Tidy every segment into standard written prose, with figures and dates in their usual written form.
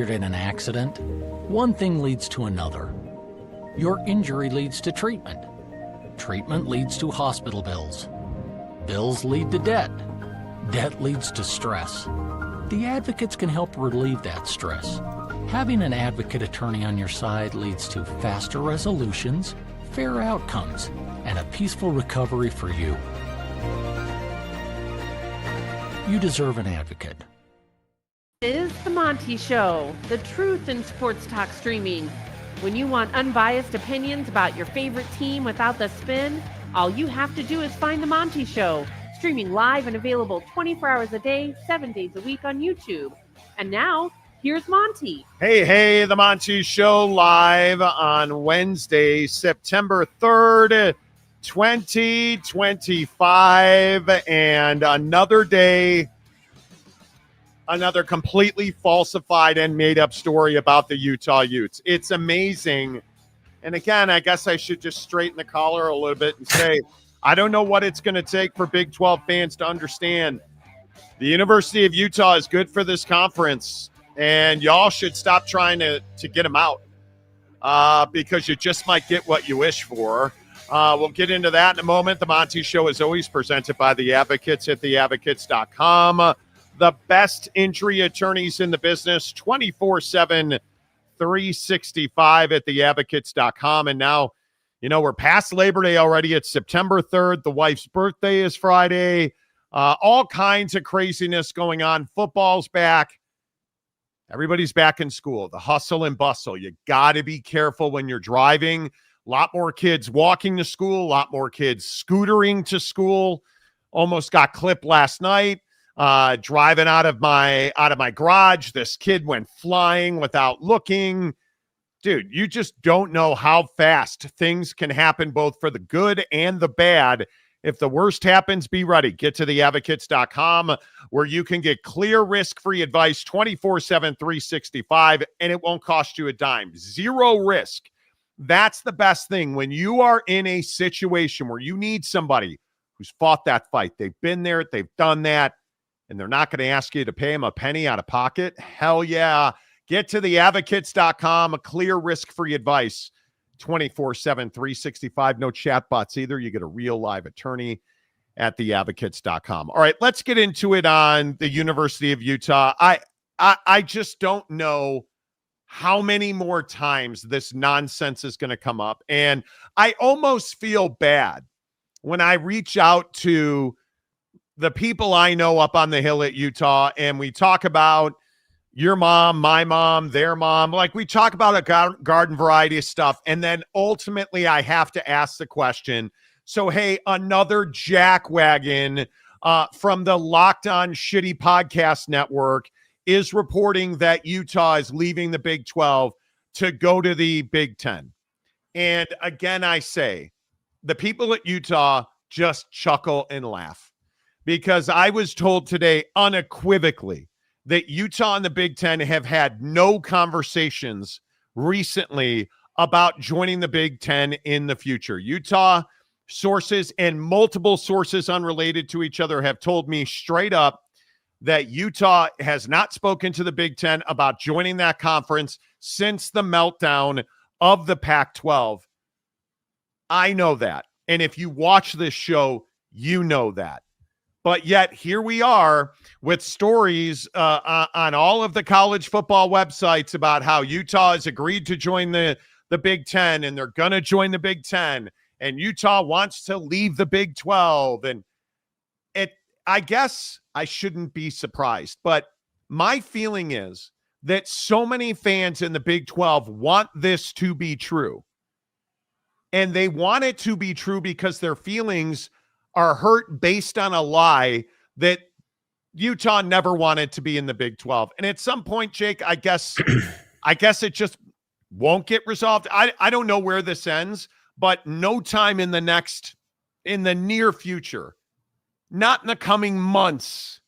injured in an accident, one thing leads to another. Your injury leads to treatment. Treatment leads to hospital bills. Bills lead to debt. Debt leads to stress. The advocates can help relieve that stress. Having an advocate attorney on your side leads to faster resolutions, fair outcomes, and a peaceful recovery for you. You deserve an advocate. This is the Monty Show, the truth in sports talk streaming. When you want unbiased opinions about your favorite team without the spin, all you have to do is find the Monty Show, streaming live and available 24 hours a day, 7 days a week on YouTube. And now, here's Monty. Hey, the Monty Show live on Wednesday, September 3rd, 2025, and another day, another completely falsified and made-up story about the Utah Utes. It's amazing. And again, I guess I should just straighten the collar a little bit and say, I don't know what it's going to take for Big 12 fans to understand. The University of Utah is good for this conference, and y'all should stop trying to get them out because you just might get what you wish for. We'll get into that in a moment. The Monty Show is always presented by The Advocates at theadvocates.com. The best injury attorneys in the business, 24/7, 365 at theadvocates.com. And now, you know, we're past Labor Day already. It's September 3rd. The wife's birthday is Friday. All kinds of craziness going on. Football's back. Everybody's back in school. The hustle and bustle. You got to be careful when you're driving. A lot more kids walking to school. A lot more kids scootering to school. Almost got clipped last night. Driving out of my garage. This kid went flying without looking. Dude, you just don't know how fast things can happen, both for the good and the bad. If the worst happens, be ready. Get to theadvocates.com where you can get clear, risk-free advice 24/7, 365, and it won't cost you a dime. Zero risk. That's the best thing. When you are in a situation where you need somebody who's fought that fight, they've been there, they've done that, and they're not going to ask you to pay them a penny out of pocket, hell yeah. Get to theadvocates.com, a clear, risk-free advice, 24/7, 365. No chatbots either. You get a real live attorney at theadvocates.com. All right, let's get into it on the University of Utah. I just don't know how many more times this nonsense is going to come up. And I almost feel bad when I reach out to the people I know up on the hill at Utah, and we talk about your mom, my mom, their mom. Like, we talk about a garden variety of stuff, and then ultimately I have to ask the question, so, hey, another jackwagon from the Locked On Shitty Podcast Network is reporting that Utah is leaving the Big 12 to go to the Big 10. And again, I say, the people at Utah just chuckle and laugh. Because I was told today unequivocally that Utah and the Big Ten have had no conversations recently about joining the Big Ten in the future. Utah sources and multiple sources unrelated to each other have told me straight up that Utah has not spoken to the Big Ten about joining that conference since the meltdown of the Pac-12. I know that. And if you watch this show, you know that. But yet here we are with stories on all of the college football websites about how Utah has agreed to join the Big Ten, and they're going to join the Big Ten, and Utah wants to leave the Big 12. And I guess I shouldn't be surprised, but my feeling is that so many fans in the Big 12 want this to be true. And they want it to be true because their feelings are hurt based on a lie that Utah never wanted to be in the Big 12. And at some point, Jake, I guess it just won't get resolved. I don't know where this ends, but no time in the near future, not in the coming months,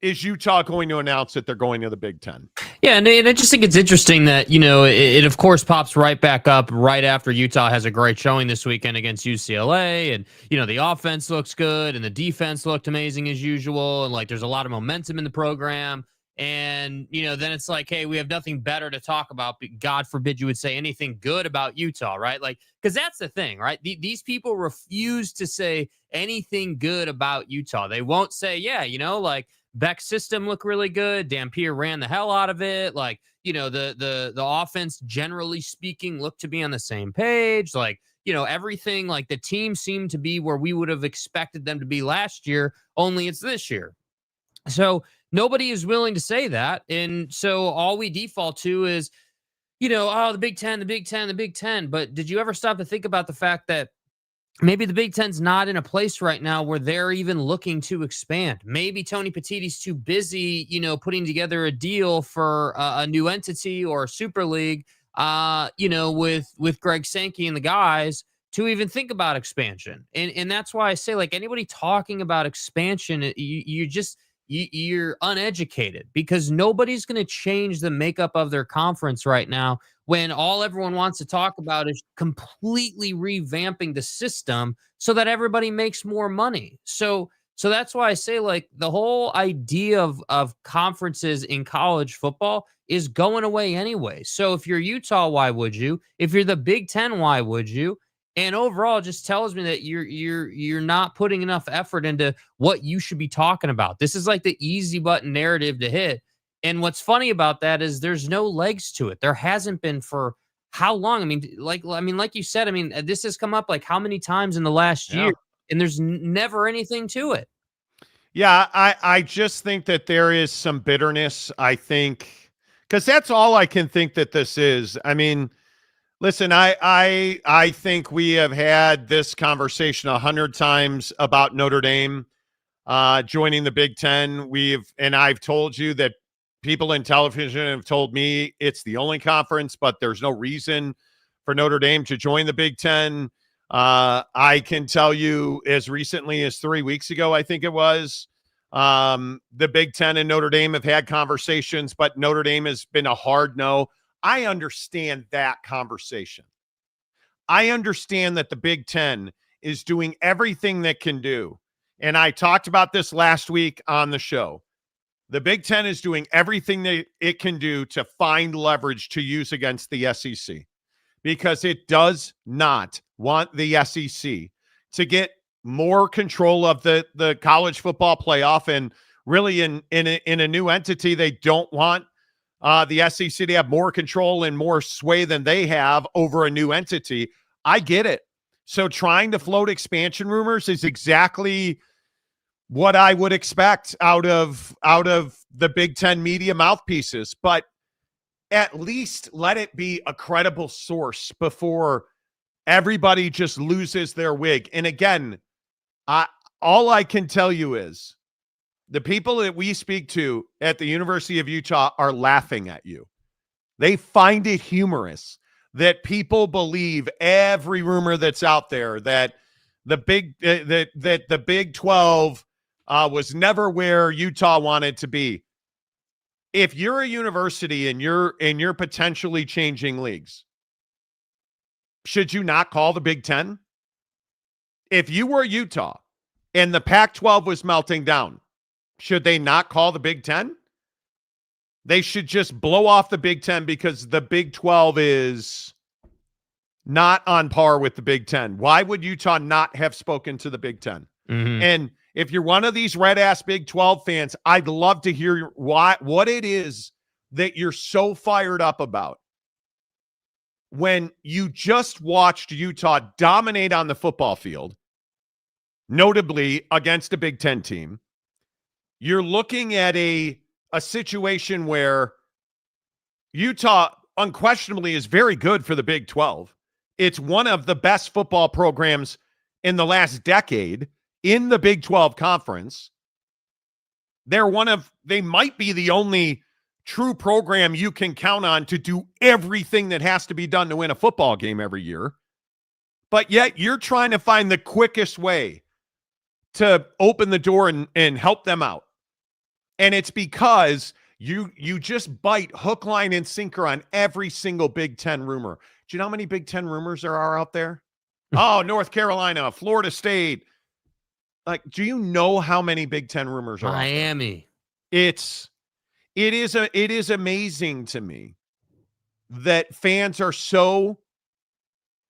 is Utah going to announce that they're going to the Big Ten. Yeah, and I just think it's interesting that, you know, it of course pops right back up right after Utah has a great showing this weekend against UCLA, and, you know, the offense looks good and the defense looked amazing as usual, and like there's a lot of momentum in the program. And, then it's like, hey, we have nothing better to talk about. But God forbid you would say anything good about Utah, right? Like, because that's the thing, right? These people refuse to say anything good about Utah. They won't say, yeah, like Beck's system looked really good. Dampier ran the hell out of it. Like, the offense, generally speaking, looked to be on the same page. Like, everything, like the team seemed to be where we would have expected them to be last year, only it's this year. So nobody is willing to say that. And so all we default to is, the Big Ten, the Big Ten, the Big Ten. But did you ever stop to think about the fact that maybe the Big Ten's not in a place right now where they're even looking to expand? Maybe Tony Petitti's too busy, putting together a deal for a new entity or a super league, with Greg Sankey and the guys to even think about expansion. And that's why I say, like, anybody talking about expansion, you're uneducated, because nobody's going to change the makeup of their conference right now when all everyone wants to talk about is completely revamping the system so that everybody makes more money. So that's why I say, like, the whole idea of conferences in college football is going away anyway. So if you're Utah, why would you? If you're the Big Ten, why would you? And overall, it just tells me that you're not putting enough effort into what you should be talking about. This is like the easy button narrative to hit. And what's funny about that is there's no legs to it. There hasn't been for how long? I mean, like you said, this has come up like how many times in the last year, and there's never anything to it. Yeah, I just think that there is some bitterness, I think, because that's all I can think that this is. I mean, listen, I think we have had this conversation 100 times about Notre Dame joining the Big Ten. I've told you that people in television have told me it's the only conference, but there's no reason for Notre Dame to join the Big Ten. I can tell you as recently as 3 weeks ago, I think it was, the Big Ten and Notre Dame have had conversations, but Notre Dame has been a hard no. I understand that conversation. I understand that the Big Ten is doing everything that can do. And I talked about this last week on the show. The Big Ten is doing everything that it can do to find leverage to use against the SEC, because it does not want the SEC to get more control of the college football playoff. And really in a new entity, they don't want the SEC to have more control and more sway than they have over a new entity. I get it. So trying to float expansion rumors is exactly what I would expect out of the Big Ten media mouthpieces. But at least let it be a credible source before everybody just loses their wig. And again, all I can tell you is the people that we speak to at the University of Utah are laughing at you. They find it humorous that people believe every rumor that's out there that the Big 12 was never where Utah wanted to be. If you're a university and you're potentially changing leagues, should you not call the Big Ten? If you were Utah and the Pac-12 was melting down, should they not call the Big Ten? They should just blow off the Big Ten because the Big 12 is not on par with the Big Ten. Why would Utah not have spoken to the Big Ten? Mm-hmm. And if you're one of these red-ass Big 12 fans, I'd love to hear what it is that you're so fired up about when you just watched Utah dominate on the football field, notably against a Big Ten team. You're looking at a situation where Utah unquestionably is very good for the Big 12. It's one of the best football programs in the last decade in the Big 12 conference. They might be the only true program you can count on to do everything that has to be done to win a football game every year. But yet you're trying to find the quickest way to open the door and help them out. And it's because you just bite hook, line, and sinker on every single Big Ten rumor. Do you know how many Big Ten rumors there are out there? Oh, North Carolina, Florida State. Like, do you know how many Big Ten rumors are Miami. It's It is amazing to me that fans are so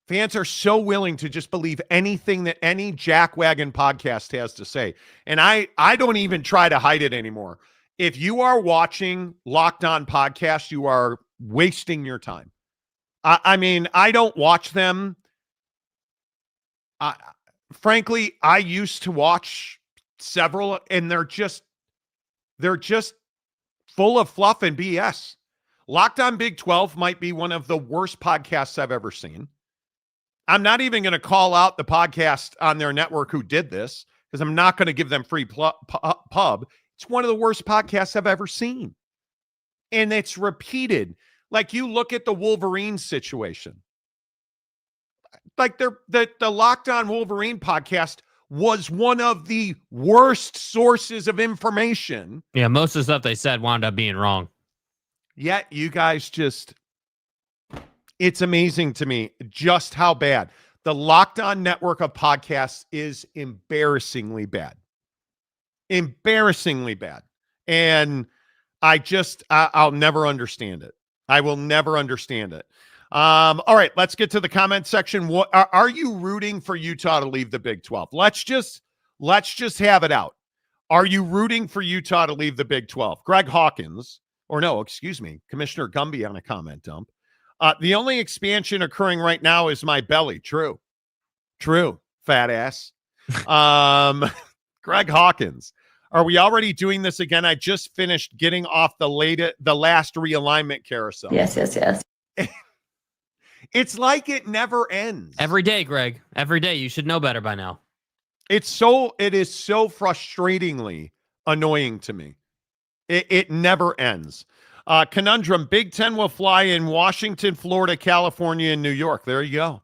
willing to just believe anything that any jackwagon podcast has to say. And I don't even try to hide it anymore. If you are watching Locked On Podcast, you are wasting your time. I mean, I don't watch them. Frankly, I used to watch several, and they're just full of fluff and BS. Locked On Big 12 might be one of the worst podcasts I've ever seen. I'm not even going to call out the podcast on their network who did this, because I'm not going to give them free pub. It's one of the worst podcasts I've ever seen. And it's repeated. Like, you look at the Wolverines situation. Like, the Locked On Wolverine podcast was one of the worst sources of information. Yeah, most of the stuff they said wound up being wrong. Yet you guys just, it's amazing to me just how bad. The Locked On network of podcasts is embarrassingly bad. Embarrassingly bad. And I'll never understand it. I will never understand it. All right, let's get to the comment section. What are you rooting for Utah to leave the Big 12? Let's just have it out. Are you rooting for Utah to leave the Big 12? Greg Hawkins, Commissioner Gumby on a comment dump. The only expansion occurring right now is my belly. True, fat ass. Greg Hawkins, are we already doing this again? I just finished getting off the last realignment carousel. Yes. It's like it never ends. Every day, Greg. Every day. You should know better by now. It is so frustratingly annoying to me. It never ends. Conundrum, Big Ten will fly in Washington, Florida, California, and New York. There you go.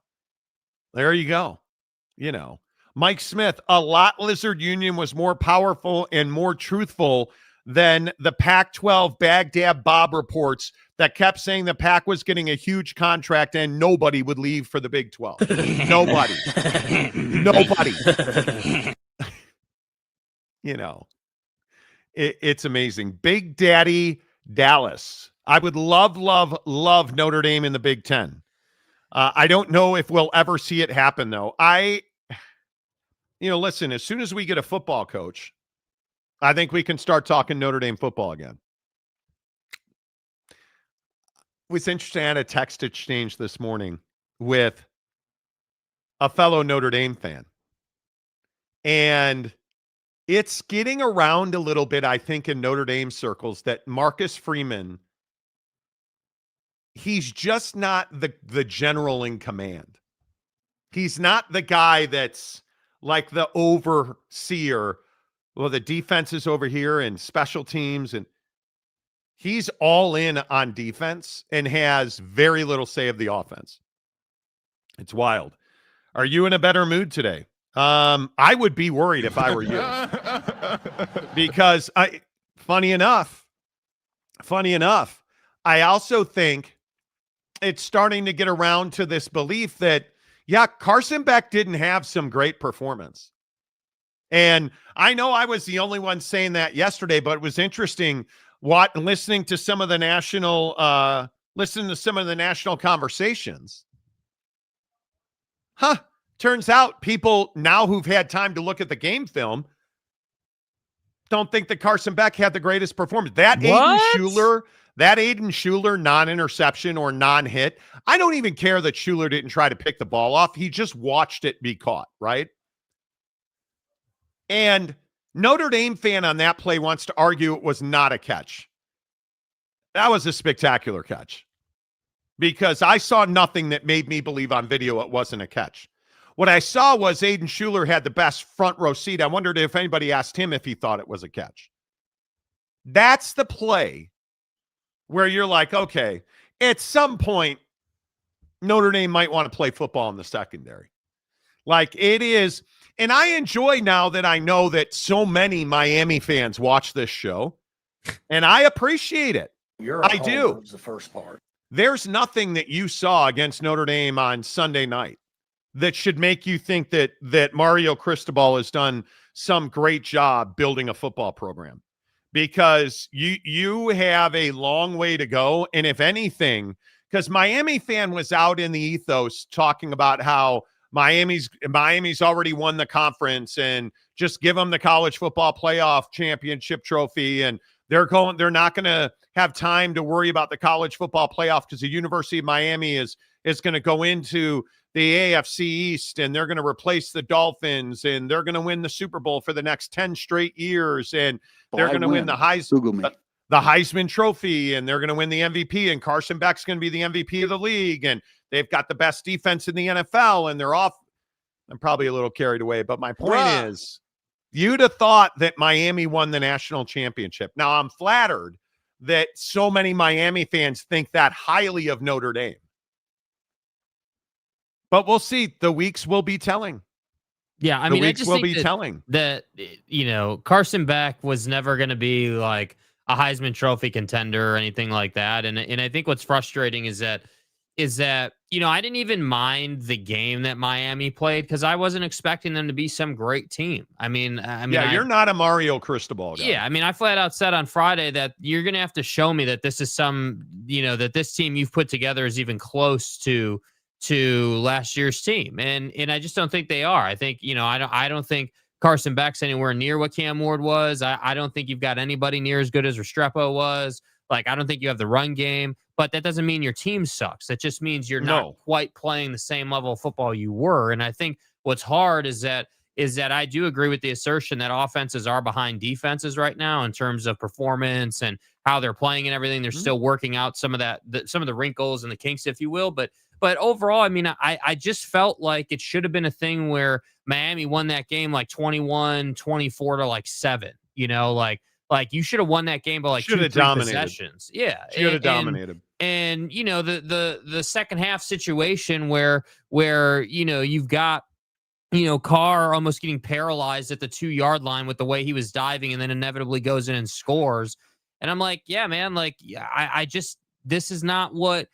You know, Mike Smith, a lot lizard union was more powerful and more truthful than the Pac-12 Baghdad Bob reports that kept saying the Pac was getting a huge contract and nobody would leave for the Big 12. Nobody. You know, it's amazing. Big Daddy Dallas. I would love Notre Dame in the Big Ten. I don't know if we'll ever see it happen, though. Listen, as soon as we get a football coach, I think we can start talking Notre Dame football again. It was interesting. I had a text exchange this morning with a fellow Notre Dame fan. And it's getting around a little bit, I think, in Notre Dame circles that Marcus Freeman, he's just not the general in command. He's not the guy that's like the overseer. Well, the defense is over here and special teams, and he's all in on defense and has very little say of the offense. It's wild. Are you in a better mood today? I would be worried if I were you. Because funny enough, I also think it's starting to get around to this belief that, yeah, Carson Beck didn't have some great performance. And I know I was the only one saying that yesterday, but it was interesting listening to some of the national conversations. Turns out people now who've had time to look at the game film don't think that Carson Beck had the greatest performance. That Aiden Schuler non-interception or non-hit, I don't even care that Schuler didn't try to pick the ball off. He just watched it be caught, right? And Notre Dame fan on that play wants to argue it was not a catch. That was a spectacular catch because I saw nothing that made me believe on video it wasn't a catch. What I saw was Aiden Schuler had the best front row seat. I wondered if anybody asked him if he thought it was a catch. That's the play where you're like, okay, at some point, Notre Dame might want to play football in the secondary. Like it is. And I enjoy now that I know that so many Miami fans watch this show, and I appreciate it. I do. The first part. There's nothing that you saw against Notre Dame on Sunday night that should make you think that Mario Cristobal has done some great job building a football program. because you have a long way to go. And if anything, because Miami fan was out in the ethos talking about how Miami's already won the conference and just give them the college football playoff championship trophy. And they're not going to have time to worry about the college football playoff because the University of Miami is going to go into the AFC East and they're going to replace the Dolphins and they're going to win the Super Bowl for the next 10 straight years. And they're going to win the Heisman Trophy and they're going to win the MVP and Carson Beck's going to be the MVP of the league. And they've got the best defense in the NFL and they're off. I'm probably a little carried away, but my point is you'd have thought that Miami won the national championship. Now I'm flattered that so many Miami fans think that highly of Notre Dame. But we'll see. The weeks will be telling. Yeah, I mean, I just will be telling that, you know, Carson Beck was never going to be like a Heisman Trophy contender or anything like that. And I think what's frustrating is that, you know, I didn't even mind the game that Miami played because I wasn't expecting them to be some great team. I mean, yeah, you're not a Mario Cristobal guy. Yeah, I mean, I flat out said on Friday that you're going to have to show me that this is that this team you've put together is even close to last year's team. And I just don't think they are. I think, you know, I don't think Carson Beck's anywhere near what Cam Ward was. I don't think you've got anybody near as good as Restrepo was. Like, I don't think you have the run game, but that doesn't mean your team sucks. That just means you're not quite playing the same level of football you were. And I think what's hard is that I do agree with the assertion that offenses are behind defenses right now in terms of performance and how they're playing and everything. They're still working out some of the wrinkles and the kinks, if you will. But overall, I mean, I just felt like it should have been a thing where Miami won that game like 21-24 to like 7, you know, like you should have won that game by like 2-3 possessions. Yeah. Should have dominated. And, you know, the second half situation where, you know, you've got, you know, Carr almost getting paralyzed at the 2-yard line with the way he was diving and then inevitably goes in and scores. And I'm like, yeah, man, like, I just, this is not what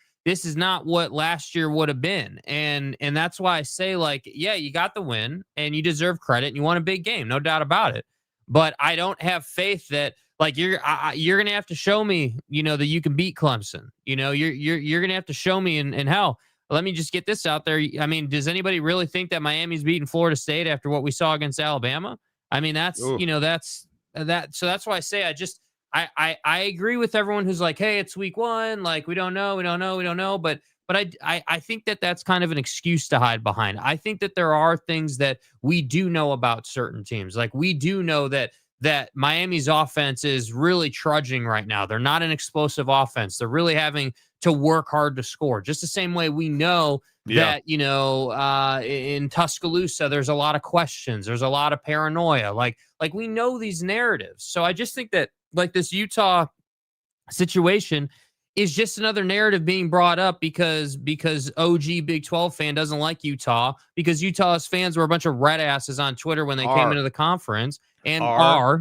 last year would have been. And that's why I say, like, yeah, you got the win and you deserve credit and you won a big game, no doubt about it. But I don't have faith that, like, you're going to have to show me, you know, that you can beat Clemson. You know, you're going to have to show me, and hell, let me just get this out there. I mean, does anybody really think that Miami's beating Florida State after what we saw against Alabama? I mean, that's, you know, that's that. So that's why I say I agree with everyone who's like, hey, it's week 1. Like, we don't know. But I think that that's kind of an excuse to hide behind. I think that there are things that we do know about certain teams. Like, we do know that Miami's offense is really trudging right now. They're not an explosive offense. They're really having to work hard to score. Just the same way we know that, you know, in Tuscaloosa, there's a lot of questions. There's a lot of paranoia. Like we know these narratives. So I just think that, like, this Utah situation is just another narrative being brought up because OG Big 12 fan doesn't like Utah, because Utah's fans were a bunch of red asses on Twitter when they came into the conference. And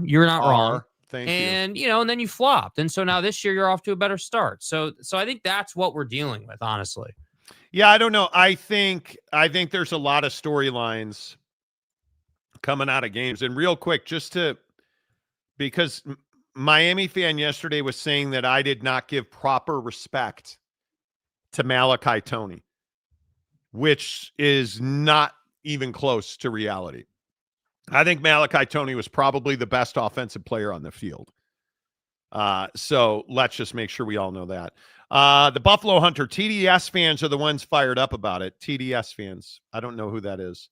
you're not wrong. Thank you. You know, and then you flopped. And so now this year you're off to a better start. So I think that's what we're dealing with, honestly. Yeah, I don't know. I think there's a lot of storylines coming out of games. And real quick, because Miami fan yesterday was saying that I did not give proper respect to Malachi Toney, which is not even close to reality. I think Malachi Toney was probably the best offensive player on the field. So let's just make sure we all know that. The Buffalo Hunter, TDS fans are the ones fired up about it. TDS fans. I don't know who that is.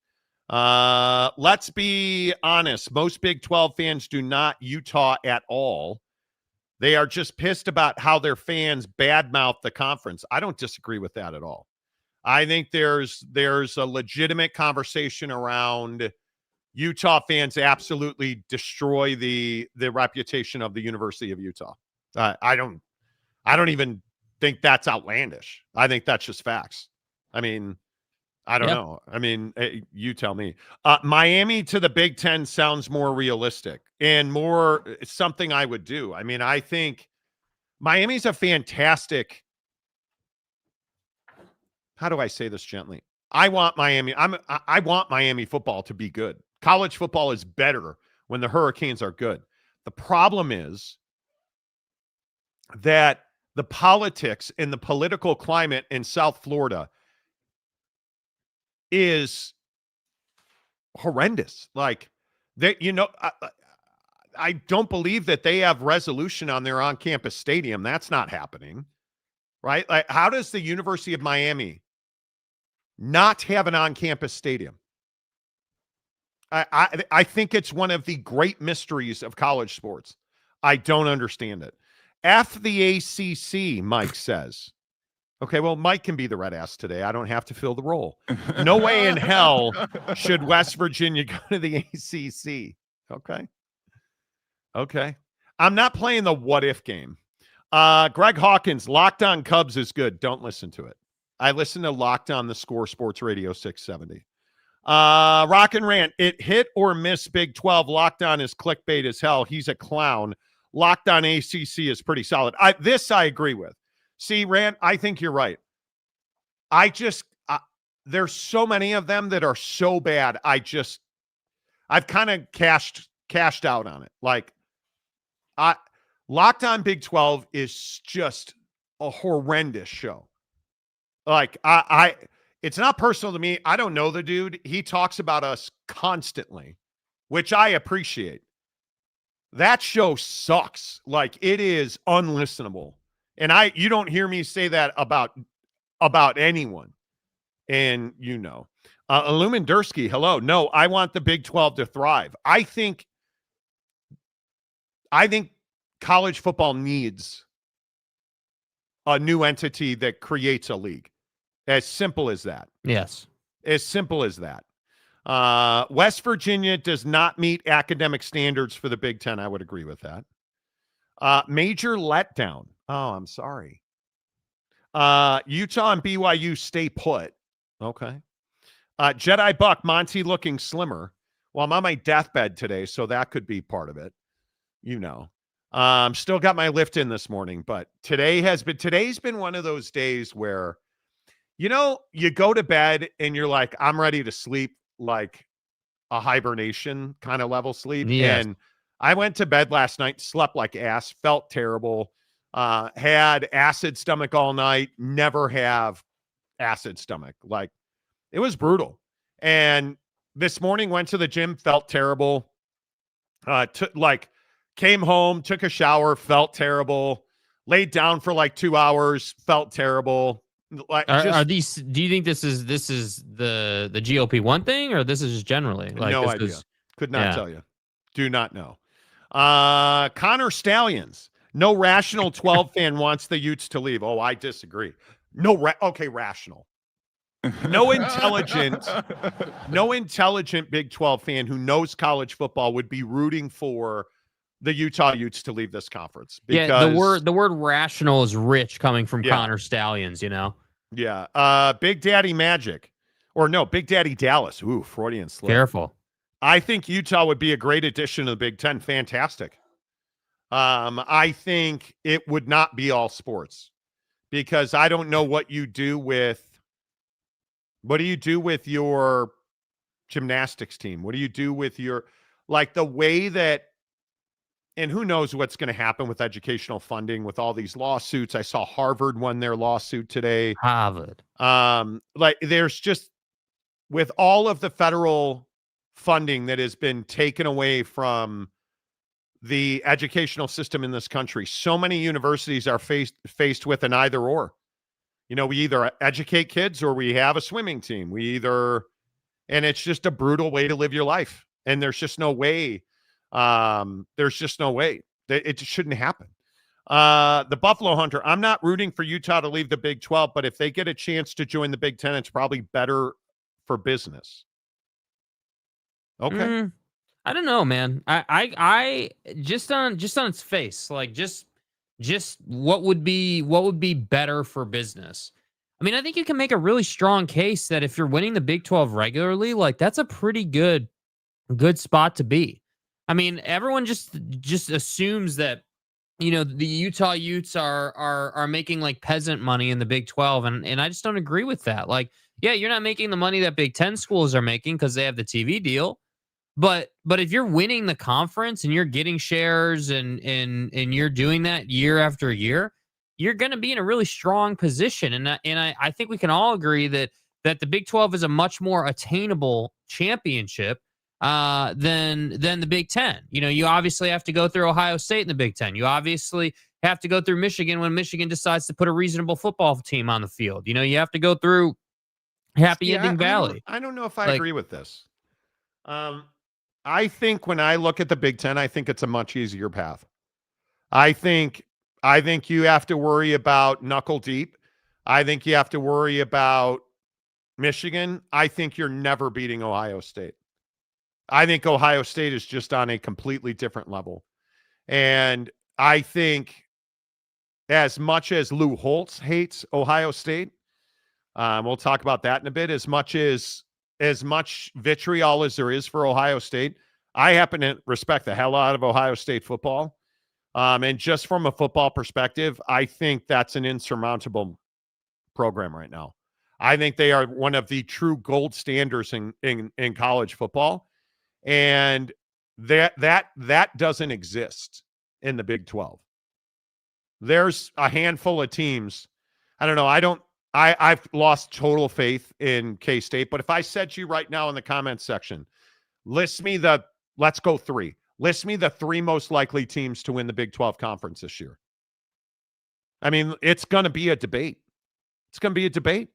Let's be honest. Most Big 12 fans do not Utah at all. They are just pissed about how their fans badmouth the conference. I don't disagree with that at all. I think there's a legitimate conversation around Utah fans absolutely destroy the reputation of the University of Utah. I don't even think that's outlandish. I think that's just facts. I mean, I don't know. I mean, you tell me. Miami to the Big Ten sounds more realistic and more something I would do. I mean, I think Miami's a fantastic. How do I say this gently? I want Miami. I want Miami football to be good. College football is better when the Hurricanes are good. The problem is that the politics and the political climate in South Florida is horrendous. Like, they, I don't believe that they have resolution on their on-campus stadium. That's not happening, right? Like, how does the University of Miami not have an on-campus stadium? I think it's one of the great mysteries of college sports. I don't understand it. F the ACC, Mike says. Okay, well, Mike can be the red ass today. I don't have to fill the role. No way in hell should West Virginia go to the ACC. Okay. I'm not playing the what if game. Greg Hawkins, Locked On Cubs is good. Don't listen to it. I listen to Locked On the Score Sports Radio 670. Rock and Rant, it hit or miss Big 12. Locked On is clickbait as hell. He's a clown. Locked On ACC is pretty solid. This I agree with. See, Rant, I think you're right. There's so many of them that are so bad. I've kind of cashed out on it. Like, Locked On Big 12 is just a horrendous show. Like, it's not personal to me. I don't know the dude. He talks about us constantly, which I appreciate. That show sucks. Like, it is unlistenable. And you don't hear me say that about anyone. And Illumin Dursky, hello. No, I want the Big 12 to thrive. I think college football needs a new entity that creates a league. As simple as that. Yes. As simple as that. West Virginia does not meet academic standards for the Big Ten. I would agree with that. Major letdown. Oh, I'm sorry. Utah and BYU stay put. Okay. Jedi Buck, Monty looking slimmer. Well, I'm on my deathbed today, so that could be part of it. Still got my lift in this morning, but today's been one of those days where, you go to bed and you're like, I'm ready to sleep, like a hibernation kind of level sleep. Yes. And I went to bed last night, slept like ass, felt terrible, had acid stomach all night, never have acid stomach. Like, it was brutal. And this morning went to the gym, felt terrible. Came home, took a shower, felt terrible, laid down for like 2 hours, felt terrible. Like, are these? Do you think this is the GLP-1 thing, or this is just generally? Like, no idea. Could not tell you. Do not know. Connor Stallions. No rational 12 fan wants the Utes to leave. Oh, I disagree. Rational. No intelligent Big 12 fan who knows college football would be rooting for the Utah Utes to leave this conference. Because, the word rational is rich coming from Connor Stallions, Yeah. Big Daddy Magic. Or no, Big Daddy Dallas. Ooh, Freudian slip. Careful. I think Utah would be a great addition to the Big Ten. Fantastic. I think it would not be all sports, because I don't know what you do with your gymnastics team? What do you do with your, like, the way that, and who knows what's going to happen with educational funding with all these lawsuits. I saw Harvard won their lawsuit today. Harvard. There's just, with all of the federal funding that has been taken away from the educational system in this country, so many universities are faced with an either or. We either educate kids or we have a swimming team. And it's just a brutal way to live your life. And there's just no way. It just shouldn't happen. The Buffalo Hunter, I'm not rooting for Utah to leave the Big 12, but if they get a chance to join the Big 10, it's probably better for business. Okay. I don't know, man. I just on its face, like, just what would be better for business? I mean, I think you can make a really strong case that if you're winning the Big 12 regularly, like, that's a pretty good spot to be. I mean, everyone just assumes that, the Utah Utes are making like peasant money in the Big 12, and I just don't agree with that. Like, yeah, you're not making the money that Big 10 schools are making because they have the TV deal, But if you're winning the conference and you're getting shares and you're doing that year after year, you're going to be in a really strong position. And I think we can all agree that the Big 12 is a much more attainable championship than the Big 10. You know, you obviously have to go through Ohio State in the Big 10. You obviously have to go through Michigan when Michigan decides to put a reasonable football team on the field. You know, you have to go through Happy Ending Valley. I don't know if I agree with this. I think when I look at the Big 10, I think it's a much easier path. I think you have to worry about knuckle deep. I think you have to worry about Michigan. I think you're never beating Ohio State. I think Ohio State is just on a completely different level. And I think as much as Lou Holtz hates Ohio State, we'll talk about that in a bit, as much vitriol as there is for Ohio State, I happen to respect the hell out of Ohio State football. And just from a football perspective, I think that's an insurmountable program right now. I think they are one of the true gold standards in college football. And that doesn't exist in the Big 12. There's a handful of teams. I don't know. I've lost total faith in K-State, but if I said to you right now in the comments section, let's go 3. List me the 3 most likely teams to win the Big 12 conference this year. I mean, it's going to be a debate. It's going to be a debate,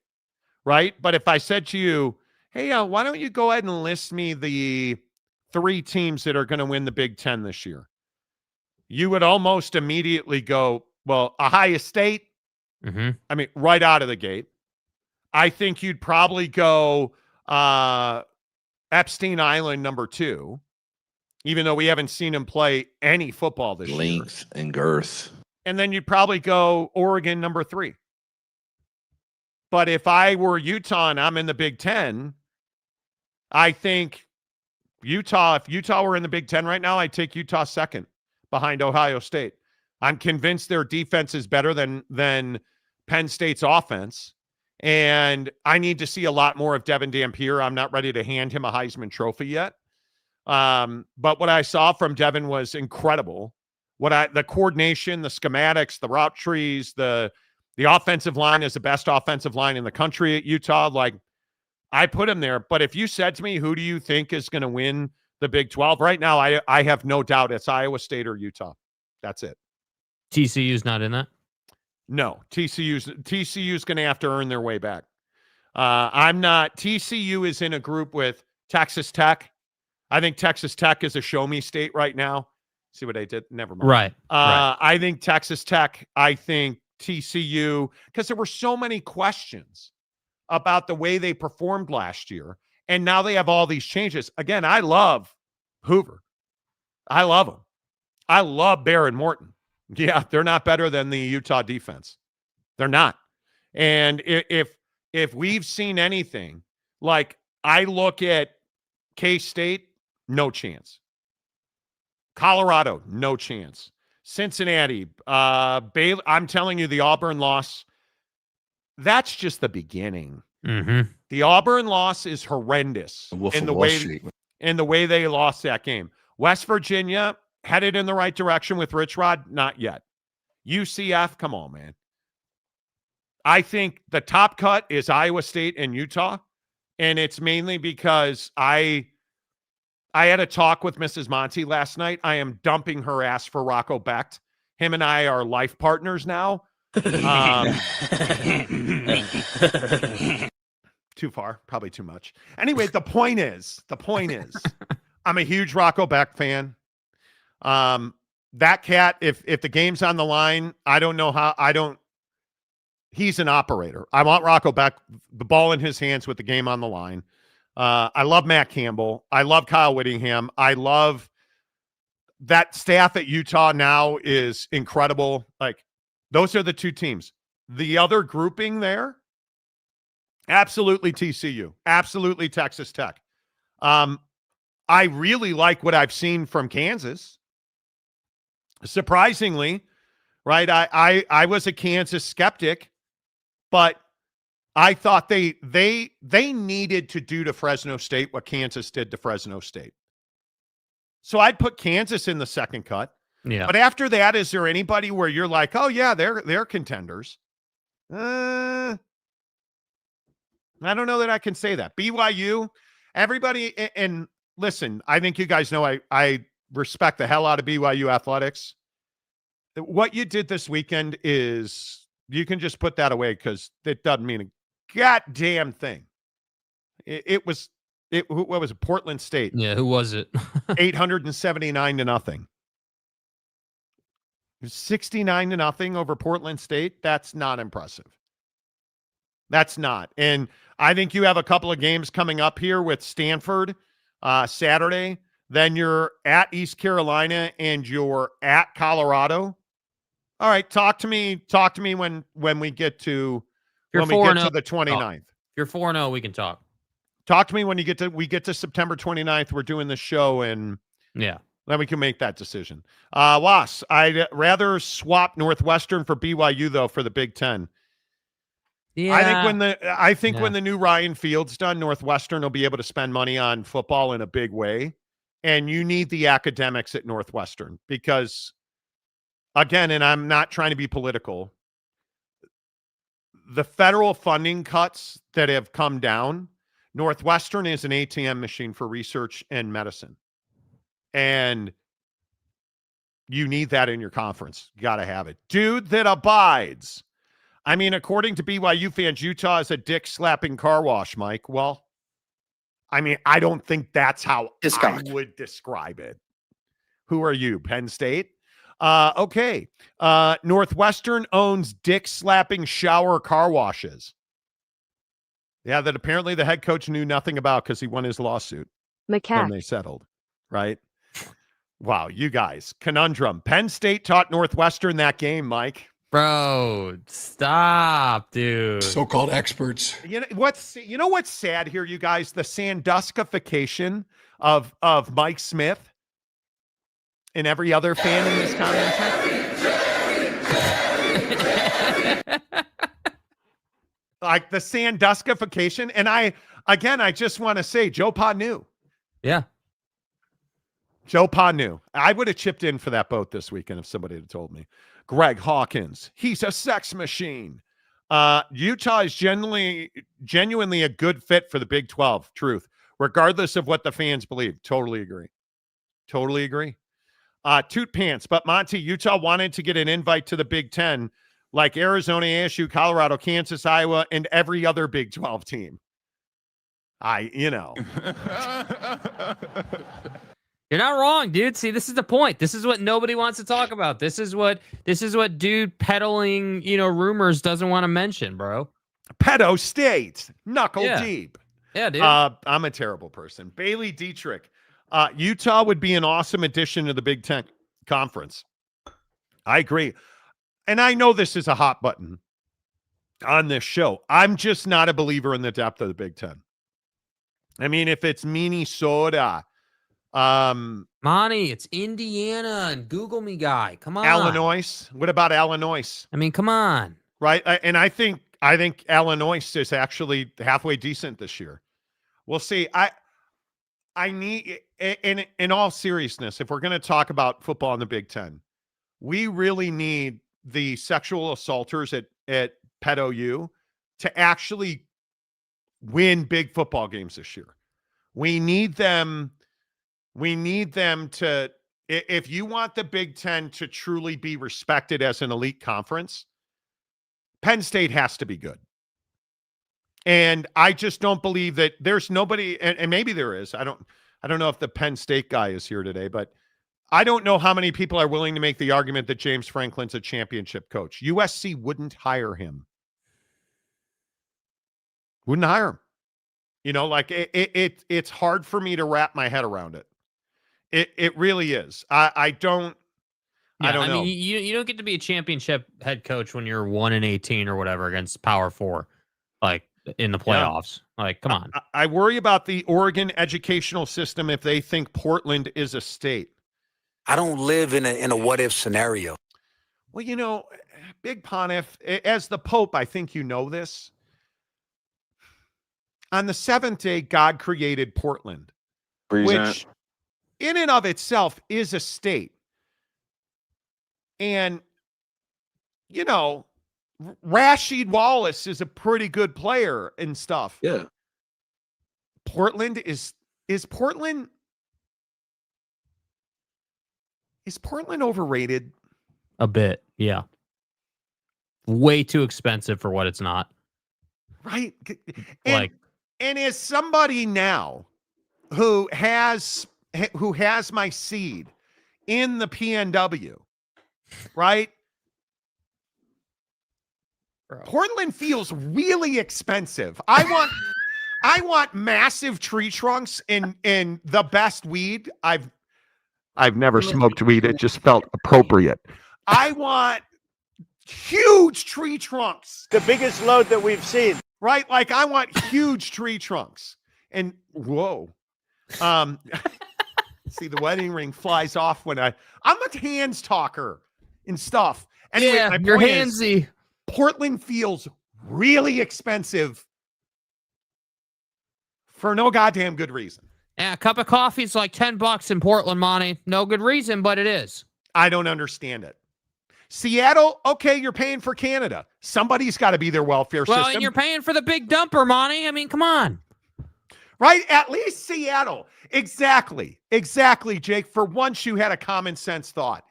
right? But if I said to you, hey, why don't you go ahead and list me the 3 teams that are going to win the Big 10 this year? You would almost immediately go, well, Ohio State. Mm-hmm. I mean, right out of the gate. I think you'd probably go Epstein Island number 2, even though we haven't seen him play any football this year. Length and girth. And then you'd probably go Oregon number 3. But if I were Utah and I'm in the Big 10, I think if Utah were in the Big 10 right now, I'd take Utah second behind Ohio State. I'm convinced their defense is better than Penn State's offense. And I need to see a lot more of Devin Dampier. I'm not ready to hand him a Heisman Trophy yet. But what I saw from Devin was incredible. The coordination, the schematics, the route trees, the offensive line is the best offensive line in the country at Utah. Like, I put him there. But if you said to me, who do you think is going to win the Big 12? Right now, I have no doubt it's Iowa State or Utah. That's it. TCU's not in that? No, TCU's going to have to earn their way back. I'm not. TCU is in a group with Texas Tech. I think Texas Tech is a show-me state right now. See what I did? Never mind. Right. I think Texas Tech. I think TCU, because there were so many questions about the way they performed last year, and now they have all these changes. Again, I love Hoover. I love him. I love Barron Morton. Yeah, they're not better than the Utah defense. They're not. And if we've seen anything, like, I look at K-State, no chance. Colorado, no chance. Cincinnati, Baylor, I'm telling you, the Auburn loss, that's just the beginning. Mm-hmm. The Auburn loss is horrendous in the way they lost that game. West Virginia, headed in the right direction with Rich Rod? Not yet. UCF, come on, man. I think the top cut is Iowa State and Utah, and it's mainly because I had a talk with Mrs. Monty last night. I am dumping her ass for Rocco Becht. Him and I are life partners now. Too far, probably too much. Anyway, the point is, I'm a huge Rocco Becht fan. That cat, if the game's on the line, I don't know how. He's an operator. I want Rocco Becht, the ball in his hands with the game on the line. I love Matt Campbell. I love Kyle Whittingham. I love that staff at Utah now is incredible. Like, those are the 2 teams. The other grouping there, absolutely TCU, absolutely Texas Tech. I really like what I've seen from Kansas. Surprisingly, right? I was a Kansas skeptic, but I thought they needed to do to Fresno State what Kansas did to Fresno State. So I'd put Kansas in the second cut. Yeah. But after that, is there anybody where you're like, oh yeah, they're contenders? I don't know that I can say that. BYU, everybody, and listen, I think you guys know I respect the hell out of BYU athletics. What you did this weekend is, you can just put that away because it doesn't mean a goddamn thing. What was it? Portland State. Yeah, who was it? 879-0. 69-0 over Portland State. That's not impressive. That's not. And I think you have a couple of games coming up here with Stanford Saturday. Then you're at East Carolina and you're at Colorado. All right, talk to me when we get to the 29th. If you're 4-0, we can talk. Talk to me when we get to September 29th. We're doing the show, and yeah, then we can make that decision. Was, I'd rather swap Northwestern for BYU though for the Big Ten. Yeah, I think when the new Ryan Field's done, Northwestern will be able to spend money on football in a big way, and you need the academics at Northwestern because, again, and I'm not trying to be political, the federal funding cuts that have come down, Northwestern is an ATM machine for research and medicine. And you need that in your conference. You got to have it. Dude that abides. I mean, according to BYU fans, Utah is a dick-slapping car wash, Mike. Well, I mean, I don't think that's how I would describe it. Who are you, Penn State? Okay. Northwestern owns dick-slapping shower car washes. Yeah, that apparently the head coach knew nothing about because he won his lawsuit when they settled, right? Wow, you guys. Conundrum. Penn State taught Northwestern that game, Mike. Bro, stop, dude. So-called experts. You know what's sad here, you guys? The Sanduscification of Mike Smith and every other fan in this convention. Like the Sanduscification. And I just want to say, Joe Pa knew. Yeah. Joe Pa knew. I would have chipped in for that boat this weekend if somebody had told me. Greg Hawkins, he's a sex machine. Utah is genuinely a good fit for the Big 12. Truth. Regardless of what the fans believe. Totally agree. Toot pants. But Monty, Utah wanted to get an invite to the Big 10 like Arizona, ASU, Colorado, Kansas, Iowa, and every other Big 12 team. You're not wrong, dude. See, this is the point. This is what nobody wants to talk about. This is what dude peddling, rumors doesn't want to mention, bro. Pedo State. Knuckle deep. Yeah, dude. I'm a terrible person. Bailey Dietrich. Utah would be an awesome addition to the Big Ten Conference. I agree. And I know this is a hot button on this show. I'm just not a believer in the depth of the Big Ten. I mean, if it's Minnesota, Monty, it's Indiana and Google me guy. Come on. Illinois. What about Illinois? I mean, come on. Right. And I think Illinois is actually halfway decent this year. We'll see. I need, in all seriousness, if we're going to talk about football in the Big Ten, we really need the sexual assaulters at Pedo U to actually win big football games this year. We need them to, if you want the Big Ten to truly be respected as an elite conference, Penn State has to be good. And I just don't believe that there's nobody, and maybe there is. I don't know if the Penn State guy is here today, but I don't know how many people are willing to make the argument that James Franklin's a championship coach. USC wouldn't hire him. Wouldn't hire him. It's hard for me to wrap my head around it. It really is. I don't know. I mean, you don't get to be a championship head coach when you're 1-18 or whatever against Power 4, like in the playoffs. Yeah. Like, come on. I worry about the Oregon educational system if they think Portland is a state. I don't live in a what if scenario. Well, Big Pontiff, as the Pope, I think you know this. On the seventh day, God created Portland, which in and of itself is a state. And, you know, Rasheed Wallace is a pretty good player and stuff. Yeah. Portland is Portland overrated? A bit, yeah. Way too expensive for what it's not. Right? Like, and as somebody now who has my seed in the PNW, right? bro. Portland feels really expensive. I want massive tree trunks and the best weed. I've never smoked weed. It just felt appropriate. I want huge tree trunks. The biggest load that we've seen. Right? Like I want huge tree trunks. And whoa. See, the wedding ring flies off when I'm a hands talker and stuff. Anyway, yeah, my you're point is, handsy. Portland feels really expensive for no goddamn good reason. Yeah, a cup of coffee is like $10 in Portland, Monty. No good reason, but it is. I don't understand it. Seattle, okay, you're paying for Canada. Somebody's got to be their welfare Well, system. and you're paying for the big dumper, Monty. I mean, come on. Right? At least Seattle. Exactly, Jake. For once, you had a common sense thought.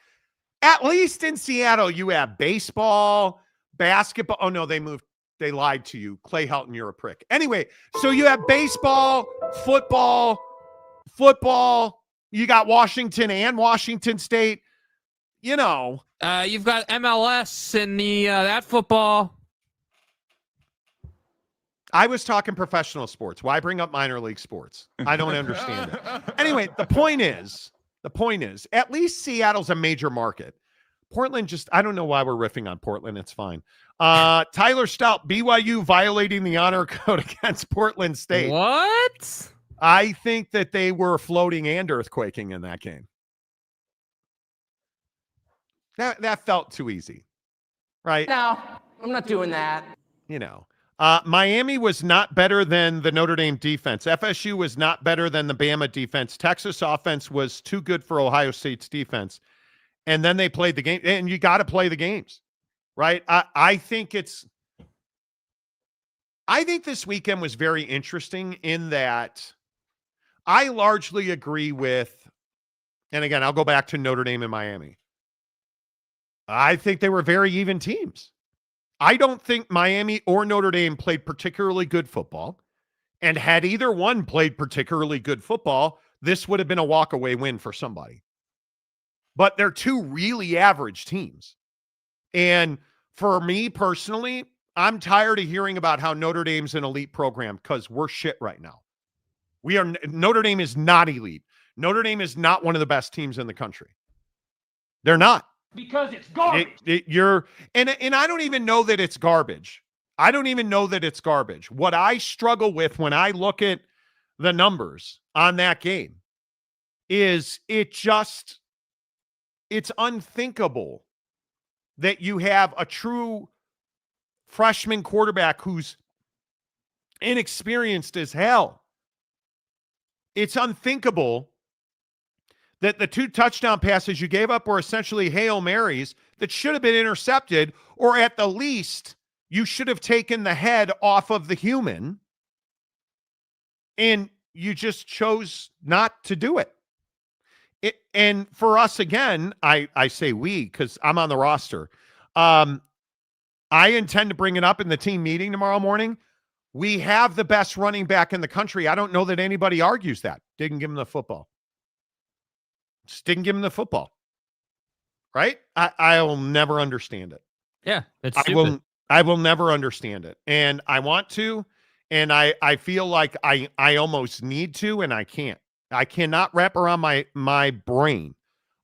At least in Seattle, you have baseball, basketball. Oh, no, they moved. They lied to you. Clay Helton, you're a prick. Anyway, so you have baseball, football. You got Washington and Washington State. You know. You've got MLS and the that football. I was talking professional sports. Why bring up minor league sports? I don't understand it. Anyway, the point is, at least Seattle's a major market. Portland I don't know why we're riffing on Portland. It's fine. Tyler Stout, BYU violating the honor code against Portland State. What? I think that they were floating and earthquaking in that game. That felt too easy, right? No, I'm not doing that. You know, Miami was not better than the Notre Dame defense. FSU was not better than the Bama defense. Texas offense was too good for Ohio State's defense. And then they played the game, and you got to play the games, right? I think this weekend was very interesting in that I largely agree with, and again, I'll go back to Notre Dame and Miami. I think they were very even teams. I don't think Miami or Notre Dame played particularly good football. And had either one played particularly good football, this would have been a walkaway win for somebody. But they're two really average teams. And for me personally, I'm tired of hearing about how Notre Dame's an elite program because we're shit right now. Notre Dame is not elite. Notre Dame is not one of the best teams in the country. They're not. Because it's garbage. And I don't even know that it's garbage. What I struggle with when I look at the numbers on that game is it's unthinkable that you have a true freshman quarterback who's inexperienced as hell. It's unthinkable that the 2 touchdown passes you gave up were essentially Hail Marys that should have been intercepted, or at the least, you should have taken the head off of the human, and you just chose not to do it. And for us, again, I say we because I'm on the roster. I intend to bring it up in the team meeting tomorrow morning. We have the best running back in the country. I don't know that anybody argues that. Didn't give him the football. Just didn't give him the football. Right? I will never understand it. Yeah, it's stupid. I will never understand it. And I want to, and I feel like I almost need to, and I can't. I cannot wrap around my brain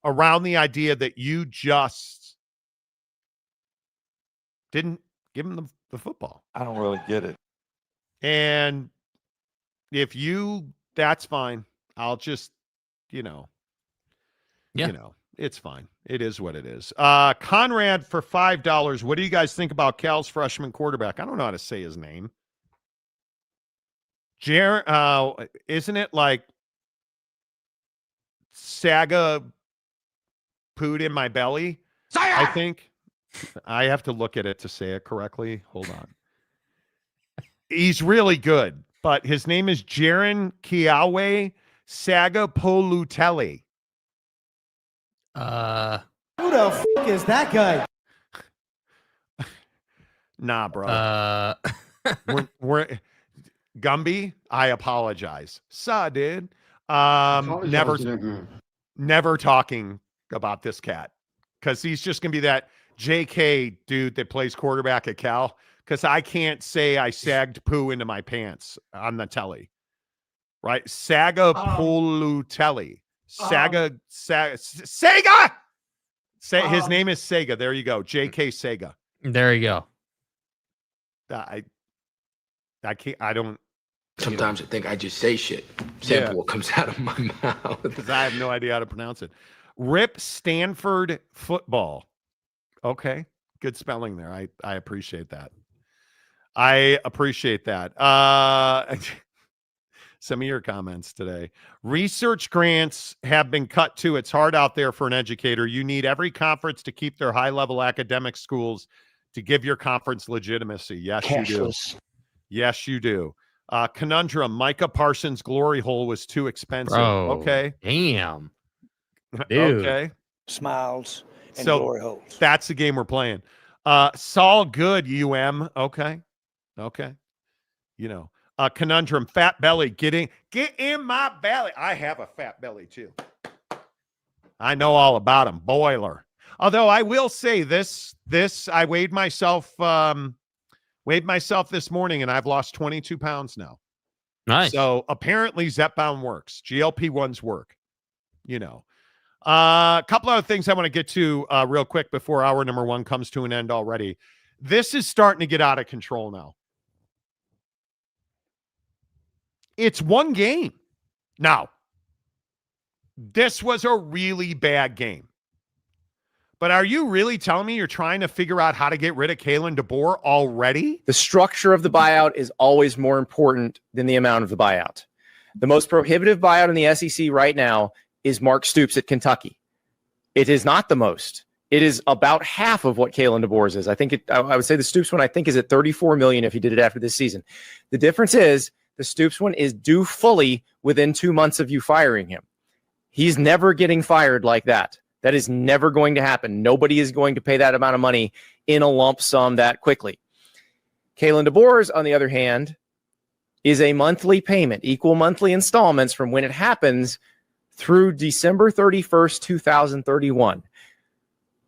around the idea that you just didn't give him the football. I don't really get it. And that's fine. I'll just, it's fine. It is what it is. Conrad for $5. What do you guys think about Cal's freshman quarterback? I don't know how to say his name. Isn't it like Saga pooed in my belly. I think I have to look at it to say it correctly. Hold on. He's really good, but his name is Jaron Kiawe Sagapolutelli. Who the fuck is that guy? Nah, bro. We're Gumby, I apologize. Dude. Never talking about this cat, because he's just gonna be that JK dude that plays quarterback at Cal, because I can't say I sagged poo into my pants on the telly. Right? Sagapolutelli. Sega. His name is Sega. There you go. JK Sega. There you go. I can't. I don't. Sometimes I think I just say shit. Sample what comes out of my mouth. Because I have no idea how to pronounce it. Rip Stanford football. Okay. Good spelling there. I appreciate that. I appreciate that. Some of your comments today. Research grants have been cut too. It's hard out there for an educator. You need every conference to keep their high-level academic schools to give your conference legitimacy. Yes, you do. Yes, you do. Conundrum. Micah Parsons' glory hole was too expensive. Bro, okay. Damn. Dude. Okay. Smiles and So glory holes. that's the game we're playing. Saul Good, UM. Okay. Conundrum. Fat belly. Get in my belly. I have a fat belly too. I know all about him. Boiler. Although I will say this, I weighed myself this morning and I've lost 22 pounds now. Nice. So apparently Zepbound works. GLP-1s work. A couple other things I want to get to real quick before hour number 1 comes to an end already. This is starting to get out of control now. It's one game. Now, this was a really bad game. But are you really telling me you're trying to figure out how to get rid of Kalen DeBoer already? The structure of the buyout is always more important than the amount of the buyout. The most prohibitive buyout in the SEC right now is Mark Stoops at Kentucky. It is not the most. It is about half of what Kalen DeBoer's is. I would say the Stoops one, I think, is at $34 million if he did it after this season. The difference is the Stoops one is due fully within 2 months of you firing him. He's never getting fired like that. That is never going to happen. Nobody is going to pay that amount of money in a lump sum that quickly. Kalen DeBoer's, on the other hand, is a monthly payment, equal monthly installments from when it happens through December 31st, 2031.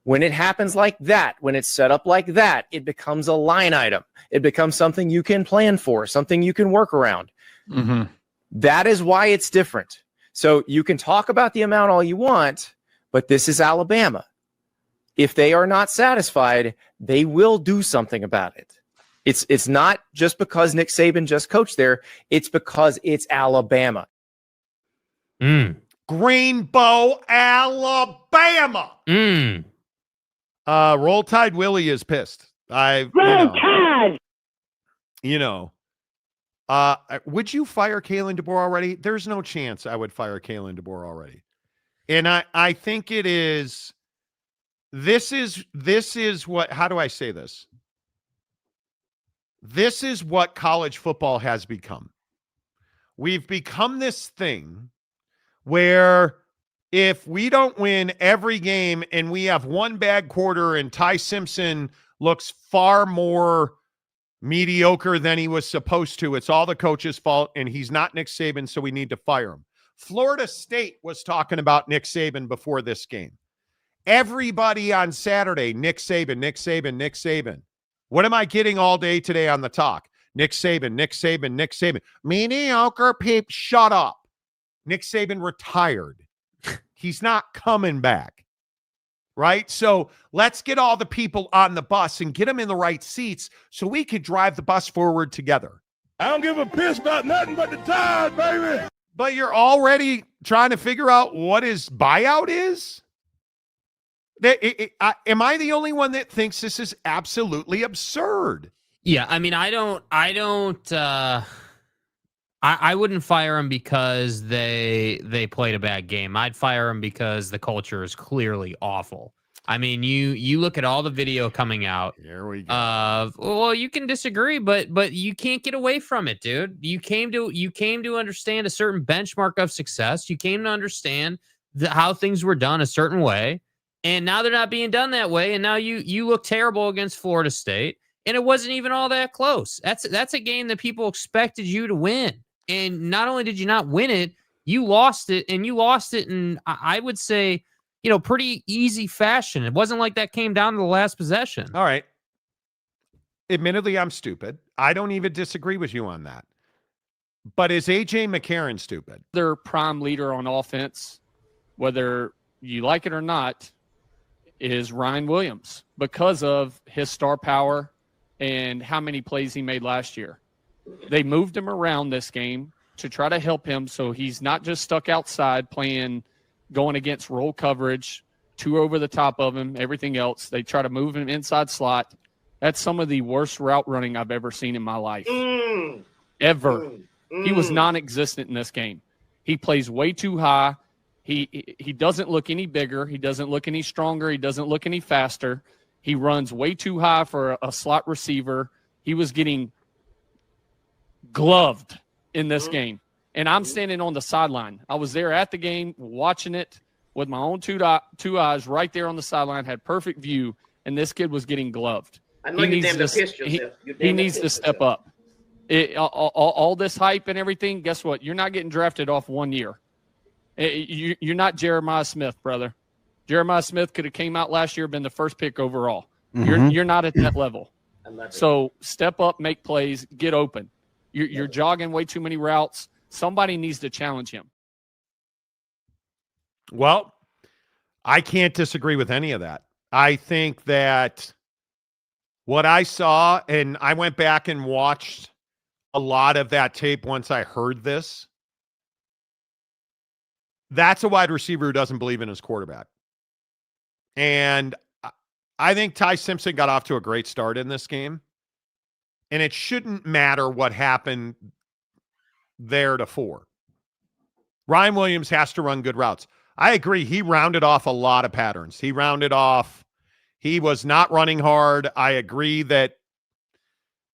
When it happens like that, when it's set up like that, it becomes a line item. It becomes something you can plan for, something you can work around. Mm-hmm. That is why it's different. So you can talk about the amount all you want, but this is Alabama. If they are not satisfied, they will do something about it. It's not just because Nick Saban just coached there. It's because it's Alabama. Greenbow, Alabama. Roll Tide Willie is pissed. Would you fire Kalen DeBoer already? There's no chance I would fire Kalen DeBoer already. And I think it is, this is what, how do I say this? This is what college football has become. We've become this thing where if we don't win every game and we have one bad quarter and Ty Simpson looks far more mediocre than he was supposed to, it's all the coach's fault and he's not Nick Saban, so we need to fire him. Florida State was talking about Nick Saban before this game. Everybody on Saturday, Nick Saban, Nick Saban, Nick Saban. What am I getting all day today on the talk? Nick Saban, Nick Saban, Nick Saban. Mediocre peep, shut up. Nick Saban retired. He's not coming back. Right? So let's get all the people on the bus and get them in the right seats so we could drive the bus forward together. I don't give a piss about nothing but the tires, baby. But you're already trying to figure out what his buyout is? Am I the only one that thinks this is absolutely absurd? Yeah, I mean, I I wouldn't fire him because they played a bad game. I'd fire him because the culture is clearly awful. I mean, you look at all the video coming out. Here we go. Well, you can disagree, but you can't get away from it, dude. You came to understand a certain benchmark of success. You came to understand how things were done a certain way, and now they're not being done that way. And now you look terrible against Florida State, and it wasn't even all that close. That's a game that people expected you to win, and not only did you not win it, you lost it, and you lost it in, I would say, pretty easy fashion. It wasn't like that came down to the last possession. All right. Admittedly, I'm stupid. I don't even disagree with you on that. But is A.J. McCarron stupid? Their prime leader on offense, whether you like it or not, is Ryan Williams because of his star power and how many plays he made last year. They moved him around this game to try to help him so he's not just stuck outside going against roll coverage, 2 over the top of him, everything else. They try to move him inside slot. That's some of the worst route running I've ever seen in my life. Ever. He was non-existent in this game. He plays way too high. He doesn't look any bigger. He doesn't look any stronger. He doesn't look any faster. He runs way too high for a slot receiver. He was getting gloved in this game. And I'm standing on the sideline. I was there at the game watching it with my own two eyes right there on the sideline, had perfect view, and this kid was getting gloved. I know you damn pissed yourself. He needs to step up. All this hype and everything, guess what? You're not getting drafted off 1 year. You're not Jeremiah Smith, brother. Jeremiah Smith could have came out last year, been the first pick overall. You're not at that level. So step up, make plays, get open. You're jogging way too many routes. Somebody needs to challenge him. Well, I can't disagree with any of that. I think that what I saw, and I went back and watched a lot of that tape once I heard this, that's a wide receiver who doesn't believe in his quarterback. And I think Ty Simpson got off to a great start in this game. And it shouldn't matter what happened theretofore. Ryan Williams has to run good routes. I agree. He rounded off a lot of patterns. He was not running hard. I agree that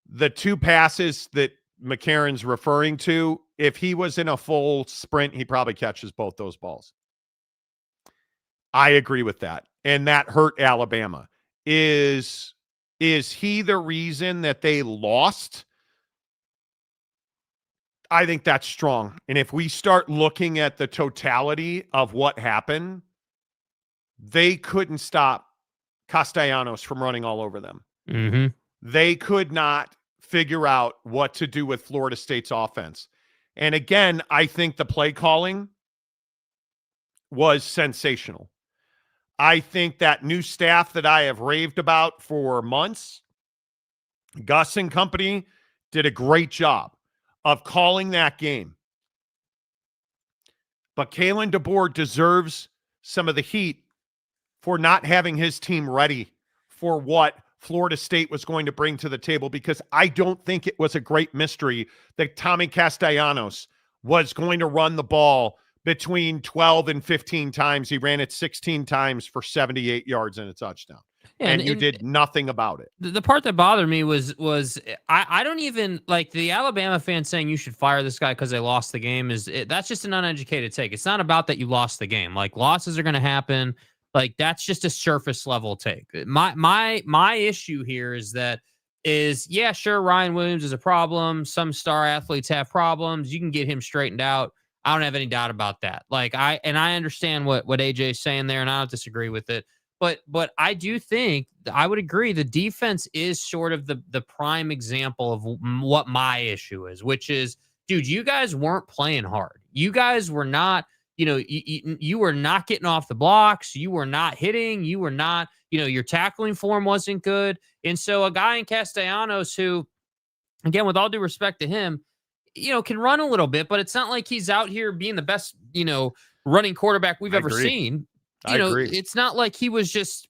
the 2 passes that McCarron's referring to, if he was in a full sprint, he probably catches both those balls. I agree with that. And that hurt Alabama. Is he the reason that they lost? I think that's strong. And if we start looking at the totality of what happened, they couldn't stop Castellanos from running all over them. They could not figure out what to do with Florida State's offense. And again, I think the play calling was sensational. I think that new staff that I have raved about for months, Gus and company, did a great job of calling that game. But Kalen DeBoer deserves some of the heat for not having his team ready for what Florida State was going to bring to the table, because I don't think it was a great mystery that Tommy Castellanos was going to run the ball between 12 and 15 times. He ran it 16 times for 78 yards and a touchdown. Yeah, and you did nothing about it. The part that bothered me was I don't even like the Alabama fans saying you should fire this guy because they lost the game. That's just an uneducated take. It's not about that you lost the game. Like, losses are going to happen. Like, that's just a surface level take. My issue here is yeah, sure, Ryan Williams is a problem. Some star athletes have problems. You can get him straightened out. I don't have any doubt about that. Like, I understand what AJ is saying there, and I don't disagree with it. But I do think, I would agree, the defense is sort of the prime example of what my issue is, which is, dude, you guys weren't playing hard. You guys were not, you were not getting off the blocks. You were not hitting. You were not, your tackling form wasn't good. And so a guy in Castellanos who, again, with all due respect to him, can run a little bit, but it's not like he's out here being the best, running quarterback we've ever seen. I agree. It's not like he was just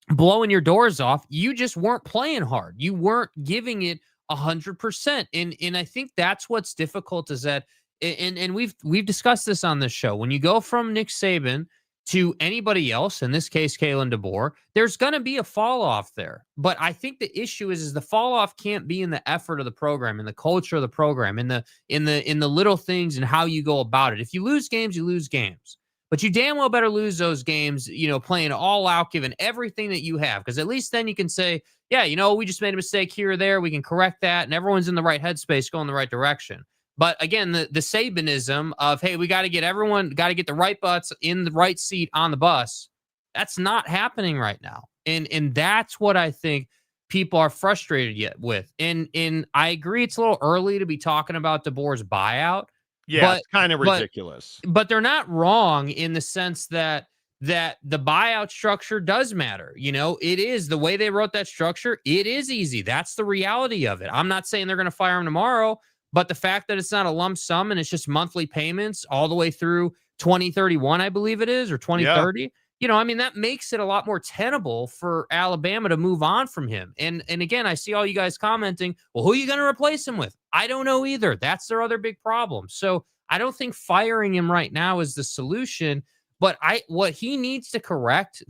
blowing your doors off. You just weren't playing hard. You weren't giving it 100%. And I think that's what's difficult is that, and we've discussed this on this show. When you go from Nick Saban to anybody else, in this case, Kalen DeBoer, there's going to be a fall off there. But I think the issue is the fall off can't be in the effort of the program, in the culture of the program, in the little things and how you go about it. If you lose games, you lose games. But you damn well better lose those games, playing all out, giving everything that you have. Because at least then you can say, yeah, we just made a mistake here or there. We can correct that. And everyone's in the right headspace, going the right direction. But again, the Sabanism of, hey, we got to get the right butts in the right seat on the bus. That's not happening right now. And that's what I think people are frustrated with. And I agree it's a little early to be talking about DeBoer's buyout. Yeah, it's kind of ridiculous. But they're not wrong in the sense that the buyout structure does matter. It is the way they wrote that structure. It is easy. That's the reality of it. I'm not saying they're going to fire him tomorrow. But the fact that it's not a lump sum and it's just monthly payments all the way through 2031, I believe it is, or 2030, that makes it a lot more tenable for Alabama to move on from him. And again, I see all you guys commenting, well, who are you going to replace him with? I don't know either. That's their other big problem. So I don't think firing him right now is the solution. But what he needs to correct,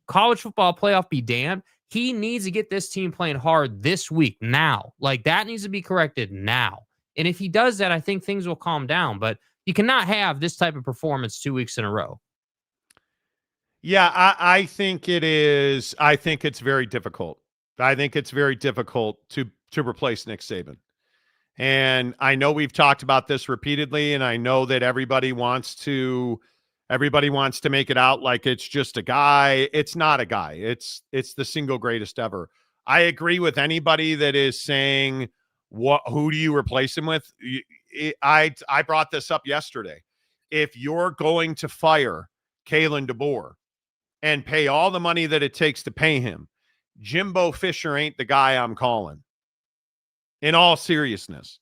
college football playoff be damned. He needs to get this team playing hard this week now. Like, that needs to be corrected now. And if he does that, I think things will calm down. But you cannot have this type of performance 2 weeks in a row. Yeah, I think it is. I think it's very difficult. I think it's very difficult to replace Nick Saban. And I know we've talked about this repeatedly, and I know that everybody wants to make it out like it's just a guy. It's not a guy. It's the single greatest ever. I agree with anybody that is saying, who do you replace him with? I brought this up yesterday. If you're going to fire Kalen DeBoer and pay all the money that it takes to pay him, Jimbo Fisher ain't the guy I'm calling. In all seriousness,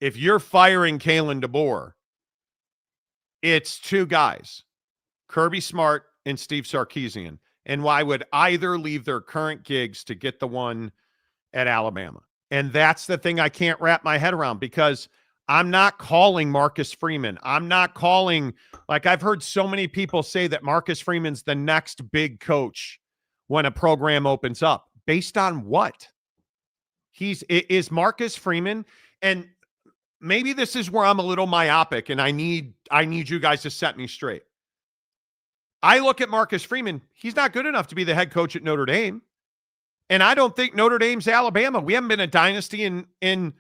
if you're firing Kalen DeBoer, it's two guys, Kirby Smart and Steve Sarkisian. And why would either leave their current gigs to get the one at Alabama? And that's the thing I can't wrap my head around, because I'm not calling Marcus Freeman. I'm not calling, like I've heard so many people say that Marcus Freeman's the next big coach when a program opens up. Based on what? Is Marcus Freeman, and maybe this is where I'm a little myopic and I need you guys to set me straight. I look at Marcus Freeman. He's not good enough to be the head coach at Notre Dame. And I don't think Notre Dame's Alabama. We haven't been a dynasty in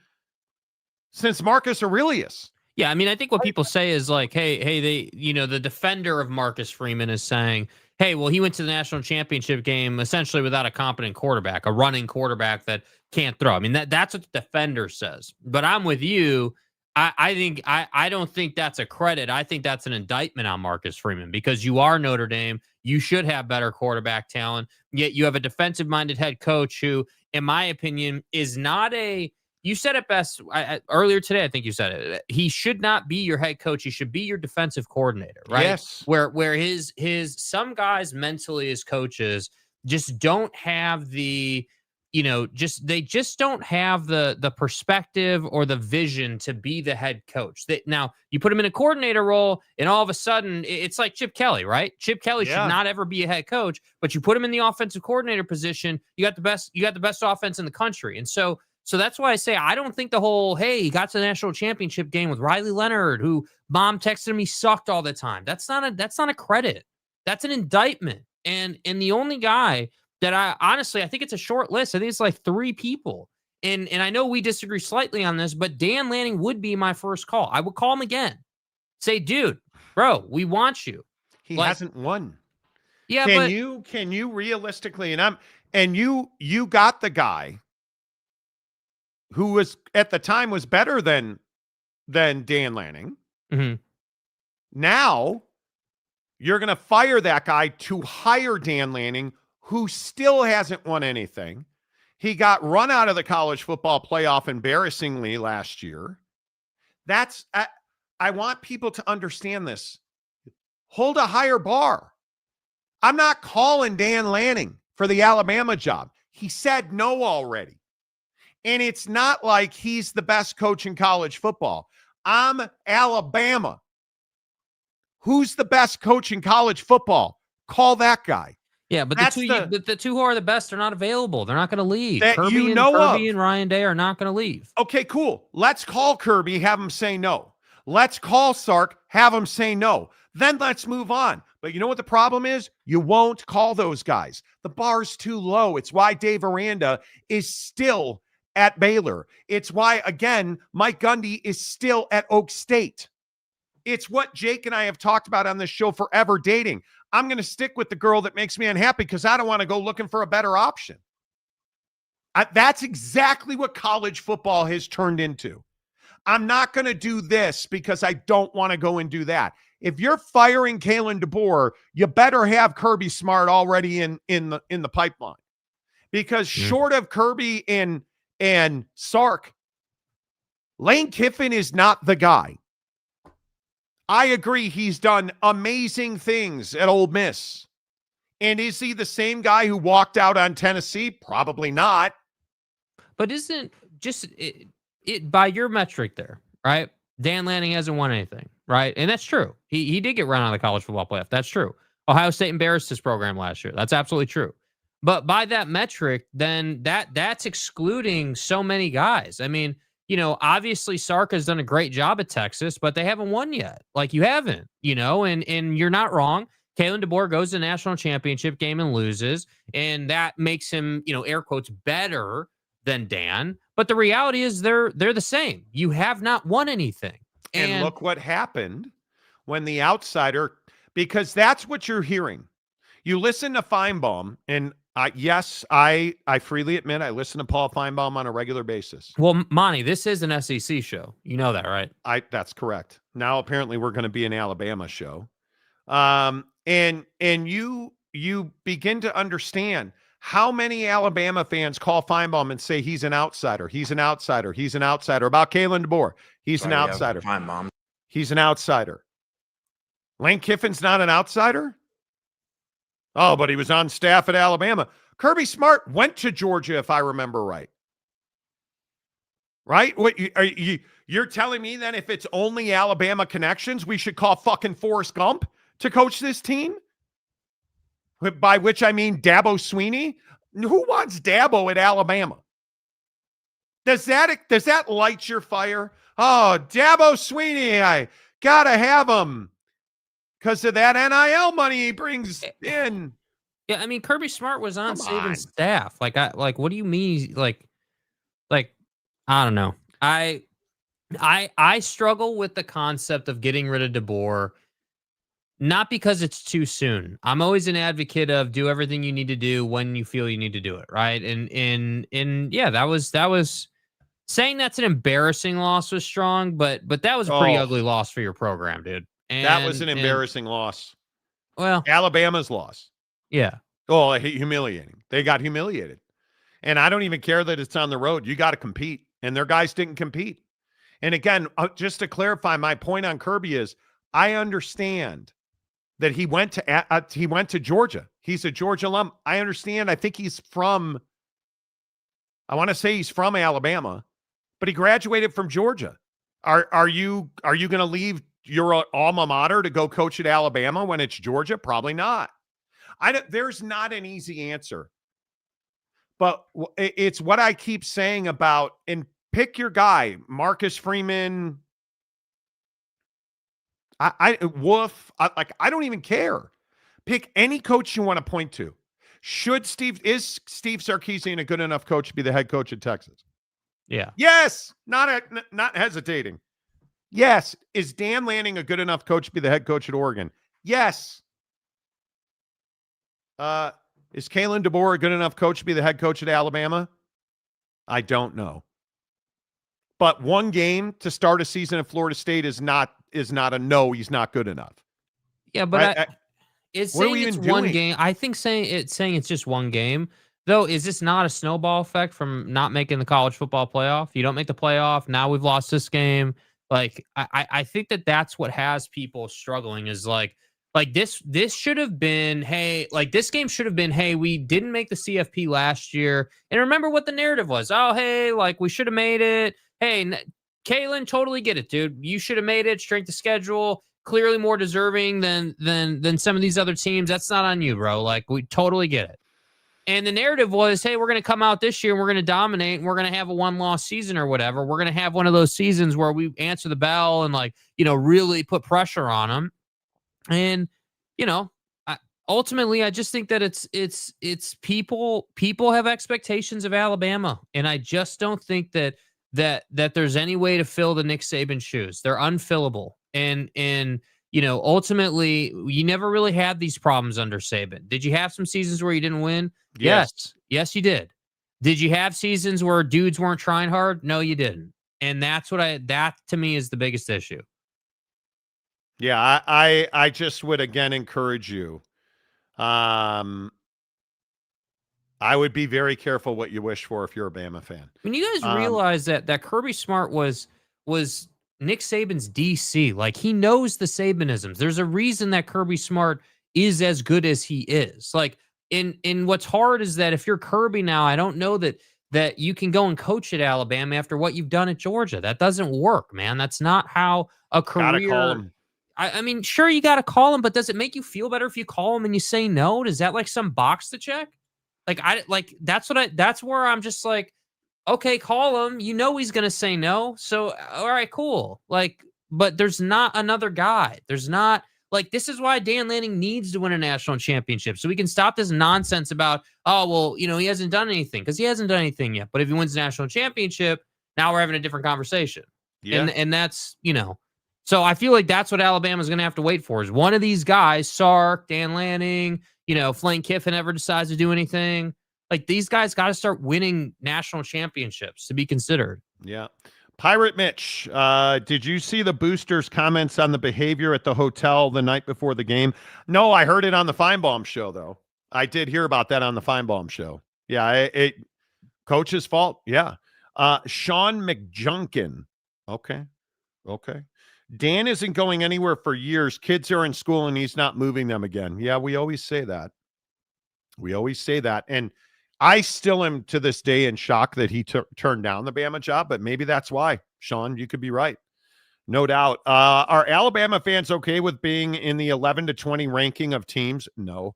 since Marcus Aurelius. Yeah, I mean, I think what people say is like, hey, they, the defender of Marcus Freeman is saying, hey, well, he went to the national championship game essentially without a competent quarterback, a running quarterback that can't throw. I mean, that's what the defender says. But I'm with you. I don't think that's a credit. I think that's an indictment on Marcus Freeman, because you are Notre Dame. You should have better quarterback talent. Yet you have a defensive-minded head coach who, in my opinion, is not you said it best earlier today. I think you said it. He should not be your head coach. He should be your defensive coordinator, right? Yes. Where his some guys mentally as coaches just don't have the, they just don't have the perspective or the vision to be the head coach. Now you put him in a coordinator role, and all of a sudden it's like Chip Kelly, right? Chip Kelly should not ever be a head coach, but you put him in the offensive coordinator position, you got the best offense in the country, and so that's why I say I don't think the whole, hey, he got to the national championship game with Riley Leonard, who mom texted him he sucked all the time. That's not a credit. That's an indictment. And the only guy that I think it's a short list. I think it's like 3 people. And I know we disagree slightly on this, but Dan Lanning would be my first call. I would call him again. Say, dude, bro, we want you. He hasn't won. Yeah, can you realistically, and you got the guy who was at the time was better than Dan Lanning. Mm-hmm. Now you're going to fire that guy to hire Dan Lanning, who still hasn't won anything. He got run out of the college football playoff embarrassingly last year. I want people to understand this. Hold a higher bar. I'm not calling Dan Lanning for the Alabama job. He said no already. And it's not like he's the best coach in college football. I'm Alabama. Who's the best coach in college football? Call that guy. Yeah, but the two who are the best are not available. They're not going to leave. That Kirby, you and, know Kirby of. and Ryan Day are not going to leave. Okay, cool. Let's call Kirby, have him say no. Let's call Sark, have him say no. Then let's move on. But you know what the problem is? You won't call those guys. The bar's too low. It's why Dave Aranda is still at Baylor. It's why, again, Mike Gundy is still at Oak State. It's what Jake and I have talked about on this show forever, dating. I'm going to stick with the girl that makes me unhappy because I don't want to go looking for a better option. That's exactly what college football has turned into. I'm not going to do this because I don't want to go and do that. If you're firing Kalen DeBoer, you better have Kirby Smart already in the pipeline. Because short of Kirby and Sark, Lane Kiffin is not the guy. I agree he's done amazing things at Ole Miss. And is he the same guy who walked out on Tennessee? Probably not. But isn't just it by your metric there, right? Dan Lanning hasn't won anything, right? And that's true. He did get run out of the college football playoff. That's true. Ohio State embarrassed his program last year. That's absolutely true. But by that metric, then that's excluding so many guys. I mean, you know, obviously Sark has done a great job at Texas, but they haven't won yet. Like you haven't, you know, and you're not wrong. Kalen DeBoer goes to the national championship game and loses, and that makes him, you know, air quotes, better than Dan. But the reality is they're the same. You have not won anything. And look what happened when the outsider, because that's what you're hearing. You listen to Feinbaum, and yes, I freely admit I listen to Paul Feinbaum on a regular basis. Well, Monty, this is an SEC show. You know that, right? That's correct. Now apparently we're going to be an Alabama show. And you begin to understand how many Alabama fans call Feinbaum and say he's an outsider. He's an outsider. He's an outsider. About Kalen DeBoer, he's an outsider. Feinbaum. He's an outsider. Lane Kiffin's not an outsider? Oh, but he was on staff at Alabama. Kirby Smart went to Georgia, if I remember right. Right? What you're telling me then if it's only Alabama connections, we should call fucking Forrest Gump to coach this team? By which I mean Dabo Sweeney. Who wants Dabo at Alabama? Does that light your fire? Oh, Dabo Sweeney, I gotta have him because of that NIL money he brings in. Yeah, I mean Kirby Smart was on Saban's staff. Like what do you mean? Like I don't know. I struggle with the concept of getting rid of DeBoer. Not because it's too soon. I'm always an advocate of do everything you need to do when you feel you need to do it, right? And yeah, that was saying that's an embarrassing loss was strong, but that was a pretty ugly loss for your program, dude. And that was an embarrassing loss. Well, Alabama's loss. Yeah. Oh, humiliating. They got humiliated. And I don't even care that it's on the road. You got to compete. And their guys didn't compete. And again, just to clarify, my point on Kirby is I understand that he went to Georgia. He's a Georgia alum. I understand. I think I want to say he's from Alabama, but he graduated from Georgia. Are you going to leave your alma mater to go coach at Alabama when it's Georgia? Probably not. There's not an easy answer, but it's what I keep saying about, and pick your guy, Marcus Freeman, Wolf, I don't even care. Pick any coach you want to point to. Is Steve Sarkisian a good enough coach to be the head coach at Texas? Yeah. Yes. Not hesitating. Yes. Is Dan Lanning a good enough coach to be the head coach at Oregon? Yes. Is Kalen DeBoer a good enough coach to be the head coach at Alabama? I don't know. But one game to start a season at Florida State is not a no. He's not good enough. Yeah, but it's saying it's one game. I think saying it's just one game, though. Is this not a snowball effect from not making the college football playoff? You don't make the playoff. Now we've lost this game. Like I think that's what has people struggling is like, Like this should have been, hey, like this game should have been, hey, we didn't make the CFP last year. And remember what the narrative was. Oh, hey, like we should have made it. Hey, Kalen, totally get it, dude. You should have made it. Strength of schedule, clearly more deserving than some of these other teams. That's not on you, bro. Like we totally get it. And the narrative was, hey, we're going to come out this year and we're going to dominate and we're going to have a one-loss season or whatever. We're going to have one of those seasons where we answer the bell and like, really put pressure on them. And, ultimately, I just think that it's people have expectations of Alabama. And I just don't think that there's any way to fill the Nick Saban shoes. They're unfillable. And ultimately, you never really had these problems under Saban. Did you have some seasons where you didn't win? Yes, you did. Did you have seasons where dudes weren't trying hard? No, you didn't. And that to me is the biggest issue. Yeah, I just would again encourage you. I would be very careful what you wish for if you're a Bama fan. When you guys realize that Kirby Smart was Nick Saban's DC, like he knows the Sabanisms. There's a reason that Kirby Smart is as good as he is. Like in what's hard is that if you're Kirby now, I don't know that you can go and coach at Alabama after what you've done at Georgia. That doesn't work, man. That's not how a career. Gotta call him. I mean, sure, you got to call him, but does it make you feel better if you call him and you say no? Is that like some box to check? That's where I'm just like, okay, call him. You know he's gonna say no. So all right, cool. Like, but there's not another guy. There's not. Like, this is why Dan Lanning needs to win a national championship. So we can stop this nonsense about, oh, well, he hasn't done anything, because he hasn't done anything yet. But if he wins the national championship, now we're having a different conversation. Yeah. And that's, so I feel like that's what Alabama's going to have to wait for, is one of these guys, Sark, Dan Lanning, Lane Kiffin ever decides to do anything. Like, these guys got to start winning national championships to be considered. Yeah. Pirate Mitch, did you see the boosters' comments on the behavior at the hotel the night before the game? No, I heard it on the Feinbaum show, though. I did hear about that on the Feinbaum show. Yeah, coach's fault. Yeah. Sean McJunkin. Okay. Dan isn't going anywhere for years. Kids are in school and he's not moving them again. Yeah, we always say that. And I still am to this day in shock that he turned down the Bama job, but maybe that's why. Sean, you could be right. No doubt. Are Alabama fans okay with being in the 11 to 20 ranking of teams? No.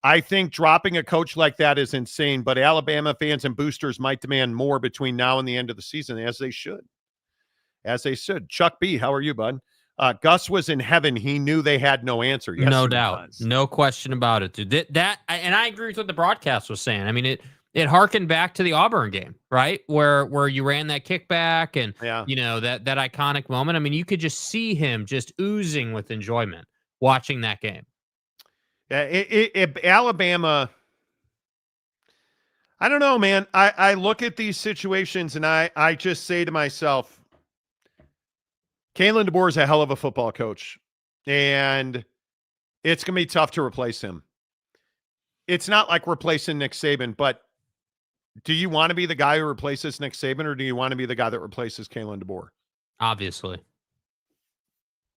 I think dropping a coach like that is insane, but Alabama fans and boosters might demand more between now and the end of the season, as they should. Chuck B., how are you, bud? Gus was in heaven. He knew they had no answer. Yes, no doubt. No question about it, dude. And I agree with what the broadcast was saying. I mean, it harkened back to the Auburn game, right? Where you ran that kickback and, that iconic moment. I mean, you could just see him just oozing with enjoyment watching that game. Yeah, Alabama, I don't know, man. I look at these situations and I just say to myself, Kalen DeBoer is a hell of a football coach, and it's going to be tough to replace him. It's not like replacing Nick Saban, but do you want to be the guy who replaces Nick Saban, or do you want to be the guy that replaces Kalen DeBoer? Obviously.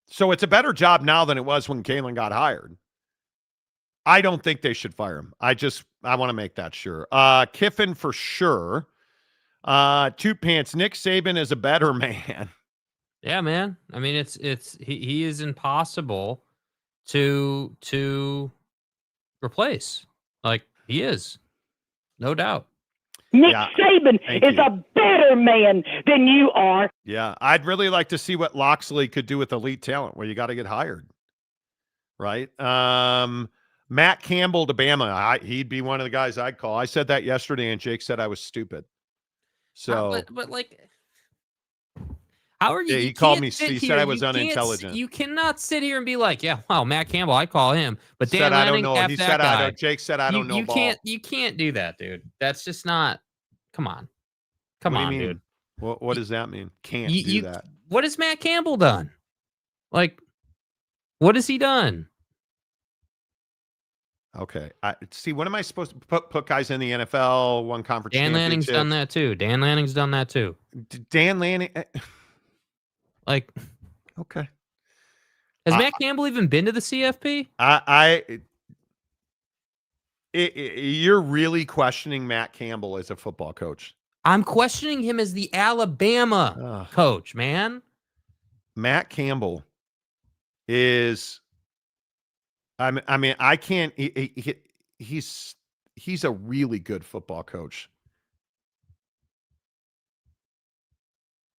So it's a better job now than it was when Kalen got hired. I don't think they should fire him. I want to make that sure. Kiffin for sure. Two Pants. Nick Saban is a better man. Yeah, man. I mean, he is impossible to replace. Like, he is. No doubt. Nick Saban is a better man than you are. Yeah, I'd really like to see what Loxley could do with elite talent, where you got to get hired. Right? Matt Campbell to Bama. He'd be one of the guys I'd call. I said that yesterday, and Jake said I was stupid. So, but like, how are you? Yeah, he called me. He said I was unintelligent. You cannot sit here and be like, "Yeah, wow, Matt Campbell, I call him." But Dan Lanning, I don't know. He said I don't. Jake said I don't know. You can't do that, dude. That's just not. Come on, dude. What does that mean? Can't do that. What has Matt Campbell done? Like, what has he done? Okay. See, what am I supposed to put guys in the NFL, one conference Dan Lanning's done that too. Dan Lanning. Like, okay. Has Matt Campbell even been to the CFP? You're really questioning Matt Campbell as a football coach. I'm questioning him as the Alabama coach, man. Matt Campbell is, I mean, I can't. He's a really good football coach.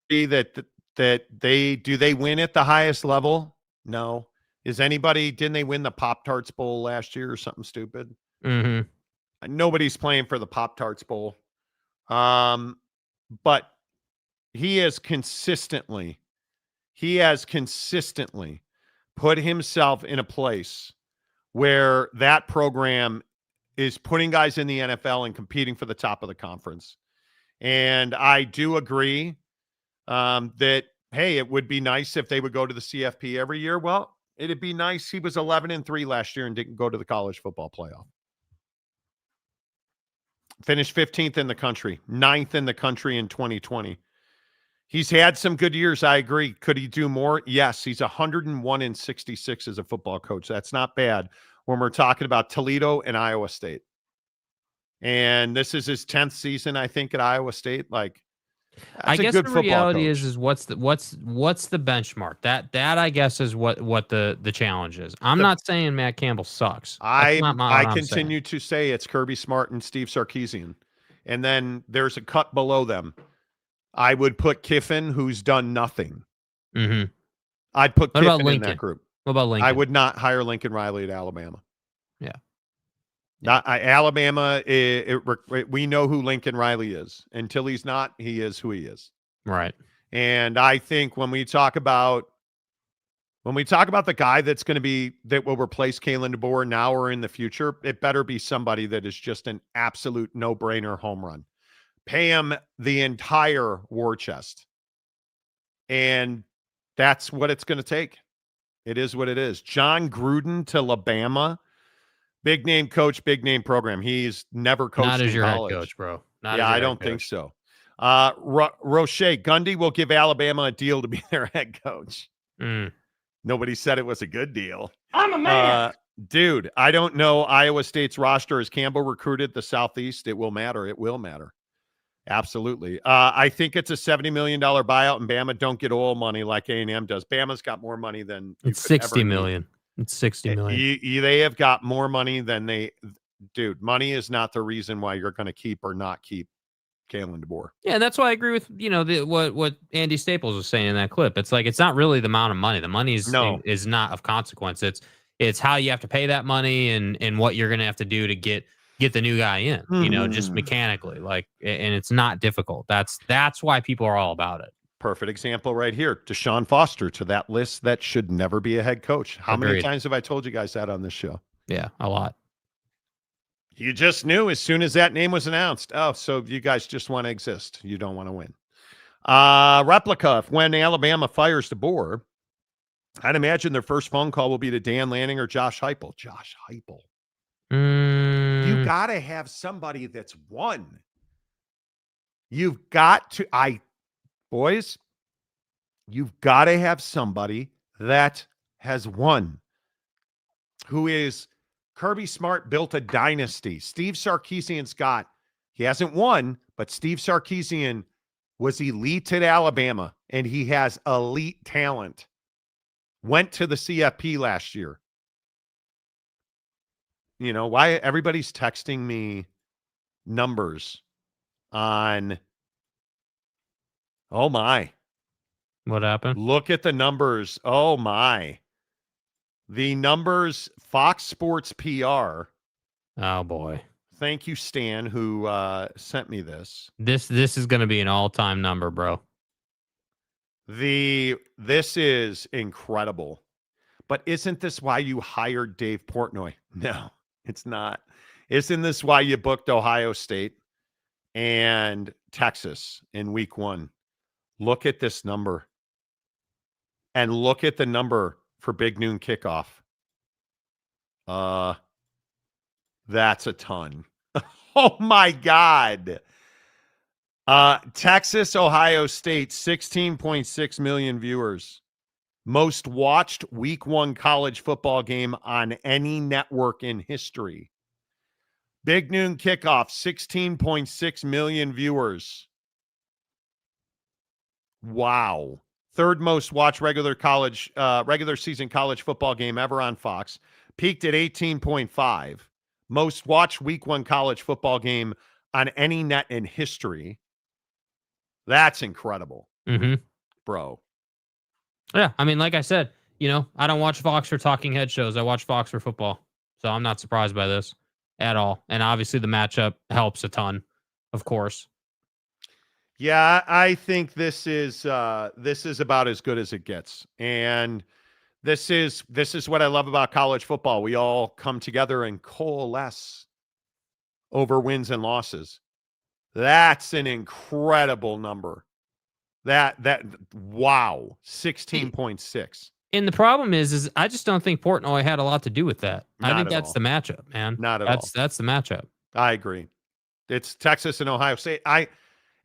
That they win at the highest level? No. Didn't they win the Pop-Tarts Bowl last year or something stupid? Mm-hmm. Nobody's playing for the Pop-Tarts Bowl. But he has consistently put himself in a place where that program is putting guys in the NFL and competing for the top of the conference. And I do agree that, hey, it would be nice if they would go to the CFP every year. Well, it'd be nice. He was 11-3 last year and didn't go to the college football playoff. Finished 15th in the country, 9th in the country in 2020. He's had some good years. I agree. Could he do more? Yes. He's 101-66 as a football coach. That's not bad when we're talking about Toledo and Iowa State. And this is his 10th season, I think, at Iowa State. Like, I guess the reality is what's the benchmark? That I guess is what the challenge is. I'm not saying Matt Campbell sucks. I continue to say it's Kirby Smart and Steve Sarkisian. And then there's a cut below them. I would put Kiffin, who's done nothing. Mm-hmm. I'd put Kiffin in that group. What about Lincoln? I would not hire Lincoln Riley at Alabama. Yeah. Alabama, we know who Lincoln Riley is. Until he's not, he is who he is. Right. And I think when we talk about the guy that will replace Kalen DeBoer now or in the future, it better be somebody that is just an absolute no-brainer home run. Pay him the entire war chest. And that's what it's going to take. It is what it is. John Gruden to Alabama. Big name coach, big name program. He's never coached not as your college. Head coach, bro. I don't think so. Roche Gundy will give Alabama a deal to be their head coach. Nobody said it was a good deal. I'm a man. Dude, I don't know Iowa State's roster. Is Campbell recruited the Southeast? It will matter. It will matter. Absolutely. I think it's a $70 million buyout, and Bama don't get oil money like A&M does. Bama's got more money than it's $60 million. It's $60 million. They have got more money than dude, money is not the reason why you're going to keep or not keep Kalen DeBoer. Yeah, and that's why I agree with, what Andy Staples was saying in that clip. It's like, it's not really the amount of money. The money is not of consequence. It's how you have to pay that money and what you're going to have to do to get the new guy in, just mechanically, and it's not difficult. That's why people are all about it. Perfect example right here. Deshaun Foster to that list that should never be a head coach. How many times have I told you guys that on this show? Yeah, a lot. You just knew as soon as that name was announced. Oh, so you guys just want to exist. You don't want to win. Replica, when Alabama fires DeBoer, I'd imagine their first phone call will be to Dan Lanning or Josh Heupel. Josh Heupel. You got to have somebody that's won. You've got to, boys, you've got to have somebody that has won. Who is Kirby Smart built a dynasty. Steve Sarkisian's he hasn't won, but Steve Sarkisian was elite at Alabama, and he has elite talent. Went to the CFP last year. Why everybody's texting me numbers on, oh my. What happened? Look at the numbers. Oh my. The numbers, Fox Sports PR. Oh boy. Thank you, Stan, who sent me this. This is going to be an all-time number, bro. This is incredible. But isn't this why you hired Dave Portnoy? No, it's not. Isn't this why you booked Ohio State and Texas in week 1? Look at this number. And look at the number for Big Noon Kickoff. That's a ton. Oh my God. Texas, Ohio State, 16.6 million viewers. Most watched week 1 college football game on any network in history. Big Noon Kickoff, 16.6 million viewers. Wow. Third most watched regular season college football game ever on Fox. Peaked at 18.5. Most watched week 1 college football game on any net in history. That's incredible. Bro. Yeah, I mean, like I said, I don't watch Fox for talking head shows. I watch Fox for football. So I'm not surprised by this at all. And obviously the matchup helps a ton, of course. Yeah, I think this is about as good as it gets. And this is what I love about college football. We all come together and coalesce over wins and losses. That's an incredible number. Wow, 16.6. And the problem is I just don't think Portnoy had a lot to do with that. I think that's the matchup, man. Not at all. That's the matchup. I agree. It's Texas and Ohio State. I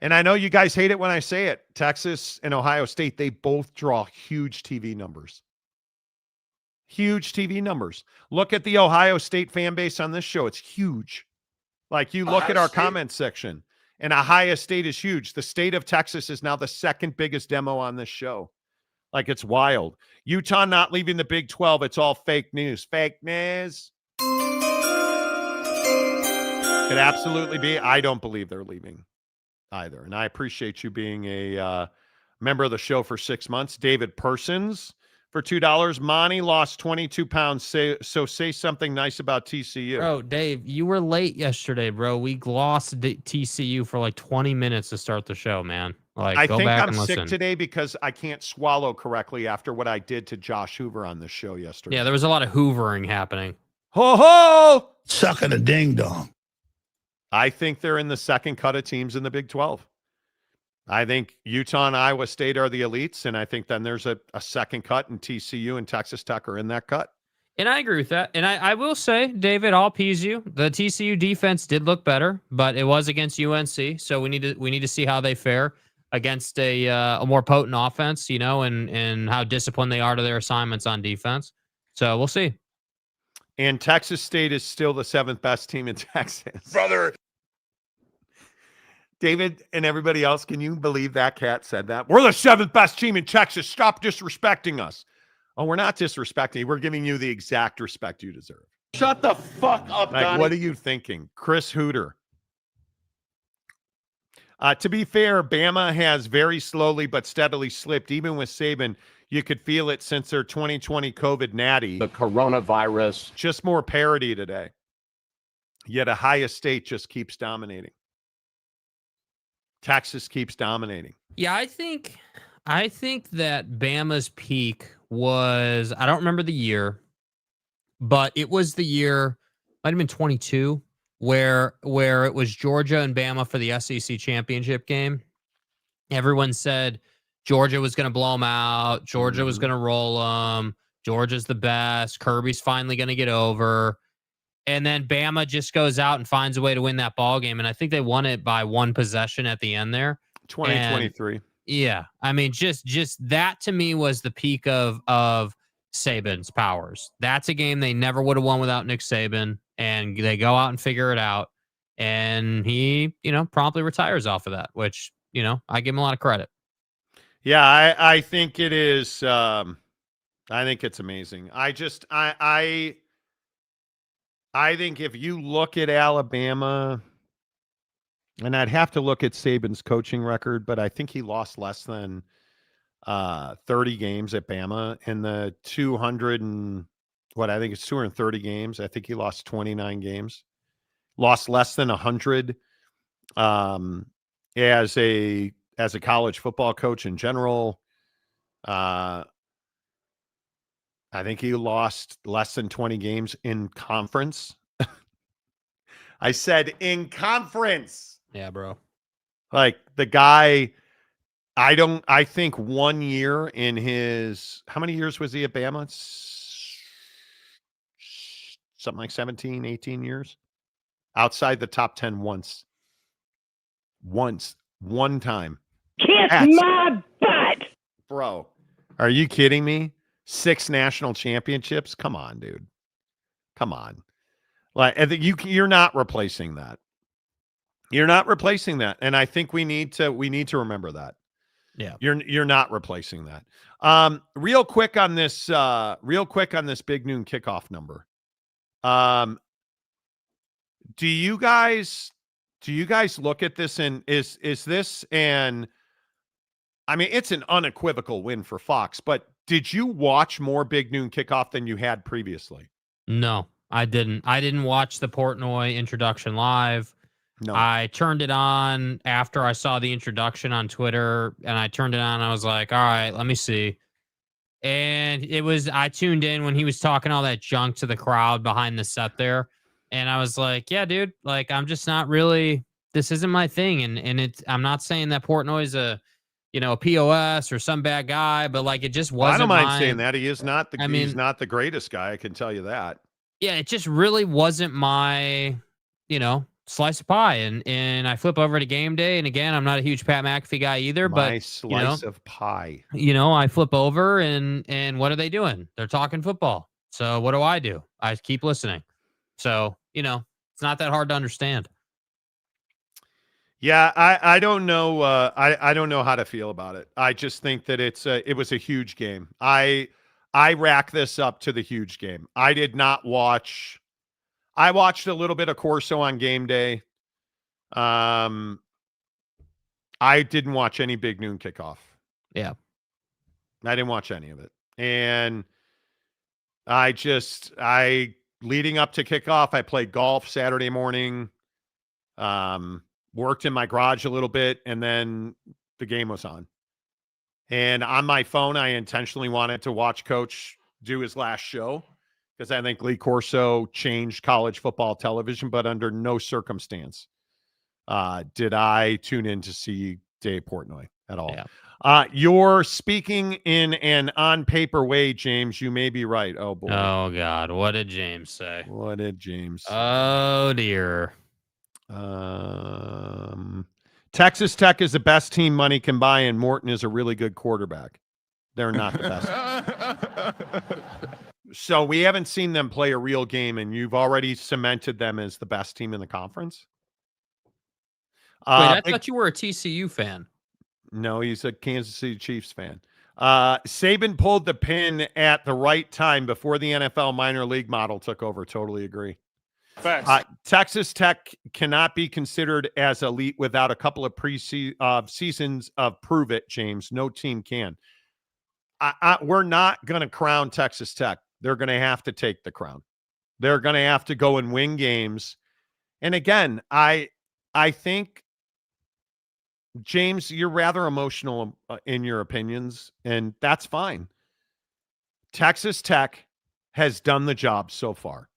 know you guys hate it when I say it. Texas and Ohio State, they both draw huge TV numbers. Huge TV numbers. Look at the Ohio State fan base on this show. It's huge. Like, you look at our comment section, and Ohio State is huge. The state of Texas is now the second biggest demo on this show. Like, it's wild. Utah not leaving the Big 12. It's all fake news. Fake news. Could absolutely be. I don't believe they're leaving either. And I appreciate you being a member of the show for 6 months. David Persons for $2. Monty lost 22 pounds. So say something nice about TCU. Bro, Dave, you were late yesterday, bro. We glossed TCU for like 20 minutes to start the show, man. Like, I go think back I'm and sick listen. today because I can't swallow correctly after what I did to Josh Hoover on the show yesterday. Yeah, there was a lot of hoovering happening. Ho ho! Sucking a ding dong. I think they're in the second cut of teams in the Big 12. I think Utah and Iowa State are the elites, and I think then there's a second cut, and TCU and Texas Tech are in that cut. And I agree with that. And I will say, David, I'll appease you. The TCU defense did look better, but it was against UNC, so we need to see how they fare against a more potent offense, and how disciplined they are to their assignments on defense. So we'll see. And Texas State is still the 7th best team in Texas. Brother. David and everybody else, can you believe that cat said that? We're the 7th best team in Texas. Stop disrespecting us. Oh, we're not disrespecting you. We're giving you the exact respect you deserve. Shut the fuck up, Like, Donnie. what are you thinking? Chris Hooter. To be fair, Bama has very slowly but steadily slipped. Even with Saban, you could feel it since their 2020 COVID natty. The coronavirus. Just more parity today. Yet Ohio State just keeps dominating. Texas keeps dominating. Yeah, I think that Bama's peak was, I don't remember the year, but it was the year, might have been 22, where it was Georgia and Bama for the SEC championship game. Everyone said Georgia was going to blow them out. Georgia was going to roll them. Georgia's the best. Kirby's finally going to get over. And then Bama just goes out and finds a way to win that ball game. And I think they won it by one possession at the end there. 2023. Yeah. I mean, just that to me was the peak of Saban's powers. That's a game they never would have won without Nick Saban. And they go out and figure it out. And he, promptly retires off of that, which, I give him a lot of credit. Yeah, I think it is. I think it's amazing. I think if you look at Alabama, and I'd have to look at Saban's coaching record, but I think he lost less than 30 games at Bama in the 230 games. I think he lost 29 games, lost less than 100 as a college football coach in general. I think he lost less than 20 games in conference. I said in conference. Yeah, bro. Like, the guy, I think 1 year in his, how many years was he at Bama? Something like 17, 18 years. Outside the top 10 once. One time. Kiss my butt. Bro. Are you kidding me? 6 national championships? Come on, dude. Come on. Like you're not replacing that. You're not replacing that. And I think we need to remember that. Yeah. You're not replacing that. Real quick on this big noon kickoff number. Do you guys look at this and is this an, I mean, it's an unequivocal win for Fox, but did you watch more big noon kickoff than you had previously? No, I didn't. I didn't watch the Portnoy introduction live. No. I turned it on after I saw the introduction on Twitter, and I turned it on. And I was like, all right, let me see. And I tuned in when he was talking all that junk to the crowd behind the set there. And I was like, yeah, dude, like, I'm just not really, this isn't my thing. And I'm not saying that Portnoy's a POS or some bad guy, but like, it just wasn't. I don't mind saying that. He is not he's not the greatest guy. I can tell you that. Yeah. It just really wasn't my, slice of pie. And I flip over to game day. And again, I'm not a huge Pat McAfee guy either, but slice of pie, I flip over and what are they doing? They're talking football. So what do? I keep listening. So, it's not that hard to understand. Yeah, I don't know. I don't know how to feel about it. I just think that it was a huge game. I rack this up to the huge game. I did not watch. I watched a little bit of Corso on game day. I didn't watch any big noon kickoff. Yeah, I didn't watch any of it, and leading up to kickoff, I played golf Saturday morning. Worked in my garage a little bit, and then the game was on. And on my phone, I intentionally wanted to watch Coach do his last show because I think Lee Corso changed college football television, but under no circumstance did I tune in to see Dave Portnoy at all. Yeah. You're speaking in an on-paper way, James. You may be right. Oh, boy. Oh, God. What did James say? What did James say? Oh, dear. Texas Tech is the best team money can buy, and Morton is a really good quarterback. They're not the best. So we haven't seen them play a real game, and you've already cemented them as the best team in the conference. Wait, I thought you were a TCU fan. No, he's a Kansas City Chiefs fan. Saban pulled the pin at the right time before the NFL minor league model took over. Totally agree. Texas Tech cannot be considered as elite without a couple of seasons of prove it, James. No team can. We're not going to crown Texas Tech. They're going to have to take the crown. They're going to have to go and win games. And again, I think, James, you're rather emotional in your opinions, and that's fine. Texas Tech has done the job so far.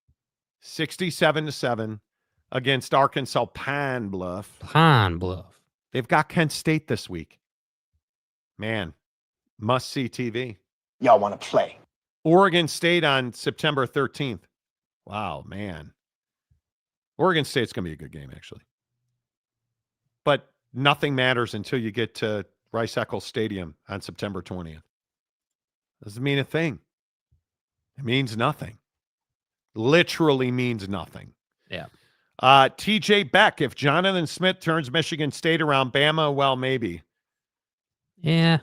67-7 against Arkansas Pine Bluff. They've got Kent State this week. Man, must-see TV. Y'all want to play. Oregon State on September 13th. Wow, man. Oregon State's going to be a good game, actually. But nothing matters until you get to Rice-Eccles Stadium on September 20th. Doesn't mean a thing. It means nothing. Literally means nothing. Yeah. TJ Beck, if Jonathan Smith turns Michigan State around Bama, well, maybe. Yeah.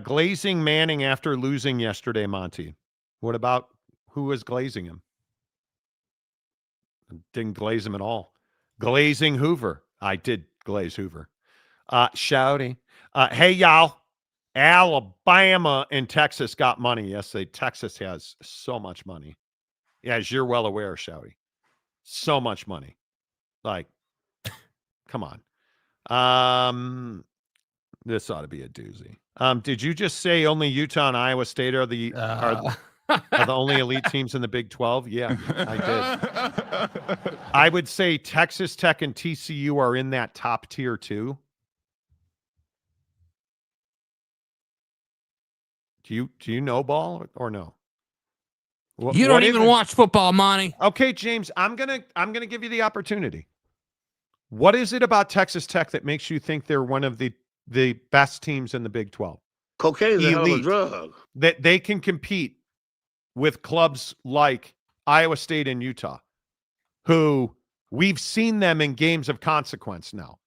Glazing Manning after losing yesterday, Monty. What about who was glazing him? Didn't glaze him at all. Glazing Hoover. I did glaze Hoover. Shouty. Hey, y'all. Alabama and Texas got money. Yes, Texas has so much money. Yeah, as you're well aware, Shouty. So much money. Like, come on. This ought to be a doozy. Did you just say only Utah and Iowa State are the only elite teams in the Big 12? Yeah, I did. I would say Texas Tech and TCU are in that top tier too. Do you know ball or no? You don't even watch football, Monty. Okay, James, I'm gonna give you the opportunity. What is it about Texas Tech that makes you think they're one of the the best teams in the Big 12. Cocaine is a hell of a Elite. drug. That they can compete with clubs like Iowa State and Utah, who we've seen them in games of consequence now.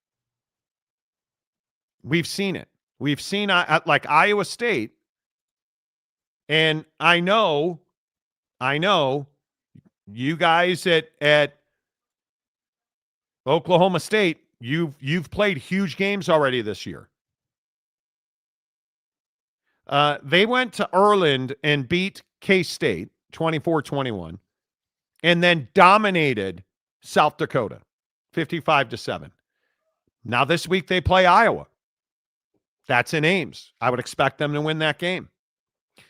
We've seen it. We've seen like Iowa State. And I know you guys at Oklahoma State, you've played huge games already this year. They went to Ireland and beat K-State 24-21 and then dominated South Dakota 55-7. Now this week they play Iowa. That's in Ames. I would expect them to win that game.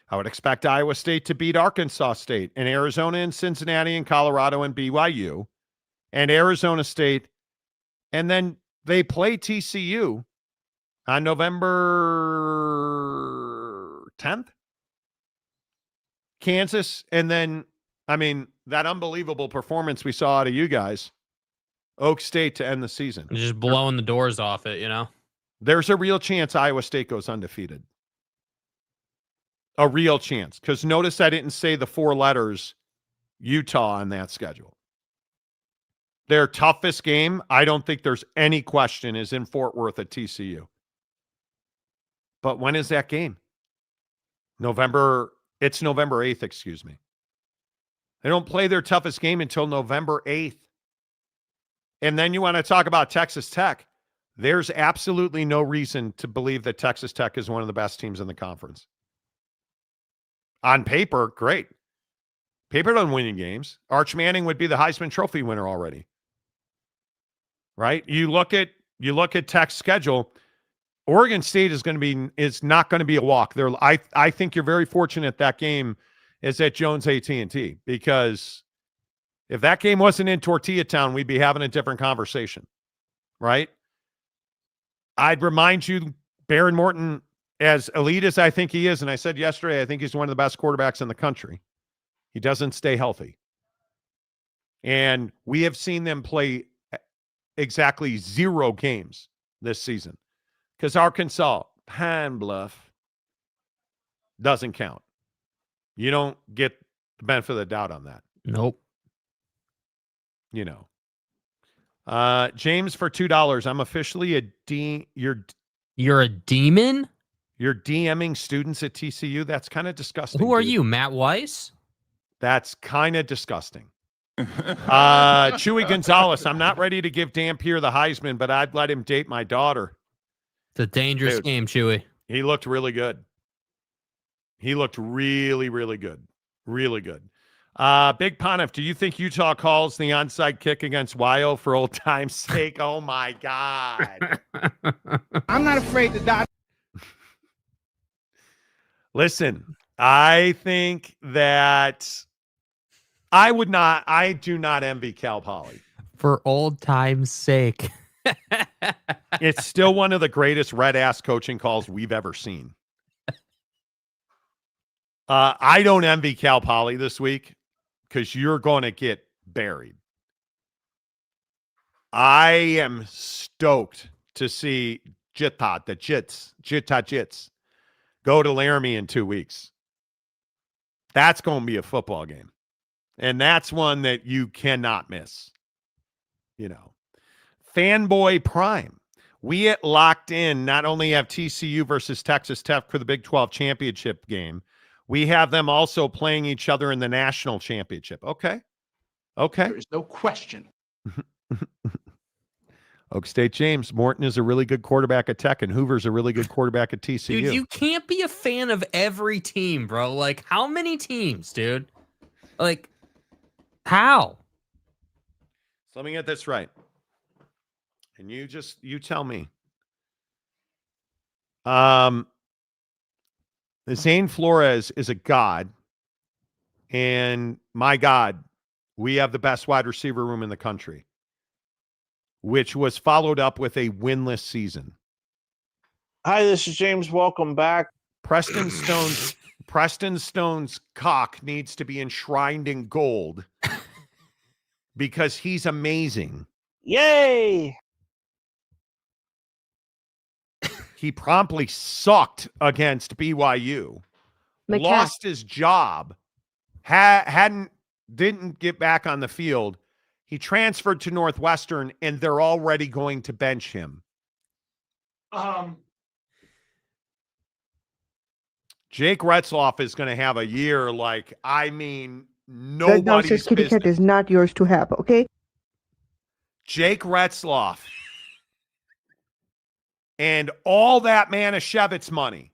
I would expect Iowa State to beat Arkansas State and Arizona and Cincinnati and Colorado and BYU and Arizona State. And then they play TCU on November 10th. Kansas. And then, I mean, that unbelievable performance we saw out of you guys, Oak State to end the season. Just blowing the doors off it, you know? There's a real chance Iowa State goes undefeated. A real chance. Because notice I didn't say the 4 letters Utah on that schedule. Their toughest game, I don't think there's any question, is in Fort Worth at TCU. But when is that game? It's November 8th, excuse me. They don't play their toughest game until November 8th. And then you want to talk about Texas Tech. There's absolutely no reason to believe that Texas Tech is one of the best teams in the conference. On paper, great. Paper doesn't win games. Arch Manning would be the Heisman Trophy winner already. Right? You look at Tech's schedule. Oregon State is not going to be a walk. I think you're very fortunate that game is at Jones AT&T, because if that game wasn't in Tortilla Town, we'd be having a different conversation. Right? I'd remind you, Baron Morton, as elite as I think he is, and I said yesterday, I think he's one of the best quarterbacks in the country. He doesn't stay healthy. And we have seen them play exactly 0 games this season. Because Arkansas, Pine Bluff, doesn't count. You don't get the benefit of the doubt on that. Nope. You know. James for $2. I'm officially a You're a demon? You're DMing students at TCU? That's kind of disgusting. Who are you, Matt Weiss? That's kind of disgusting. Chewy Gonzalez. I'm not ready to give Dampier the Heisman, but I'd let him date my daughter. It's a dangerous game, Chewy. He looked really good. He looked really, really good. Really good. Big Pontiff, do you think Utah calls the onside kick against Wyo for old time's sake? Oh, my God. I'm not afraid to die. Listen, I think that I do not envy Cal Poly. For old time's sake. It's still one of the greatest red-ass coaching calls we've ever seen. I don't envy Cal Poly this week because you're going to get buried. I am stoked to see Jita Jits go to Laramie in 2 weeks. That's going to be a football game. And that's one that you cannot miss. You know. Fanboy Prime. We at Locked In not only have TCU versus Texas Tech for the Big 12 championship game, we have them also playing each other in the national championship. Okay. There's no question. Oak State James. Morton is a really good quarterback at Tech, and Hoover's a really good quarterback at TCU. Dude, you can't be a fan of every team, bro. Like, how many teams, dude? Like, how? So let me get this right. And you tell me. Zane Flores is a god. And my God, we have the best wide receiver room in the country, which was followed up with a winless season. Hi, this is James. Welcome back. Preston Stone's cock needs to be enshrined in gold because he's amazing. Yay! He promptly sucked against BYU, lost his job, didn't get back on the field. He transferred to Northwestern, and they're already going to bench him. Jake Retzloff is going to have a year like, I mean, nobody's kitty cat is not yours to have, okay? Jake Retzloff and all that Manischewitz money.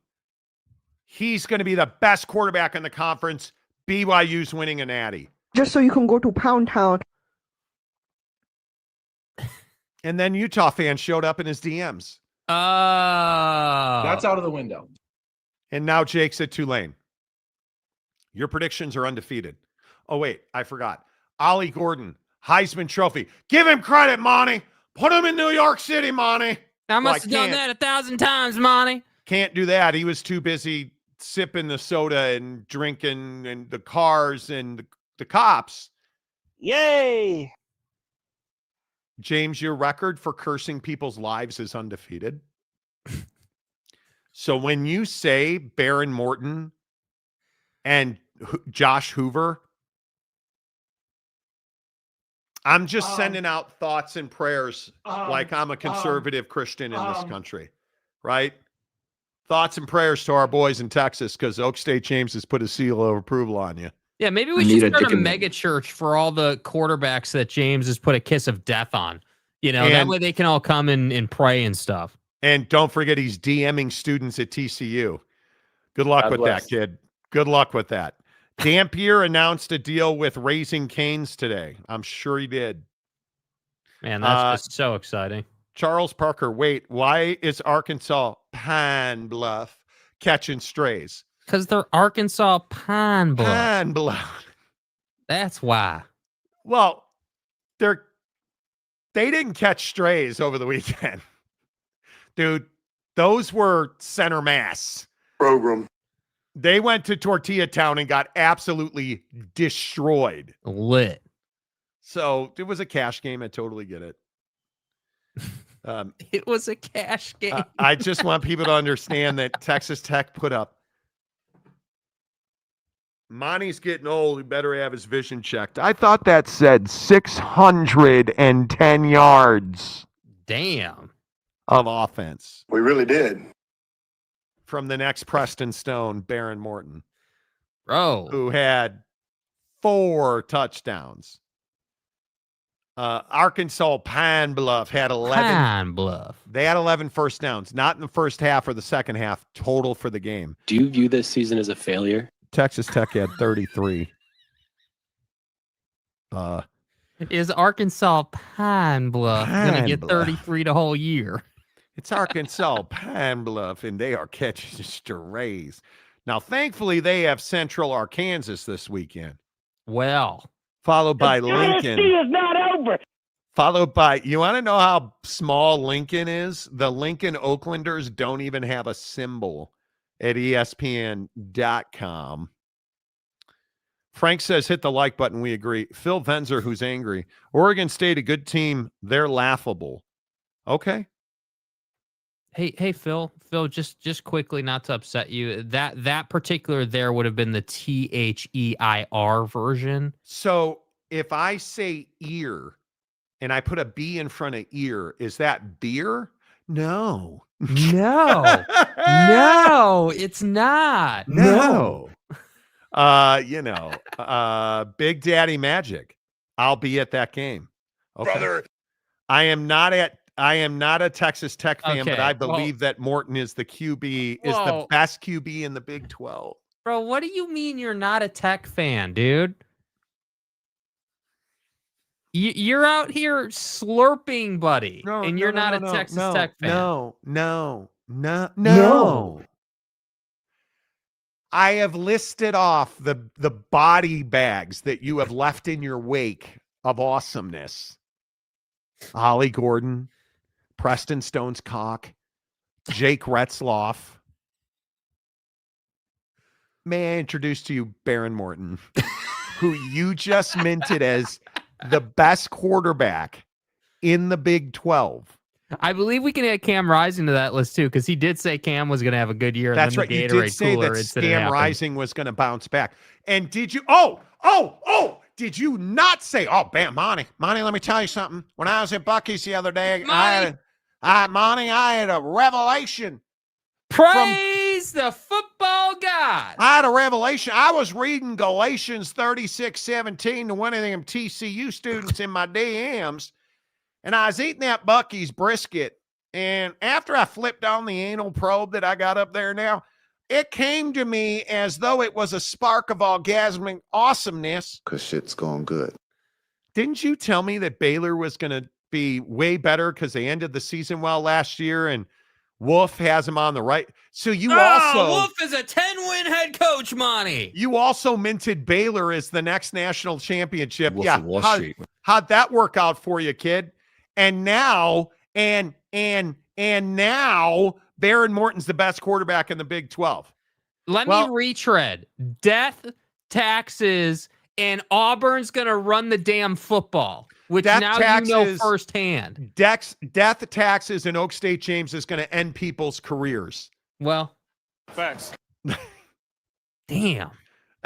He's going to be the best quarterback in the conference. BYU's winning a natty. Just so you can go to Pound Town. And then Utah fans showed up in his DMs. That's out of the window. And now Jake's at Tulane. Your predictions are undefeated. Oh, wait, I forgot. Ollie Gordon, Heisman Trophy. Give him credit, Monty. Put him in New York City, Monty. I must have done that 1,000 times, Monty. Can't do that. He was too busy sipping the soda and drinking and the cars and the cops. Yay! James, your record for cursing people's lives is undefeated. So when you say Baron Morton and Josh Hoover, I'm just sending out thoughts and prayers like I'm a conservative Christian in this country, right? Thoughts and prayers to our boys in Texas because Oak State James has put a seal of approval on you. Yeah, maybe we should start a mega church for all the quarterbacks that James has put a kiss of death on. You know, that way they can all come and pray and stuff. And don't forget, he's DMing students at TCU. Good luck with that, kid. Good luck with that. Dampier announced a deal with Raising Cane's today. I'm sure he did. Man, that's just so exciting. Charles Parker, wait, why is Arkansas Pine Bluff catching strays? Because they're Arkansas Pine Bluff. Pine Bluff. That's why. Well, they didn't catch strays over the weekend. Dude, those were center mass. Program. They went to Tortilla Town and got absolutely destroyed. Lit. So it was a cash game. I totally get it. It was a cash game. I just want people to understand that Texas Tech put up. Monty's getting old. He better have his vision checked. I thought that said 610 yards. Damn. Of offense. We really did. From the next Preston Stone, Baron Morton. Bro. Who had 4 touchdowns. Arkansas Pine Bluff had 11. Pine Bluff. They had 11 first downs, not in the first half or the second half, total for the game. Do you view this season as a failure? Texas Tech had 33. Is Arkansas Pine Bluff going to get 33 the whole year? It's Arkansas Pine Bluff, and they are catching strays. Now, thankfully, they have Central Arkansas this weekend. Well. Followed by Lincoln. is not over. Followed by, you want to know how small Lincoln is? The Lincoln Oaklanders don't even have a symbol at ESPN.com. Frank says, hit the like button. We agree. Phil Venzer, who's angry. Oregon State, a good team. They're laughable. Okay. Hey, Phil. Phil, just quickly, not to upset you. That particular there would have been the THEIR version. So if I say ear and I put a B in front of ear, is that beer? No. No. No, it's not. No. Big Daddy Magic. I'll be at that game. Okay. Brother. I am not a Texas Tech fan, but I believe that Morton is the QB, is the best QB in the Big 12. Bro, what do you mean you're not a Tech fan, dude? You're out here slurping, buddy, and you're not a Texas Tech fan. No. I have listed off the body bags that you have left in your wake of awesomeness. Ollie Gordon, Preston Stone's cock, Jake Retzloff. May I introduce to you Baron Morton, who you just minted as the best quarterback in the Big 12. I believe we can add Cam Rising to that list too, because he did say Cam was going to have a good year. That's and right. then the You Gatorade did say cooler that incident Cam happened. Rising was going to bounce back. And did you? Did you not say? Oh, bam, Monty, let me tell you something. When I was at Buc-ee's the other day, I had a revelation. Praise the football god. I had a revelation. I was reading Galatians 36:17 to one of them TCU students in my DMs, and I was eating that Buc-ee's brisket. And after I flipped on the anal probe that I got up there now, it came to me as though it was a spark of orgasmic awesomeness. Because shit's going good. Didn't you tell me that Baylor was going to be way better because they ended the season well last year and Wolf has him on the right? So Wolf is a 10-win head coach, Monty. You also minted Baylor as the next national championship. Wolf yeah. of Wall Street. How'd that work out for you, kid? And now, and now Baron Morton's the best quarterback in the Big 12. Let me retread. Death, taxes, and Auburn's going to run the damn football, which now you know firsthand. Death, taxes, and Oak State James is going to end people's careers. Well, facts. Damn.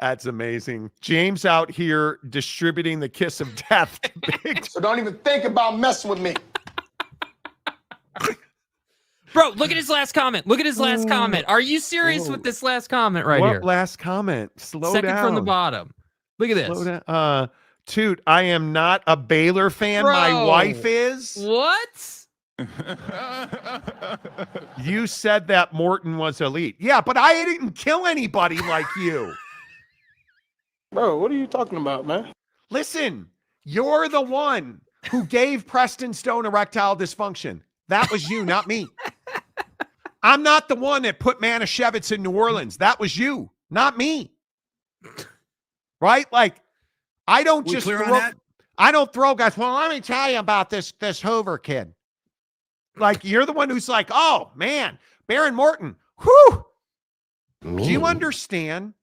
That's amazing. James out here distributing the kiss of death. So don't even think about messing with me. Bro, look at his last comment. Are you serious with this last comment right here? What last comment? Slow Second down. from the bottom. Look at this. Slow down. Toot, I am not a Baylor fan. Bro, my wife is. What? You said that Morton was elite. Yeah, but I didn't kill anybody like you. Bro, what are you talking about, man? Listen, you're the one who gave Preston Stone erectile dysfunction. That was you, not me. I'm not the one that put Manischewitz in New Orleans. That was you, not me. Right? Like, I don't just I don't throw guys. Well, let me tell you about this Hoover kid. Like, you're the one who's like, oh man, Baron Morton. Whew. Do you understand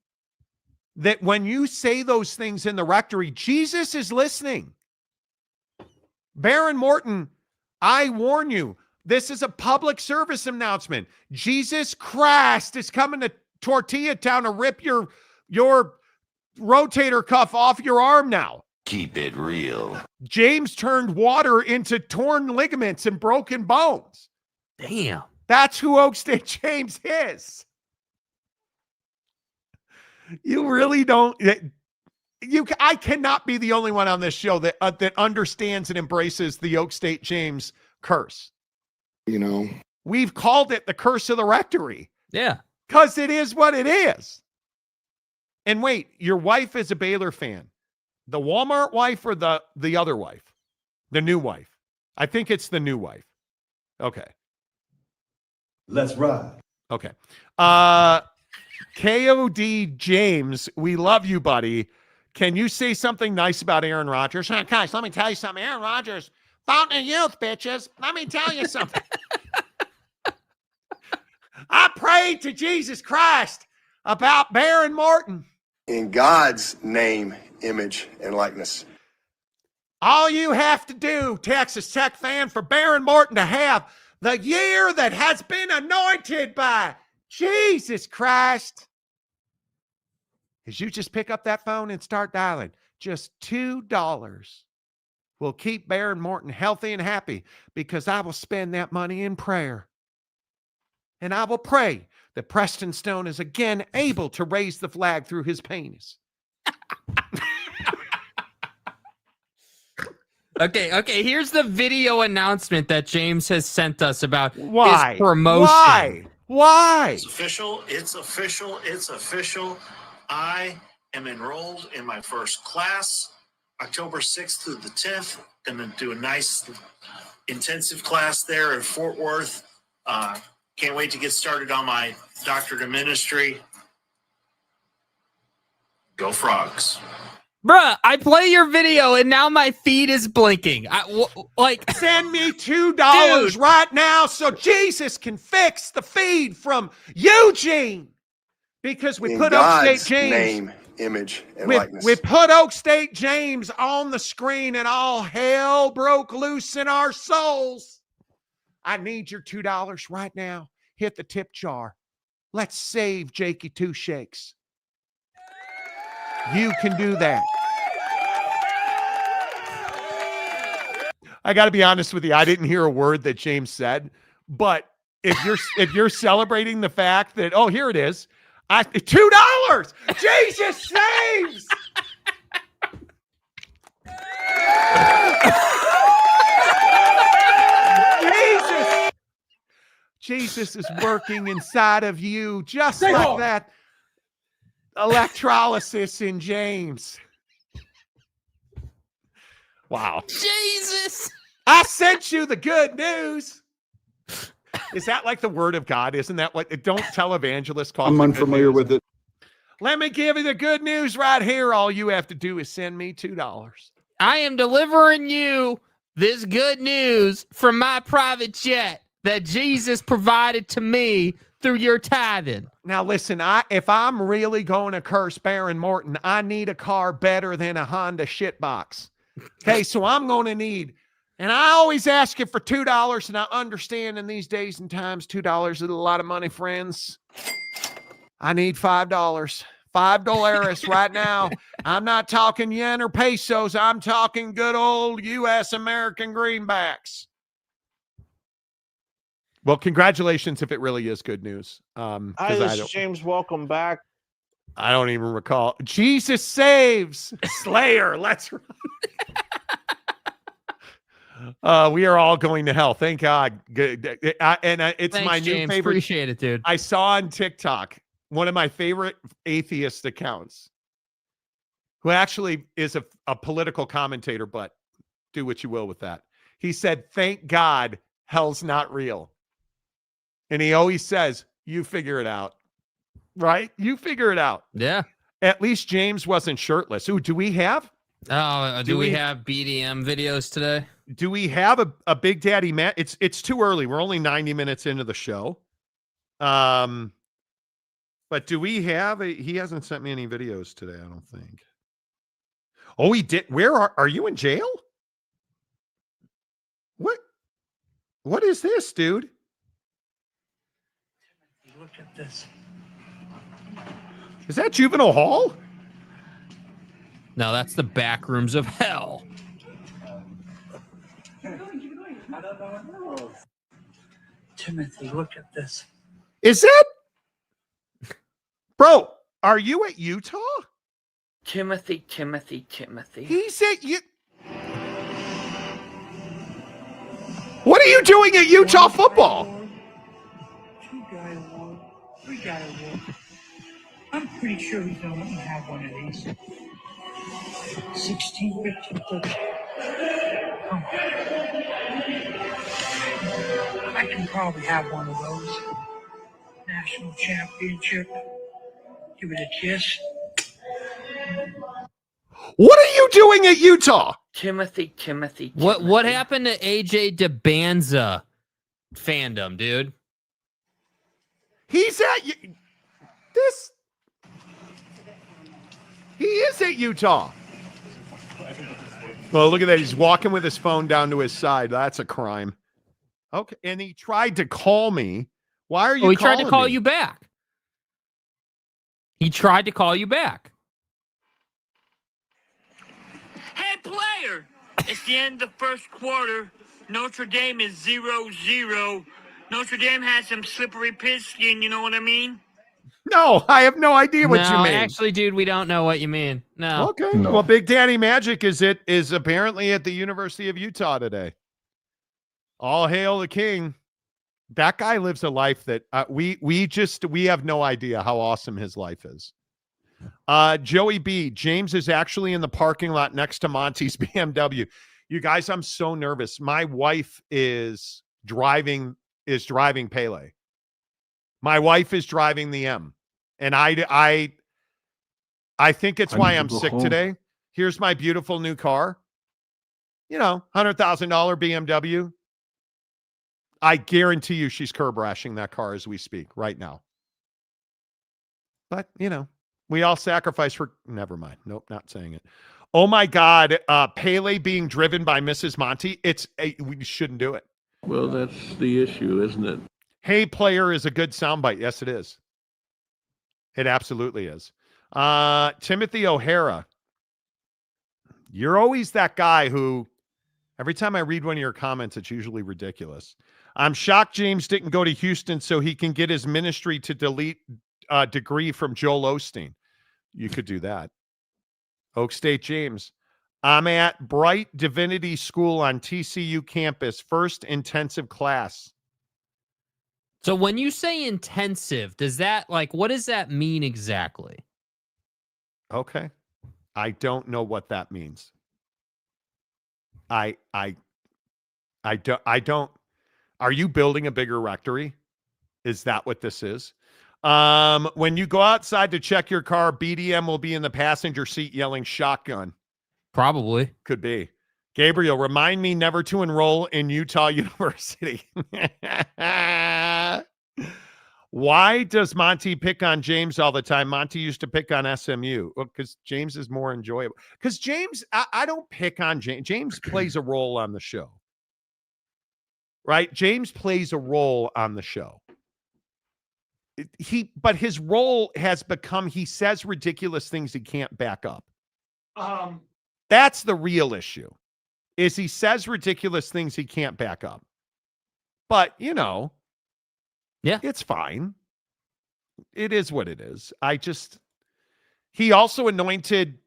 that when you say those things in the rectory, Jesus is listening? Baron Morton, I warn you, this is a public service announcement. Jesus Christ is coming to Tortilla Town to rip your rotator cuff off your arm now. Keep it real. James turned water into torn ligaments and broken bones. Damn. That's who Oak State James is. You really don't. I cannot be the only one on this show that understands and embraces the Oak State James curse. You know, we've called it the curse of the rectory. Yeah, because it is what it is. And wait, your wife is a Baylor fan. The Walmart wife or the other wife? The new wife. I think it's the new wife. Okay. Let's ride. Okay. KOD James, we love you, buddy. Can you say something nice about Aaron Rodgers? Guys, let me tell you something. Aaron Rodgers, fountain of youth, bitches. Let me tell you something. I prayed to Jesus Christ about Baron Morton. In God's name, image, and likeness. All you have to do, Texas Tech fan, for Baron Morton to have the year that has been anointed by Jesus Christ is you just pick up that phone and start dialing. Just $2 will keep Baron Morton healthy and happy, because I will spend that money in prayer. And I will pray that Preston Stone is again able to raise the flag through his penis. Okay. Here's the video announcement that James has sent us about Why? his promotion. Why? It's official. It's official. It's official. I am enrolled in my first class, October 6th through the 10th. Going to do a nice intensive class there in Fort Worth. Can't wait to get started on my doctorate of ministry. Go Frogs. Bruh, I play your video and now my feed is blinking. Send me $2 right now so Jesus can fix the feed from Eugene. Because we put Oak State James. Name, image, and likeness. We put Oak State James on the screen and all hell broke loose in our souls. I need your $2 right now. Hit the tip jar. Let's save Jakey Two Shakes. You can do that. I got to be honest with you. I didn't hear a word that James said, but if you're celebrating the fact that, oh, here it is. $2. Jesus saves. Jesus is working inside of you just like that electrolysis in James. Wow. Jesus. I sent you the good news. Is that like the word of God? Isn't that what? Don't televangelists call it? I'm unfamiliar with it. Let me give you the good news right here. All you have to do is send me $2. I am delivering you this good news from my private jet that Jesus provided to me through your tithing. Now, listen, if I'm really going to curse Baron Morton, I need a car better than a Honda shitbox. Okay, so I'm going to need, and I always ask you for $2, and I understand in these days and times, $2 is a lot of money, friends. I need $5. $5 right now. I'm not talking yen or pesos. I'm talking good old U.S. American greenbacks. Well, congratulations if it really is good news. Hi, this is James. Welcome back. I don't even recall. Jesus saves. Slayer. Let's run. We are all going to hell. Thank God. Good. It's Thanks, my new James. favorite. Appreciate it, dude. I saw on TikTok one of my favorite atheist accounts, who actually is a political commentator, but do what you will with that. He said, "Thank God hell's not real." And he always says, "You figure it out." Right? You figure it out. Yeah. At least James wasn't shirtless. Ooh, do we have? Oh, do we have BDM videos today? Do we have a Big Daddy Matt? It's too early. We're only 90 minutes into the show. But do we have he hasn't sent me any videos today, I don't think. Oh, he did. Where are you in jail? What is this, dude? Look at this. Is that juvenile hall? No, that's the back rooms of hell. Timothy, look at this. Is it? Bro, are you at Utah? Timothy. He's at you. What are you doing at Utah football? 2-guy award, 3-guy award. I'm pretty sure we don't have one of these. 16, 15, 13. Come on. I can probably have one of those. National championship. Give it a kiss. What are you doing at Utah? Timothy. What happened to AJ DeBanza fandom, dude? He's at this. He is at Utah. Well, look at that. He's walking with his phone down to his side. That's a crime. Okay. And he tried to call me. Why are you he calling tried to call me? you back. He tried to call you back. Hey, player! It's the end of the first quarter. Notre Dame is 0-0. Notre Dame has some slippery pig skin, you know what I mean? No, I have no idea what you mean. Actually, dude, we don't know what you mean. No. Okay. No. Well, Big Daddy Magic is apparently at the University of Utah today. All hail the king. That guy lives a life that we have no idea how awesome his life is. Joey B, James is actually in the parking lot next to Monty's BMW. You guys, I'm so nervous. My wife is driving Pele. My wife is driving the M. And I think it's why I'm sick today. Here's my beautiful new car. You know, $100,000 BMW. I guarantee you she's curb rashing that car as we speak right now. But, you know, we all sacrifice for, never mind. Nope, not saying it. Oh my God. Pele being driven by Mrs. Monty. We shouldn't do it. Well, that's the issue, isn't it? Hey, player is a good soundbite. Yes, it is. It absolutely is. Timothy O'Hara. You're always that guy who, every time I read one of your comments, it's usually ridiculous. I'm shocked James didn't go to Houston so he can get his ministry to delete degree from Joel Osteen. You could do that. Oak State James. I'm at Bright Divinity School on TCU campus, first intensive class. So when you say intensive, does that, like, what does that mean exactly? Okay. I don't know what that means. I don't. Are you building a bigger rectory? Is that what this is? When you go outside to check your car, BDM will be in the passenger seat yelling shotgun. Probably. Could be. Gabriel, remind me never to enroll in Utah University. Why does Monty pick on James all the time? Monty used to pick on SMU. Well, because James is more enjoyable. Because James, I don't pick on James. James plays a role on the show. Right? James plays a role on the show. But his role has become, he says ridiculous things he can't back up. That's the real issue, is he says ridiculous things he can't back up. But, you know, yeah, it's fine. It is what it is. He also anointed,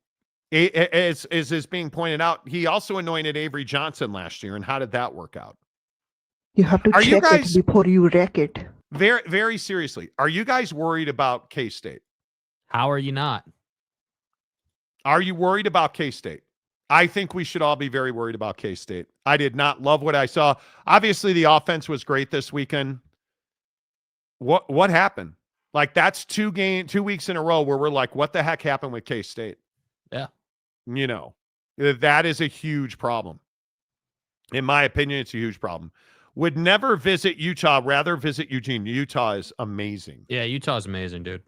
as is being pointed out, he also anointed Avery Johnson last year. And how did that work out? You have to check it before you wreck it. Very, very seriously, are you guys worried about K-State? How are you not? Are you worried about K-State? I think we should all be very worried about K-State. I did not love what I saw. Obviously, the offense was great this weekend. What happened? Like, that's 2 weeks in a row where we're like, what the heck happened with K-State? Yeah. You know, that is a huge problem. In my opinion, it's a huge problem. Would never visit Utah, rather visit Eugene. Utah is amazing. Yeah, Utah's amazing, dude.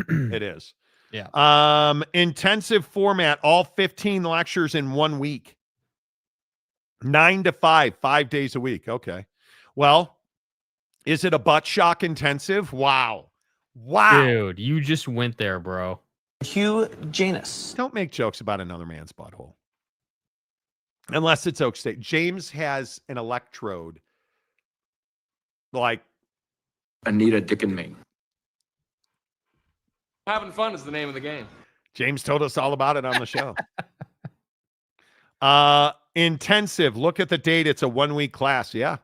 It is. Yeah. Intensive format, all 15 lectures in 1 week. 9 to 5, 5 days a week. Okay. Well, is it a butt shock intensive? Wow. Dude, you just went there, bro. Hugh Janus. Don't make jokes about another man's butthole. Unless it's Oak State. James has an electrode like Anita Dick and Ming. Having fun is the name of the game. James told us all about it on the show. Intensive. Look at the date. It's a 1 week class. Yeah.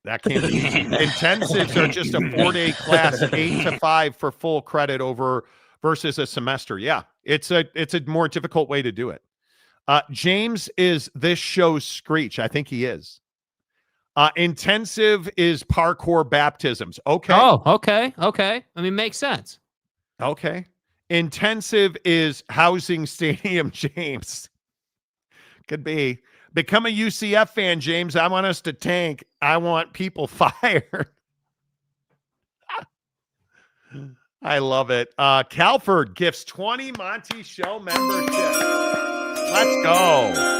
That can't be. Intensives are just a 4-day class, 8 to 5 for full credit over versus a semester. Yeah. It's a more difficult way to do it. James is this show's Screech. I think he is. Intensive is parkour baptisms. Okay. Oh, okay. Okay. I mean, makes sense. Okay. Intensive is housing stadium, James. Could be. Become a UCF fan, James. I want us to tank. I want people fired. I love it. Calford gifts 20 Monty Show membership. Let's go.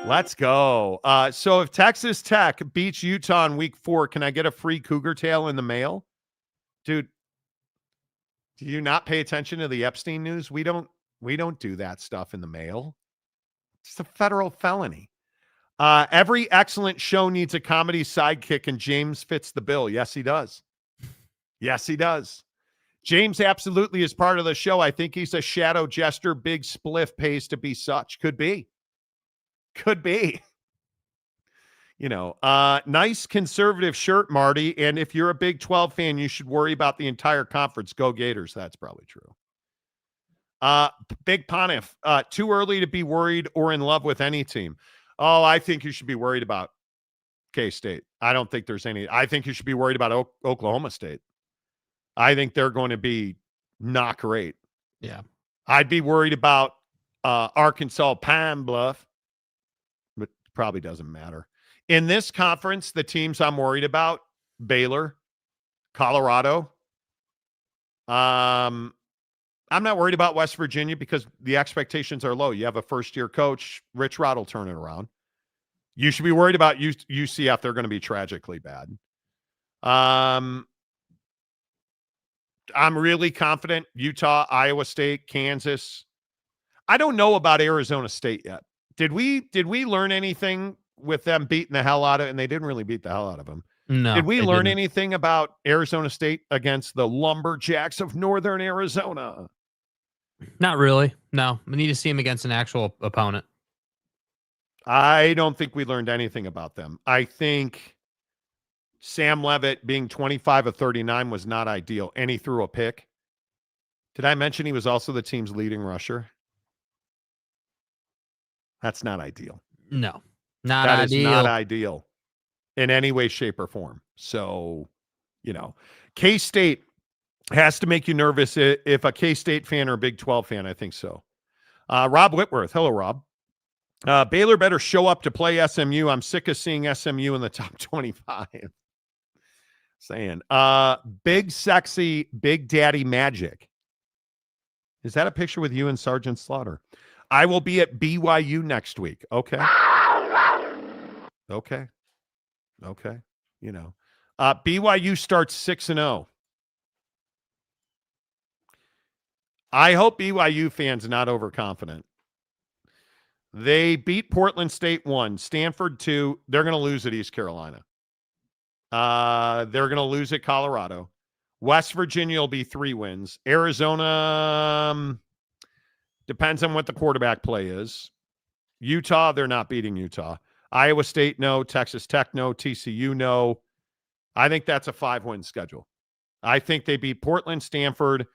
Let's go. So if Texas Tech beats Utah in week 4, can I get a free cougar tail in the mail? Dude, do you not pay attention to the Epstein news? We don't do that stuff in the mail. It's a federal felony. Every excellent show needs a comedy sidekick, and James fits the bill. Yes, he does. Yes, he does. James absolutely is part of the show. I think he's a shadow jester. Big spliff pays to be such. Could be. Could be. You know, nice conservative shirt, Marty. And if you're a Big 12 fan, you should worry about the entire conference. Go Gators. That's probably true. Big Ponif, too early to be worried or in love with any team. Oh, I think you should be worried about K-State. I don't think there's any. I think you should be worried about Oklahoma State. I think they're going to be not great. Yeah. I'd be worried about Arkansas Pine Bluff, but probably doesn't matter. In this conference, the teams I'm worried about, Baylor, Colorado. I'm not worried about West Virginia because the expectations are low. You have a first-year coach. Rich Rod will turn it around. You should be worried about UCF. They're going to be tragically bad. I'm really confident. Utah, Iowa State, Kansas. I don't know about Arizona State yet. Did we learn anything with them beating the hell out of, and they didn't really beat the hell out of them. No. Did we learn anything about Arizona State against the Lumberjacks of Northern Arizona? Not really. No. We need to see them against an actual opponent. I don't think we learned anything about them. I think Sam Leavitt being 25 of 39 was not ideal, and he threw a pick. Did I mention he was also the team's leading rusher? That's not ideal. No, not that ideal. That is not ideal in any way, shape, or form. So, K-State has to make you nervous if a K-State fan or a Big 12 fan. I think so. Rob Whitworth. Hello, Rob. Baylor better show up to play SMU. I'm sick of seeing SMU in the top 25. Saying, big, sexy, Big Daddy Magic. Is that a picture with you and Sergeant Slaughter? I will be at BYU next week. Okay. Okay. BYU starts 6-0. I hope BYU fans not overconfident. They beat Portland State 1, Stanford 2. They're going to lose at East Carolina. They're going to lose at Colorado. West Virginia will be 3 wins. Arizona depends on what the quarterback play is. Utah, they're not beating Utah. Iowa State, no. Texas Tech, no. TCU, no. I think that's a 5-win schedule. I think they beat Portland, Stanford,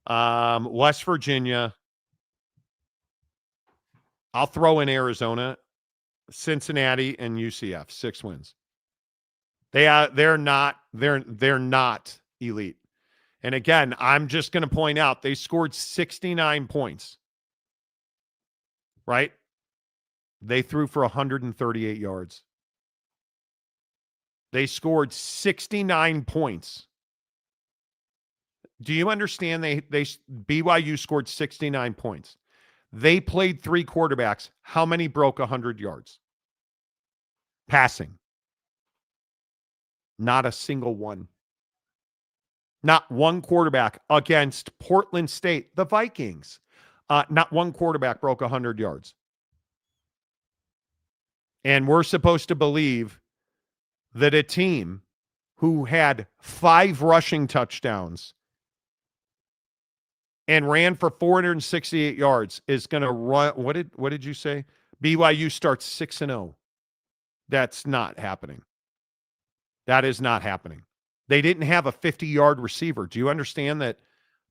West Virginia. I'll throw in Arizona, Cincinnati, and UCF. 6 wins. They're not elite. And again, I'm just going to point out they scored 69 points. Right? They threw for 138 yards. They scored 69 points. Do you understand? BYU scored 69 points. They played 3 quarterbacks. How many broke 100 yards? Passing. Not a single one. Not one quarterback against Portland State, the Vikings. Not one quarterback broke 100 yards. And we're supposed to believe that a team who had 5 rushing touchdowns and ran for 468 yards is going to run. What did you say? BYU starts 6-0. That's not happening. That is not happening. They didn't have a 50-yard receiver. Do you understand that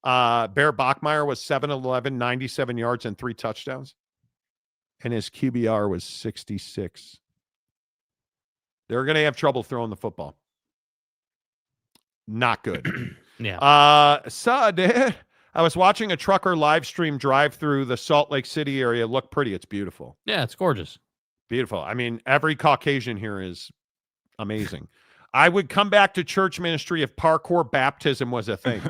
Bear Bachmeier was 7-11, 97 yards, and 3 touchdowns? And his QBR was 66. They're going to have trouble throwing the football. Not good. Yeah. I was watching a trucker live stream drive through the Salt Lake City area. It looked pretty. It's beautiful. Yeah, it's gorgeous. Beautiful. I mean, every Caucasian here is amazing. I would come back to church ministry if parkour baptism was a thing.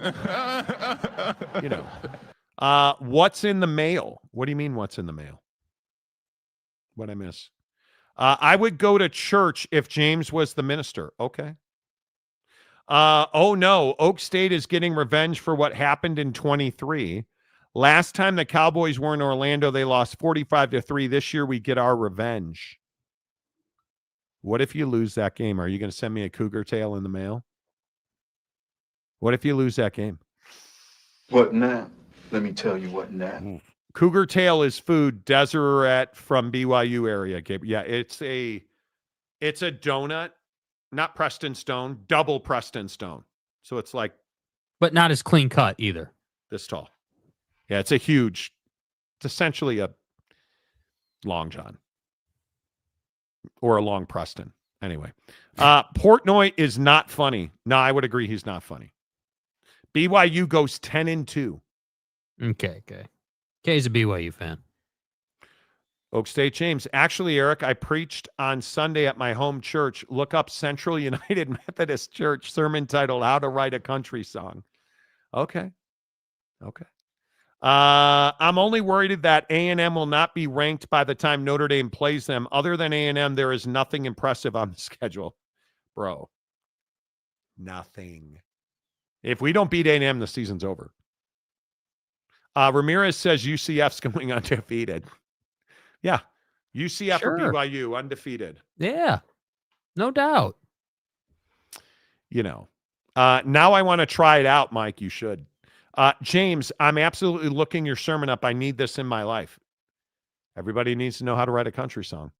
What's in the mail? What do you mean, what's in the mail? What'd I miss? I would go to church if James was the minister. Okay. Oh, no. Oak State is getting revenge for what happened in 23. Last time the Cowboys were in Orlando, they lost 45-3. This year, we get our revenge. What if you lose that game? Are you going to send me a cougar tail in the mail? What if you lose that game? What now? Let me tell you what now. Cougar tail is food. Deseret from BYU area. Yeah, it's a donut, not Preston Stone, double Preston Stone. So it's like, but not as clean cut either. This tall. Yeah, it's essentially a Long John. Or a long Preston. Anyway. Portnoy is not funny. No, I would agree he's not funny. BYU goes 10-2. Okay. K's a BYU fan. Oak State James. Actually, Eric, I preached on Sunday at my home church. Look up Central United Methodist Church sermon titled How to Write a Country Song. Okay. I'm only worried that A&M will not be ranked by the time Notre Dame plays them. Other than A&M, there is nothing impressive on the schedule. Bro, nothing. If we don't beat A&M, the season's over. Ramirez says UCF's going undefeated. Yeah, UCF or BYU, undefeated. Yeah, no doubt. You know, now I want to try it out, Mike. You should. James, I'm absolutely looking your sermon up. I need this in my life. Everybody needs to know how to write a country song.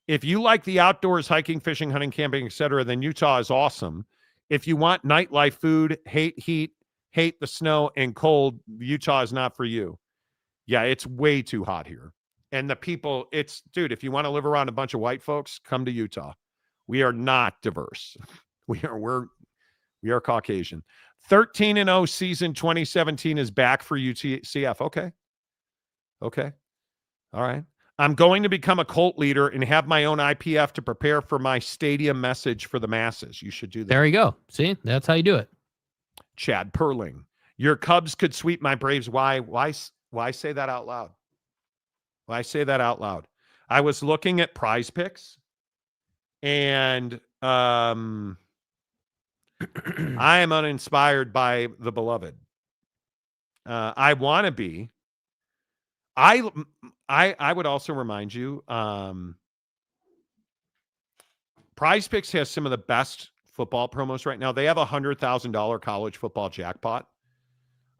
If you like the outdoors, hiking, fishing, hunting, camping, etc., then Utah is awesome. If you want nightlife, food, hate heat, hate the snow and cold, Utah is not for you. Yeah, it's way too hot here. And the people, dude, if you want to live around a bunch of white folks, come to Utah. We are not diverse. We are Caucasian. 13-0 season 2017 is back for UCF. Okay. All right. I'm going to become a cult leader and have my own IPF to prepare for my stadium message for the masses. You should do that. There you go. See, that's how you do it. Chad Perling. Your Cubs could sweep my Braves. Why say that out loud? Why say that out loud? I was looking at Prize Picks, and I am uninspired by the beloved. I want to be. I would also remind you, Prize Picks has some of the best football promos right now. They have a $100,000 college football jackpot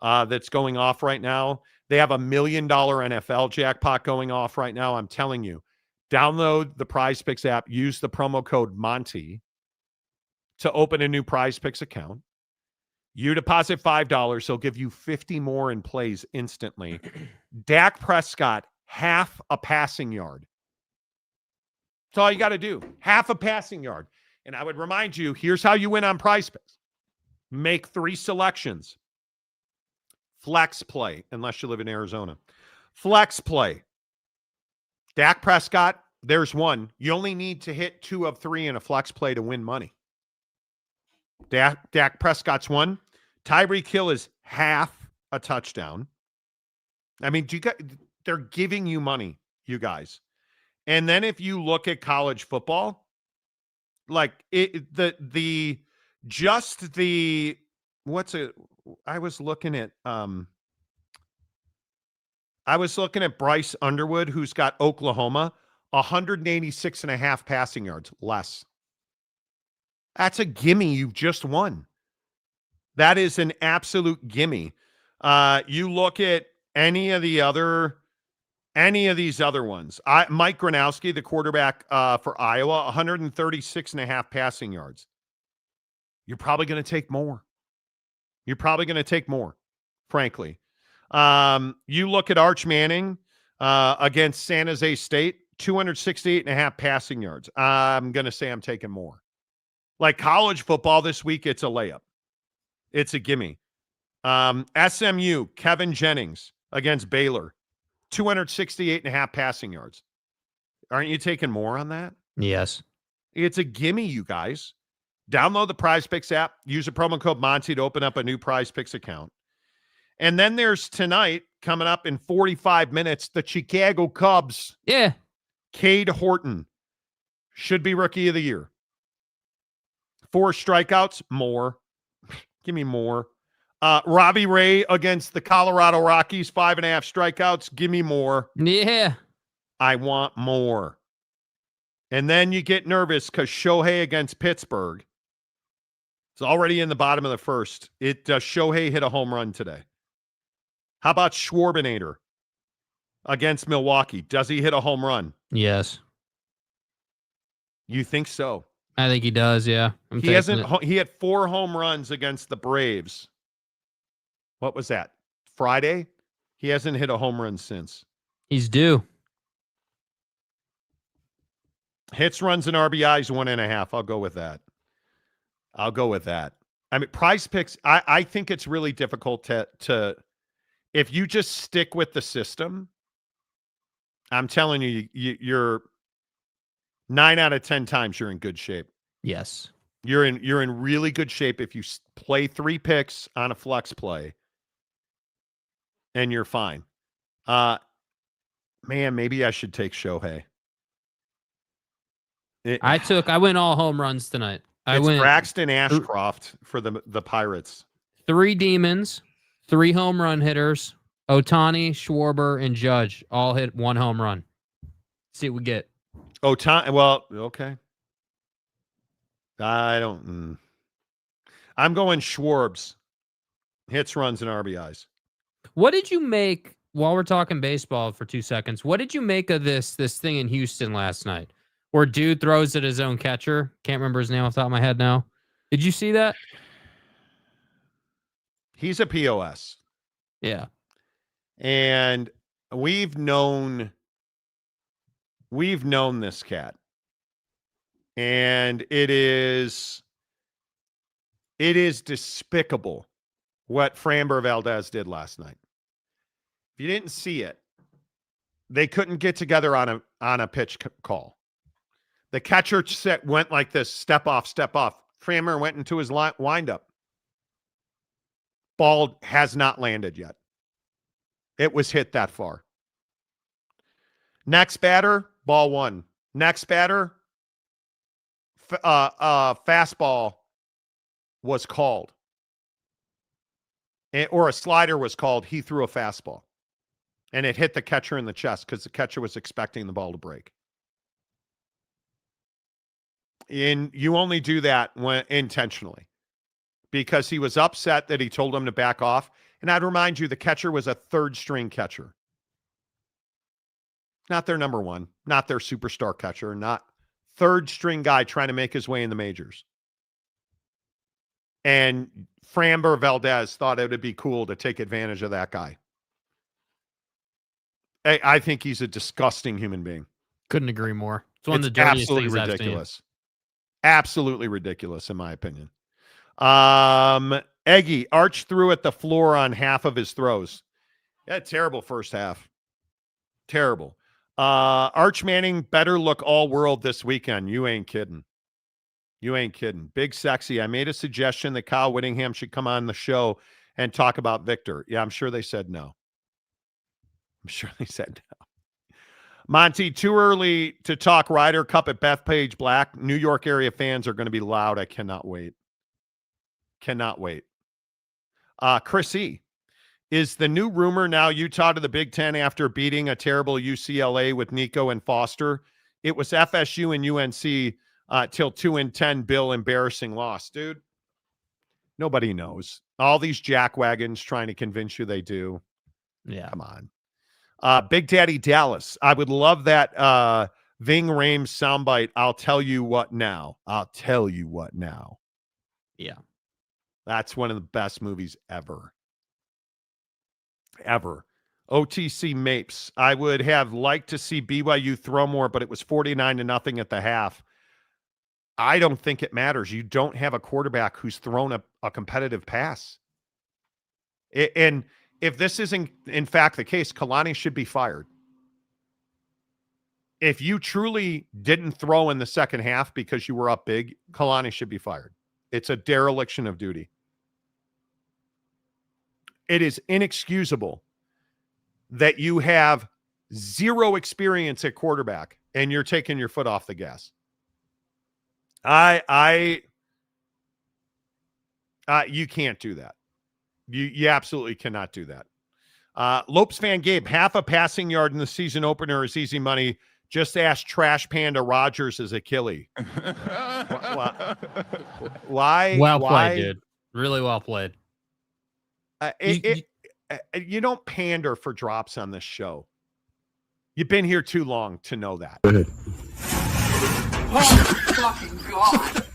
that's going off right now. They have $1 million NFL jackpot going off right now. I'm telling you, download the Prize Picks app, use the promo code Monty to open a new Prize Picks account. You deposit $5, they'll give you 50 more in plays instantly. Dak Prescott, half a passing yard. That's all you got to do. Half a passing yard. And I would remind you, here's how you win on Prize Picks. Make 3 selections. Flex play, unless you live in Arizona. Flex play. Dak Prescott, there's one. You only need to hit 2 of 3 in a flex play to win money. Dak Prescott's one. Tyreek Hill is half a touchdown. I mean, they're giving you money, you guys. And then if you look at college football, like I was looking at Bryce Underwood, who's got Oklahoma, 186.5 passing yards less. That's a gimme. You've just won. That is an absolute gimme. You look at any of these other ones. Mike Gronowski, the quarterback for Iowa, 136.5 passing yards. You're probably going to take more. Frankly. You look at Arch Manning against San Jose State, 268.5 passing yards. I'm going to say I'm taking more. Like college football this week, it's a layup. It's a gimme. SMU, Kevin Jennings against Baylor, 268.5 passing yards. Aren't you taking more on that? Yes. It's a gimme, you guys. Download the Prize Picks app. Use the promo code Monty to open up a new Prize Picks account. And then there's tonight, coming up in 45 minutes, the Chicago Cubs. Yeah. Cade Horton should be Rookie of the Year. 4 strikeouts, more. Give me more. Robbie Ray against the Colorado Rockies, 5.5 strikeouts. Give me more. Yeah. I want more. And then you get nervous because Shohei against Pittsburgh. It's already in the bottom of the first. Shohei hit a home run today. How about Schwarbinator against Milwaukee? Does he hit a home run? Yes. You think so? I think he does, yeah. He had 4 home runs against the Braves. What was that? Friday? He hasn't hit a home run since. He's due. Hits, runs, and RBIs 1.5. I'll go with that. I mean, Prize Picks, I think it's really difficult to if you just stick with the system, I'm telling you, you're 9 out of 10 times you're in good shape. Yes. You're in really good shape if you play 3 picks on a flex play. and you're fine. Man, maybe I should take Shohei. I went all home runs tonight. I It's went Braxton Ashcroft for the Pirates. 3 Demons, 3 home run hitters. Ohtani, Schwarber, and Judge all hit 1 home run. See what we get. Ohtani, well, okay. I'm going Schwarbs. Hits, runs, and RBIs. What did you make, while we're talking baseball for 2 seconds, what did you make of this thing in Houston last night where dude throws at his own catcher? Can't remember his name off the top of my head now. Did you see that? He's a POS. Yeah. And we've known this cat. And it is despicable what Framber Valdez did last night. If you didn't see it, they couldn't get together on a pitch call. The catcher went like this, step off. Framber went into his windup. Ball has not landed yet. It was hit that far. Next batter, ball 1. Next batter, fastball was called. Or a slider was called. He threw a fastball. And it hit the catcher in the chest because the catcher was expecting the ball to break. And you only do that when intentionally. Because he was upset that he told him to back off. And I'd remind you, the catcher was a third-string catcher. Not their number one. Not their superstar catcher. Not third-string guy trying to make his way in the majors. And Framber Valdez thought it would be cool to take advantage of that guy. I think he's a disgusting human being. Couldn't agree more. It's one of the dirtiest absolutely things ridiculous. I've seen. Absolutely ridiculous, in my opinion. Eggy, Arch threw at the floor on half of his throws. Yeah, terrible first half. Terrible. Arch Manning better look all world this weekend. You ain't kidding. Big Sexy. I made a suggestion that Kyle Whittingham should come on the show and talk about Victor. Yeah, I'm sure they said no. Monty, too early to talk Ryder Cup at Bethpage Black. New York area fans are going to be loud. I cannot wait. Chris E. Is the new rumor now Utah to the Big Ten after beating a terrible UCLA with Nico and Foster? It was FSU and UNC till 2-10 Bill embarrassing loss. Dude, nobody knows. All these jackwagons trying to convince you they do. Yeah. Come on. Big Daddy Dallas. I would love that Ving Rhames soundbite. I'll tell you what now. Yeah. That's one of the best movies ever. OTC Mapes. I would have liked to see BYU throw more, but it was 49-0 at the half. I don't think it matters. You don't have a quarterback who's thrown a competitive pass. And if this isn't, in fact, the case, Kalani should be fired. If you truly didn't throw in the second half because you were up big, Kalani should be fired. It's a dereliction of duty. It is inexcusable that you have zero experience at quarterback and you're taking your foot off the gas. You can't do that. You absolutely cannot do that. Lopes fan Gabe, half a passing yard in the season opener is easy money. Just ask Trash Panda Rogers as Achilles. Why? Well played, dude. Really well played. You don't pander for drops on this show. You've been here too long to know that. Oh, fucking God.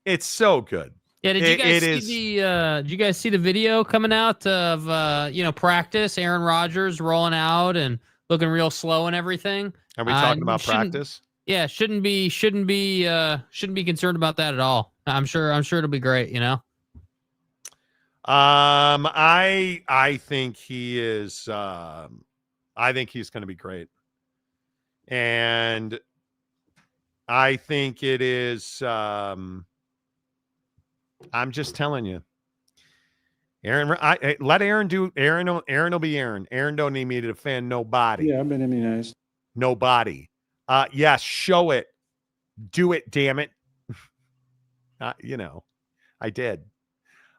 It's so good. Yeah, did you guys see the video coming out of practice? Aaron Rodgers rolling out and looking real slow and everything. Are we talking about practice? Yeah, shouldn't be concerned about that at all. I'm sure it'll be great, you know. I think he is I think he's going to be great. And I think it is I'm just telling you. Aaron, let Aaron do. Aaron will be Aaron. Aaron don't need me to defend nobody. Yeah, I've been immunized. Nobody. Yes, show it. Do it, damn it. I did.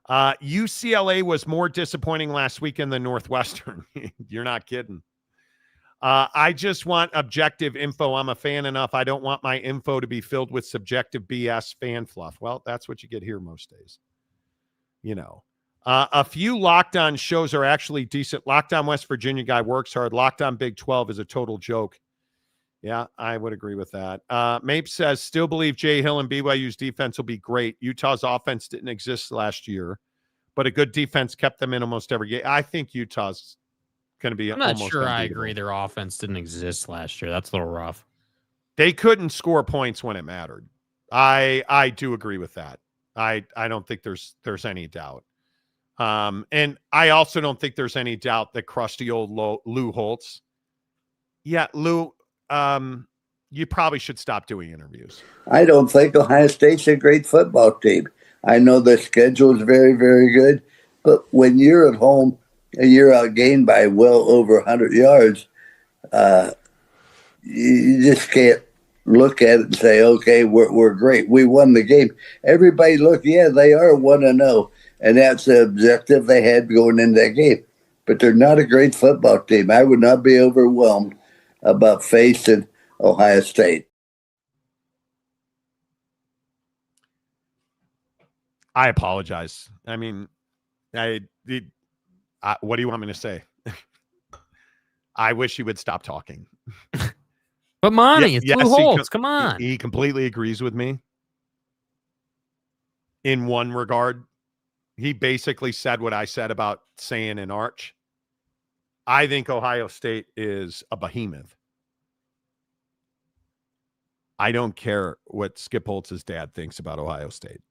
UCLA was more disappointing last weekend than Northwestern. You're not kidding. I just want objective info. I'm a fan enough. I don't want my info to be filled with subjective BS fan fluff. Well, that's what you get here most days. A few Locked On shows are actually decent. Locked On West Virginia guy works hard. Locked On Big 12 is a total joke. Yeah, I would agree with that. Mape says, still believe Jay Hill and BYU's defense will be great. Utah's offense didn't exist last year, but a good defense kept them in almost every game. I think Utah's going to be I'm not almost sure I unbeatable. agree their offense didn't exist last year. That's a little rough. They couldn't score points when it mattered. I do agree with that. I don't think there's any doubt. And I also don't think there's any doubt that crusty old Lou Holtz. Yeah, Lou, you probably should stop doing interviews. I don't think Ohio State's a great football team. I know the schedule is very, very good, but when you're at home and you're outgained by well over 100 yards, you just can't look at it and say, okay, we're great. We won the game. Everybody look, yeah, they are 1-0. And that's the objective they had going into that game. But they're not a great football team. I would not be overwhelmed about facing Ohio State. I apologize. I mean, what do you want me to say? I wish you would stop talking. But Monty, it's Lou Holtz. Come on. He completely agrees with me in one regard. He basically said what I said about saying an arch. I think Ohio State is a behemoth. I don't care what Skip Holtz's dad thinks about Ohio State.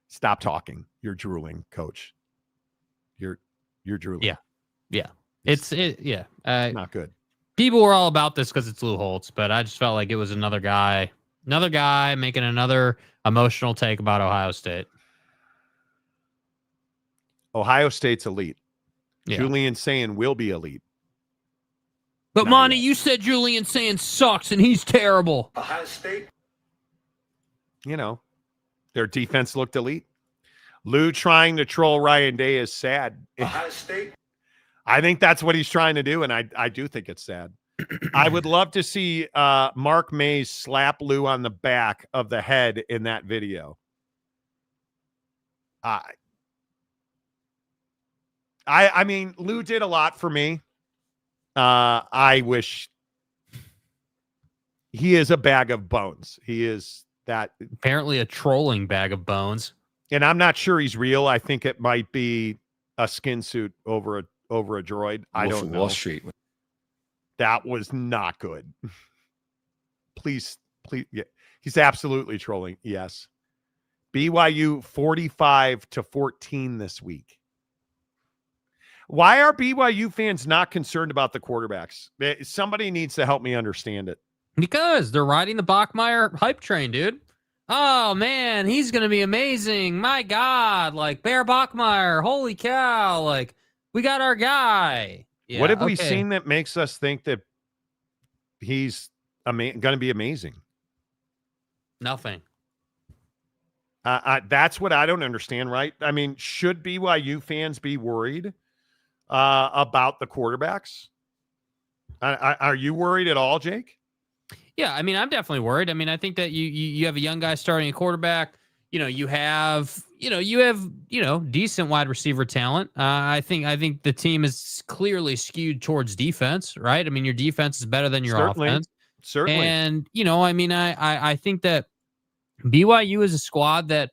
Stop talking. You're drooling, coach. You're drooling. Yeah. It's not good. People were all about this because it's Lou Holtz, but I just felt like it was another guy making another emotional take about Ohio State. Ohio State's elite. Yeah. Julian saying will be elite. But Monty, you said Julian saying sucks and he's terrible. Ohio State. Their defense looked elite. Lou trying to troll Ryan Day is sad. Ohio State. I think that's what he's trying to do, and I do think it's sad. I would love to see Mark Mays slap Lou on the back of the head in that video. I mean, Lou did a lot for me. I wish he is a bag of bones. He is that apparently a trolling bag of bones. And I'm not sure he's real. I think it might be a skin suit over a droid. I don't know. Wall Street. That was not good. Please. Yeah. He's absolutely trolling. Yes. BYU 45-14 this week. Why are BYU fans not concerned about the quarterbacks? Somebody needs to help me understand it. Because they're riding the Bachmeier hype train, dude. Oh, man, he's going to be amazing. My God, like Bear Bachmeier. Holy cow. Like, we got our guy. Yeah, what have we seen that makes us think that he's going to be amazing? Nothing. That's what I don't understand, right? I mean, should BYU fans be worried about the quarterbacks? Are you worried at all, Jake? Yeah, I mean, I'm definitely worried. I mean, I think that you have a young guy starting a quarterback. You have decent wide receiver talent. I think the team is clearly skewed towards defense, right? I mean, your defense is better than your offense. Certainly. And, I mean, I think that BYU is a squad that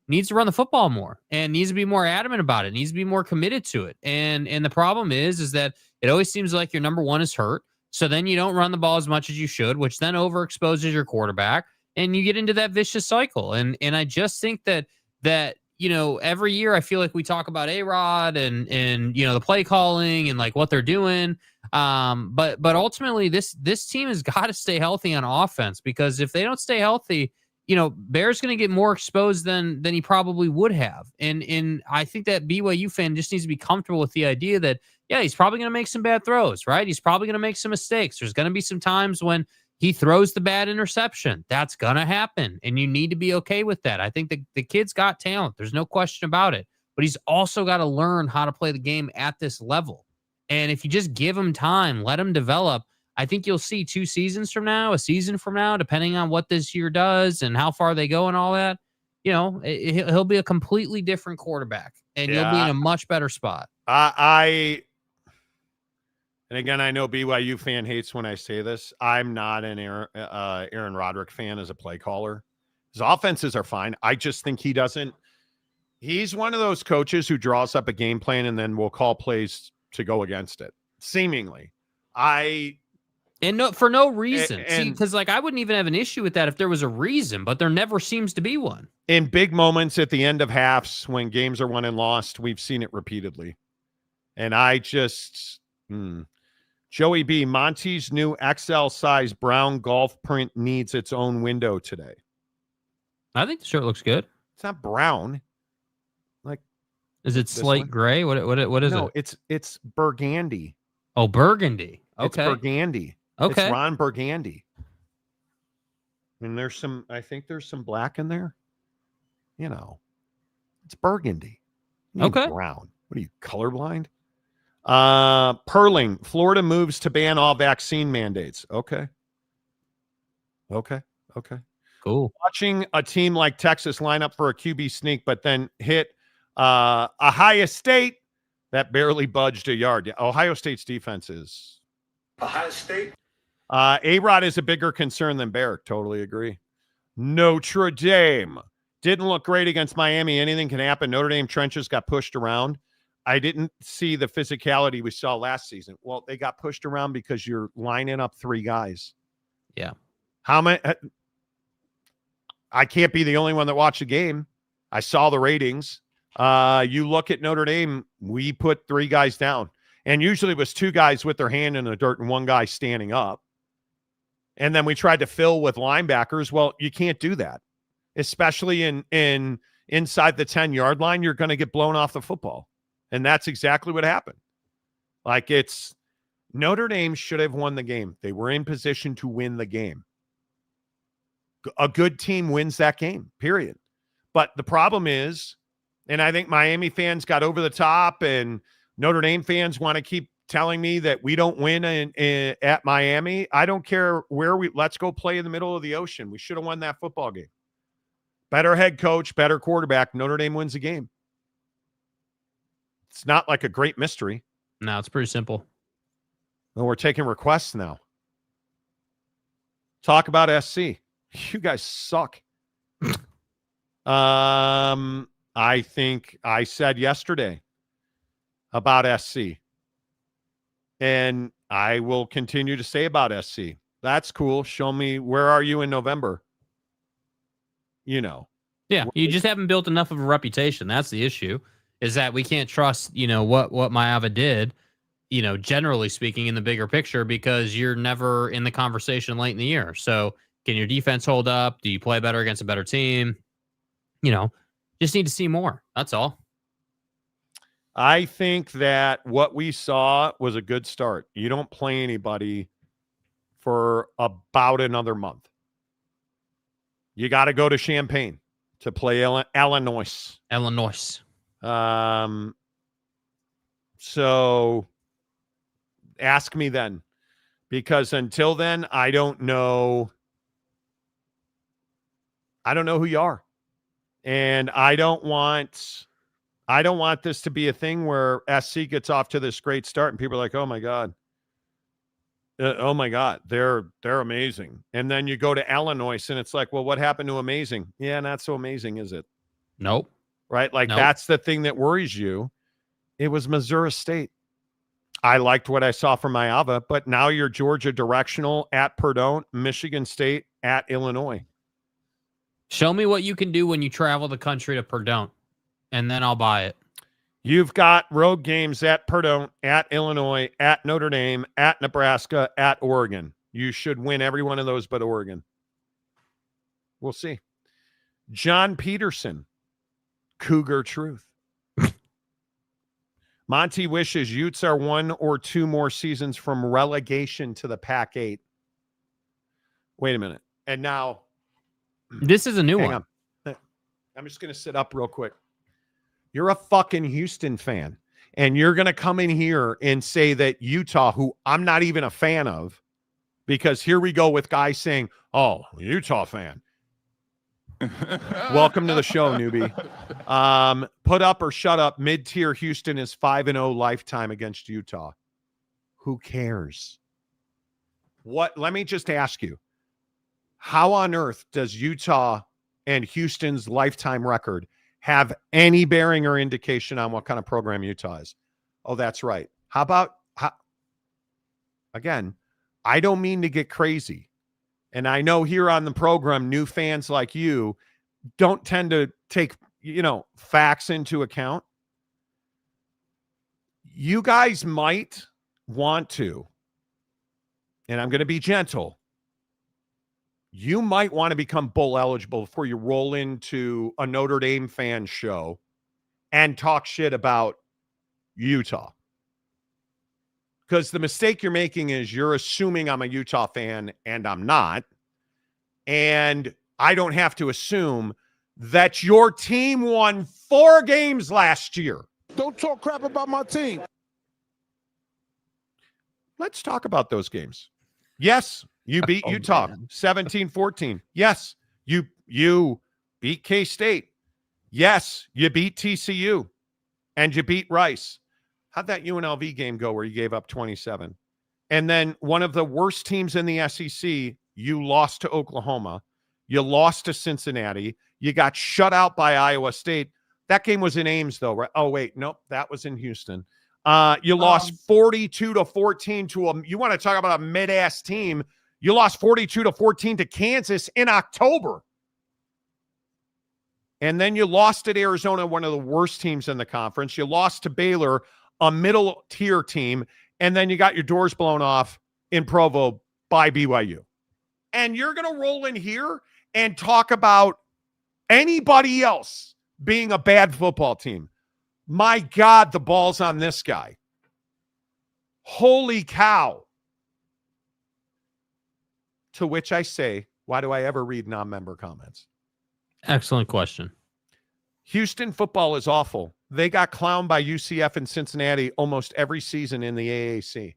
needs to run the football more and needs to be more adamant about it, needs to be more committed to it. And the problem is that it always seems like your number one is hurt. So then you don't run the ball as much as you should, which then overexposes your quarterback, and you get into that vicious cycle. And I just think that every year I feel like we talk about A-Rod and the play calling and like what they're doing. But ultimately this team has got to stay healthy on offense, because if they don't stay healthy, Bear's going to get more exposed than he probably would have. And I think that BYU fan just needs to be comfortable with the idea that, yeah, he's probably going to make some bad throws, right? He's probably going to make some mistakes. There's going to be some times when he throws the bad interception. That's going to happen. And you need to be okay with that. I think the kid's got talent. There's no question about it. But he's also got to learn how to play the game at this level. And if you just give him time, let him develop, I think you'll see 2 seasons from now, a season from now, depending on what this year does and how far they go and all that, he'll be a completely different quarterback, and you'll be in a much better spot. And again, I know BYU fan hates when I say this. I'm not an Aaron Roderick fan as a play caller. His offenses are fine. I just think he's one of those coaches who draws up a game plan and then will call plays to go against it, seemingly. For no reason. Because I wouldn't even have an issue with that if there was a reason, but there never seems to be one. In big moments at the end of halves when games are won and lost, we've seen it repeatedly. And Joey B, Monty's new XL size brown golf print needs its own window today. I think the shirt looks good. It's not brown. Is it slate gray? What is it? No, it's burgundy. Oh, burgundy. Okay. It's burgundy. Okay. It's Ron Burgundy. And I think there's some black in there. It's burgundy. Okay. Brown. What are you, colorblind? Perling, Florida moves to ban all vaccine mandates. Okay. Cool. Watching a team like Texas line up for a QB sneak, but then hit Ohio State that barely budged a yard. Yeah, Ohio State's defense is Ohio State. A-Rod is a bigger concern than Bear. Totally agree. Notre Dame didn't look great against Miami. Anything can happen. Notre Dame trenches got pushed around. I didn't see the physicality we saw last season. Well, they got pushed around because you're lining up 3 guys. Yeah. How many? I can't be the only one that watched the game. I saw the ratings. You look at Notre Dame, we put 3 guys down. And usually it was 2 guys with their hand in the dirt and 1 guy standing up. And then we tried to fill with linebackers. Well, you can't do that, especially in inside the 10-yard line. You're going to get blown off the football. And that's exactly what happened. Notre Dame should have won the game. They were in position to win the game. A good team wins that game, period. But the problem is, and I think Miami fans got over the top, and Notre Dame fans want to keep telling me that we don't win at Miami. I don't care let's go play in the middle of the ocean. We should have won that football game. Better head coach, better quarterback. Notre Dame wins the game. It's not like a great mystery. No, it's pretty simple. Well, we're taking requests now. Talk about SC. You guys suck. I think I said yesterday about SC. And I will continue to say about SC. That's cool. Show me, where are you in November? Yeah, you just haven't built enough of a reputation. That's the issue, is that we can't trust, what Maeva did, generally speaking, in the bigger picture, because you're never in the conversation late in the year. So can your defense hold up? Do you play better against a better team? Just need to see more. That's all. I think that what we saw was a good start. You don't play anybody for about another month. You got to go to Champaign to play Illinois. So ask me then, because until then, I don't know who you are. And I don't want this to be a thing where SC gets off to this great start and people are like, oh my God, they're amazing. And then you go to Illinois and it's like, well, what happened to amazing? Yeah, not so amazing, is it? Nope. Right? Nope. That's the thing that worries you. It was Missouri State. I liked what I saw from Maeva, but now you're Georgia directional at Purdue, Michigan State at Illinois. Show me what you can do when you travel the country to Purdue, and then I'll buy it. You've got road games at Purdue, at Illinois, at Notre Dame, at Nebraska, at Oregon. You should win every one of those but Oregon. We'll see. John Peterson, Cougar Truth. Monty wishes Utes are 1 or 2 more seasons from relegation to the Pac-8. Wait a minute. And now... This is a new one. I'm just going to sit up real quick. You're a fucking Houston fan, and you're going to come in here and say that Utah, who I'm not even a fan of, because here we go with guys saying, oh, Utah fan. Welcome to the show, newbie. Put up or shut up. Mid-tier Houston is 5-0 lifetime against Utah. Who cares? Let me just ask you. How on earth does Utah and Houston's lifetime record have any bearing or indication on what kind of program Utah is? Oh, that's right. Again, I don't mean to get crazy. And I know here on the program, new fans like you don't tend to take, facts into account. You guys might want to, and I'm going to be gentle, you might want to become bowl eligible before you roll into a Notre Dame fan show and talk shit about Utah. Because the mistake you're making is you're assuming I'm a Utah fan, and I'm not. And I don't have to assume that your team won 4 games last year. Don't talk crap about my team. Let's talk about those games. Yes, you beat Utah 17-14. Yes, you beat K-State. Yes, you beat TCU. And you beat Rice. How'd that UNLV game go where you gave up 27? And then one of the worst teams in the SEC, you lost to Oklahoma. You lost to Cincinnati. You got shut out by Iowa State. That game was in Ames, though, right? Oh, wait. Nope. That was in Houston. You lost 42-14 to you want to talk about a mid-ass team. You lost 42-14 to Kansas in October. And then you lost at Arizona, one of the worst teams in the conference. You lost to Baylor, a middle-tier team. And then you got your doors blown off in Provo by BYU. And you're going to roll in here and talk about anybody else being a bad football team. My God, the ball's on this guy. Holy cow. To which I say, why do I ever read non-member comments? Excellent question. Houston football is awful. They got clowned by UCF and Cincinnati almost every season in the AAC.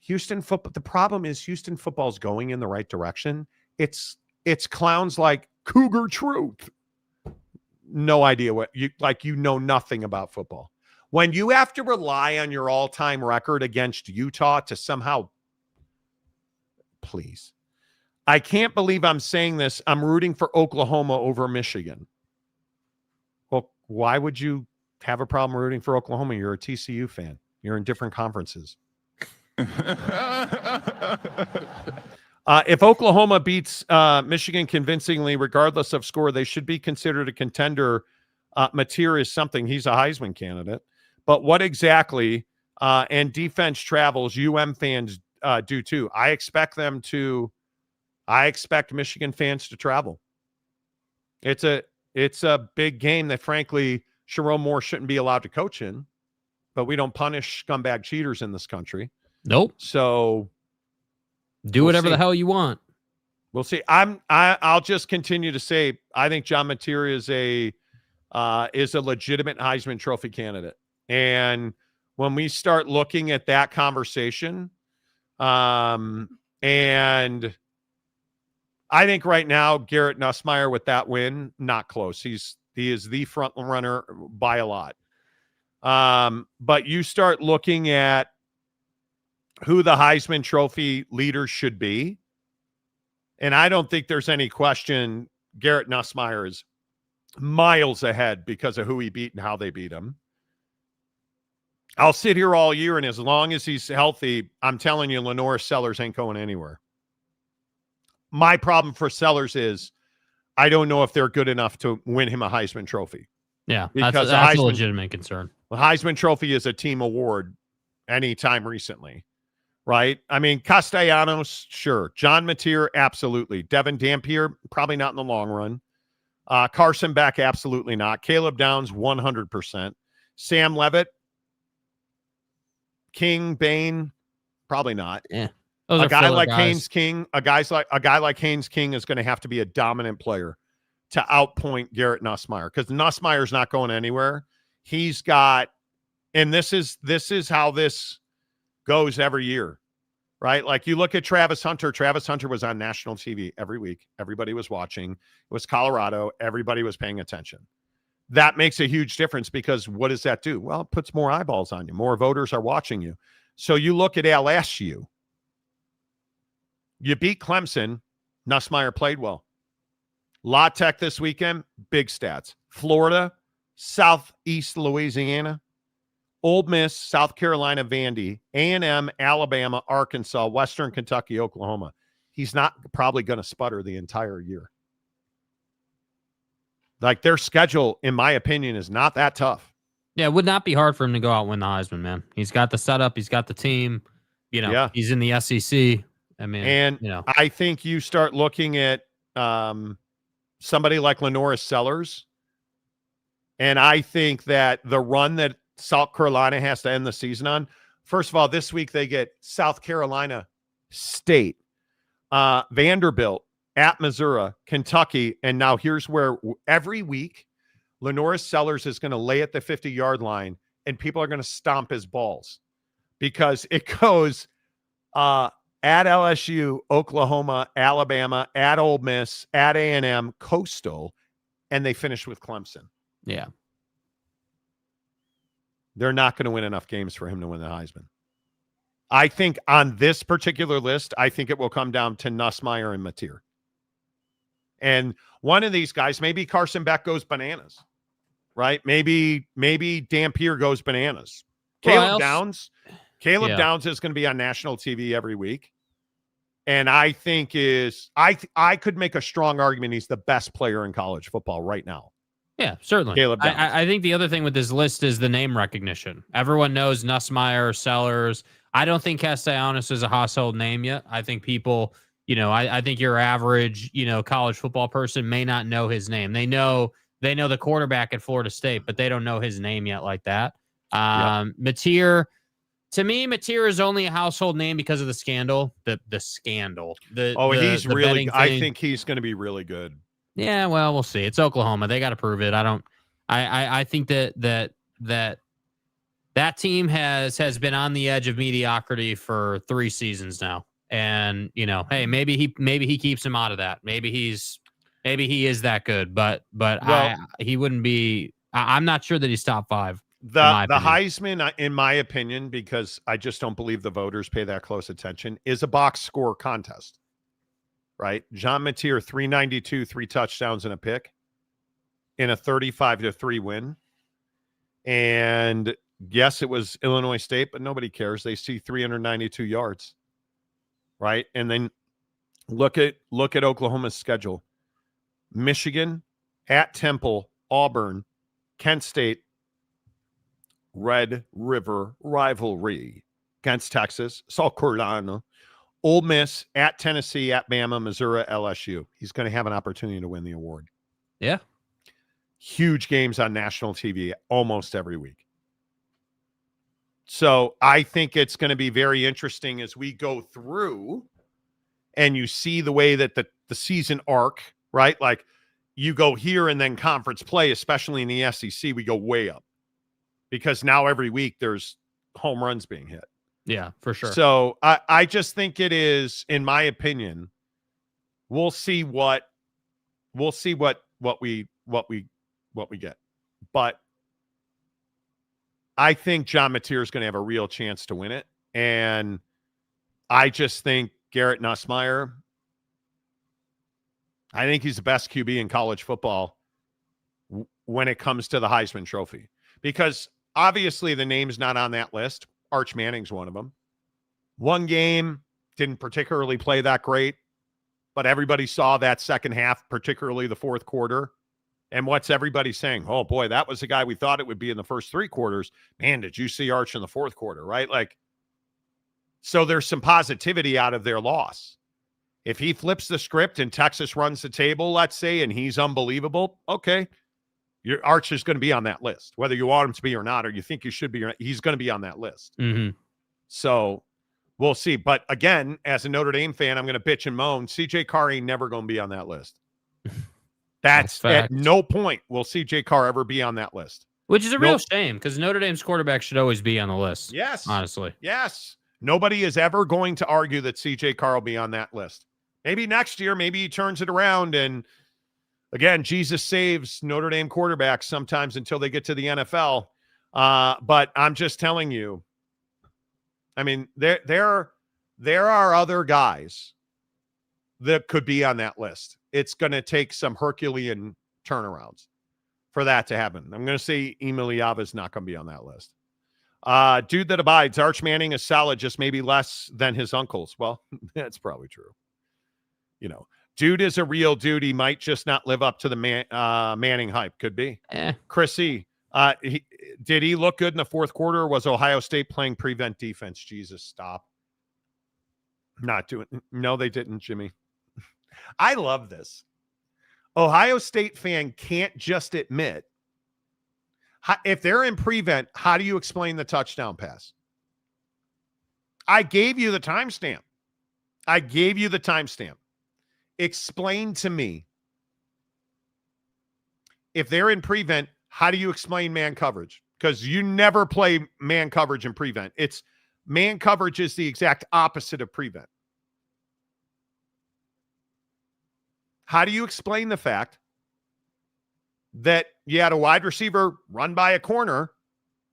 Houston football. The problem is Houston football is going in the right direction. It's clowns like Cougar Truth. No idea what you know nothing about football. When you have to rely on your all-time record against Utah to somehow, please. I can't believe I'm saying this. I'm rooting for Oklahoma over Michigan. Well, why would you have a problem rooting for Oklahoma? You're a TCU fan. You're in different conferences. If Oklahoma beats Michigan convincingly, regardless of score, they should be considered a contender. Mateer is something. He's a Heisman candidate. But what exactly, and defense travels, fans do too. I expect Michigan fans to travel. It's a big game that, frankly, Sharon Moore shouldn't be allowed to coach in, but we don't punish scumbag cheaters in this country. Nope. So do whatever the hell you want. We'll see. I'll just continue to say I think John Mateer is a legitimate Heisman Trophy candidate. And when we start looking at that conversation, and I think right now Garrett Nussmeier with that win, not close. He is the front runner by a lot. But you start looking at who the Heisman Trophy leader should be, and I don't think there's any question Garrett Nussmeier is miles ahead because of who he beat and how they beat him. I'll sit here all year, and as long as he's healthy, I'm telling you, LaNorris Sellers ain't going anywhere. My problem for Sellers is I don't know if they're good enough to win him a Heisman Trophy. Yeah, because that's a legitimate concern. The Heisman Trophy is a team award anytime recently, right? I mean, Castellanos, sure. John Mateer, absolutely. Devin Dampier, probably not in the long run. Carson Beck, absolutely not. Caleb Downs, 100%. Sam Levitt, King, Bain, probably not. Yeah. A guy like Haynes King, a guy like Haynes King is going to have to be a dominant player to outpoint Garrett Nussmeier, because Nussmeier's not going anywhere. He's got, and this is how this goes every year, right? Like you look at Travis Hunter. Travis Hunter was on national TV every week. Everybody was watching. It was Colorado. Everybody was paying attention. That makes a huge difference, because what does that do? Well, it puts more eyeballs on you. More voters are watching you. So you look at LSU. You beat Clemson. Nussmeier played well. La Tech this weekend, big stats. Florida, Southeast Louisiana, Ole Miss, South Carolina, Vandy, A&M, Alabama, Arkansas, Western Kentucky, Oklahoma. He's not probably going to sputter the entire year. Like, their schedule, in my opinion, is not that tough. Yeah, it would not be hard for him to go out and win the Heisman, man. He's got the setup. He's got the team. He's in the SEC. I mean, I think you start looking at somebody like LaNorris Sellers, and I think that the run that South Carolina has to end the season on, first of all, this week they get South Carolina State, Vanderbilt, at Missouri, Kentucky, and now here's where every week LaNorris Sellers is going to lay at the 50-yard line, and people are going to stomp his balls, because it goes at LSU, Oklahoma, Alabama, at Ole Miss, at A&M, Coastal, and they finish with Clemson. Yeah. They're not going to win enough games for him to win the Heisman. I think on this particular list, I think it will come down to Nussmeier and Mateer. And one of these guys, maybe Carson Beck goes bananas, right? Maybe Dampier goes bananas. Caleb Downs is going to be on national TV every week. And I think I could make a strong argument he's the best player in college football right now. Yeah, certainly. Caleb Downs. I think the other thing with this list is the name recognition. Everyone knows Nussmeier, Sellers. I don't think Castellanos is a household name yet. I think people, I think your average, college football person may not know his name. They know the quarterback at Florida State, but they don't know his name yet like that. Mateer, to me, Mateer is only a household name because of the scandal. The scandal. He's really. I think he's going to be really good. Yeah, well, we'll see. It's Oklahoma. They got to prove it. I think that team has been on the edge of mediocrity for 3 seasons now. And, hey, maybe he keeps him out of that. Maybe he is that good, but he wouldn't be. I'm not sure that he's top 5. The Heisman, in my opinion, because I just don't believe the voters pay that close attention, is a box score contest, right? Jean Mateer, 392, 3 touchdowns and a pick in a 35-3 win. And yes, it was Illinois State, but nobody cares. They see 392 yards, right? And then look at Oklahoma's schedule. Michigan, at Temple, Auburn, Kent State, Red River rivalry against Texas, South Carolina, Ole Miss, at Tennessee, at Bama, Missouri, LSU. He's going to have an opportunity to win the award. Yeah. Huge games on national TV almost every week. So I think it's going to be very interesting as we go through and you see the way that the season arc, right? Like you go here and then conference play, especially in the SEC, we go way up. Because now every week there's home runs being hit. Yeah, for sure. So I just think it is, in my opinion, we'll see what we get. But I think John Mateer is going to have a real chance to win it. And I just think Garrett Nussmeier, I think he's the best QB in college football when it comes to the Heisman Trophy. Because obviously the name's not on that list. Arch Manning's one of them. One game, didn't particularly play that great, but everybody saw that second half, particularly the fourth quarter. And what's everybody saying? Oh, boy, that was the guy we thought it would be in the first 3 quarters. Man, did you see Arch in the fourth quarter, right? Like, so there's some positivity out of their loss. If he flips the script and Texas runs the table, let's say, and he's unbelievable, okay, your Arch is going to be on that list, whether you want him to be or not, or you think you should be, he's going to be on that list. Mm-hmm. So we'll see. But again, as a Notre Dame fan, I'm going to bitch and moan. CJ Carr ain't never going to be on that list. That's at no point will CJ Carr ever be on that list. Which is a real shame because Notre Dame's quarterback should always be on the list. Yes. Honestly. Yes. Nobody is ever going to argue that CJ Carr will be on that list. Maybe next year, maybe he turns it around. And again, Jesus saves Notre Dame quarterbacks sometimes until they get to the NFL. But I'm just telling you, I mean, there are other guys that could be on that list. It's going to take some Herculean turnarounds for that to happen. I'm going to say Emiliava is not going to be on that list. Dude that abides, Arch Manning is solid, just maybe less than his uncles. Well, that's probably true. You know, dude is a real dude. He might just not live up to the Manning hype. Could be. Chrissy, did he look good in the fourth quarter? Or was Ohio State playing prevent defense? Jesus, stop. Not doing. No, they didn't, Jimmy. I love this. Ohio State fan can't just admit. If they're in prevent, how do you explain the touchdown pass? I gave you the timestamp. Explain to me, if they're in prevent, how do you explain man coverage? Because you never play man coverage in prevent. It's man coverage is the exact opposite of prevent. How do you explain the fact that you had a wide receiver run by a corner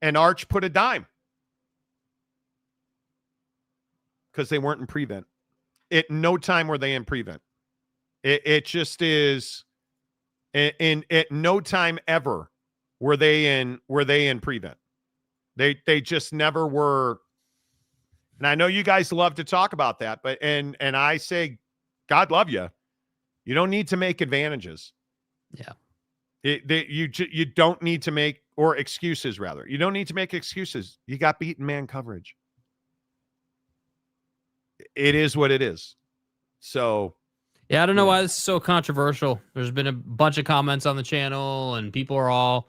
and Arch put a dime? Because they weren't in prevent. At no time were they in prevent. It just is at no time ever were they in prevent. They just never were. And I know you guys love to talk about that, but and I say, God love you. You don't need to make advantages. Yeah. You don't need to make, or excuses rather. You don't need to make excuses. You got beaten man coverage. It is what it is. So. Yeah, I don't know why this is so controversial. There's been a bunch of comments on the channel and people are all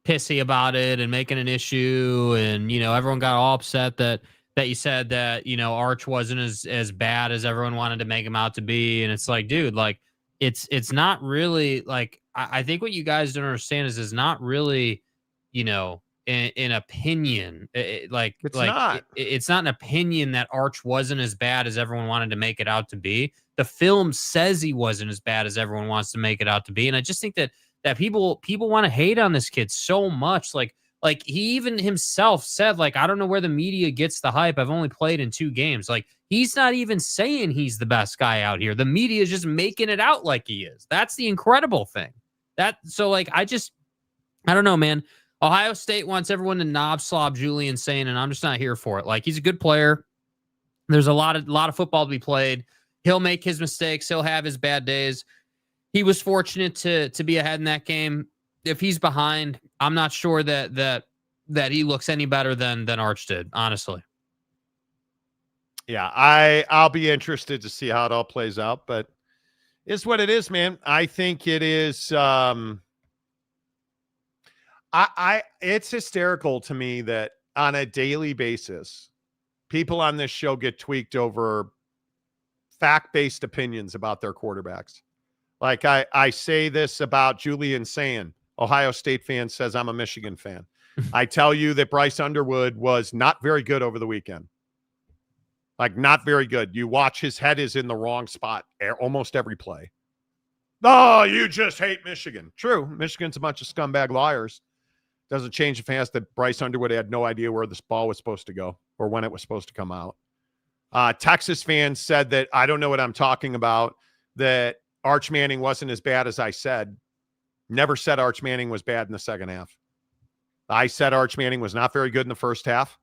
pissy about it and making an issue. And, you know, everyone got all upset that you said that, you know, Arch wasn't as bad as everyone wanted to make him out to be. And it's like, dude, like, it's not really like, I think what you guys don't understand is it's not really, you know, an opinion. It's not an opinion that Arch wasn't as bad as everyone wanted to make it out to be. The film says he wasn't as bad as everyone wants to make it out to be. And I just think that people want to hate on this kid so much. Like he even himself said, like, I don't know where the media gets the hype. I've only played in 2 games. Like, he's not even saying he's the best guy out here. The media is just making it out like he is. That's the incredible thing. I don't know, man. Ohio State wants everyone to knob slob Julian Sayin, and I'm just not here for it. Like, he's a good player. There's a lot of football to be played. He'll make his mistakes. He'll have his bad days. He was fortunate to be ahead in that game. If he's behind, I'm not sure that he looks any better than Arch did, honestly. Yeah, I'll be interested to see how it all plays out, but it's what it is, man. I think it is. It's hysterical to me that on a daily basis, people on this show get tweaked over fact-based opinions about their quarterbacks. Like I say this about Julian Sayin. Ohio State fan says I'm a Michigan fan. I tell you that Bryce Underwood was not very good over the weekend. Like, not very good. You watch, his head is in the wrong spot almost every play. Oh, you just hate Michigan. True. Michigan's a bunch of scumbag liars. Doesn't change the fact that Bryce Underwood had no idea where this ball was supposed to go or when it was supposed to come out. Texas fans said that I don't know what I'm talking about, that Arch Manning wasn't as bad as I said. Never said Arch Manning was bad in the second half. I said Arch Manning was not very good in the first half.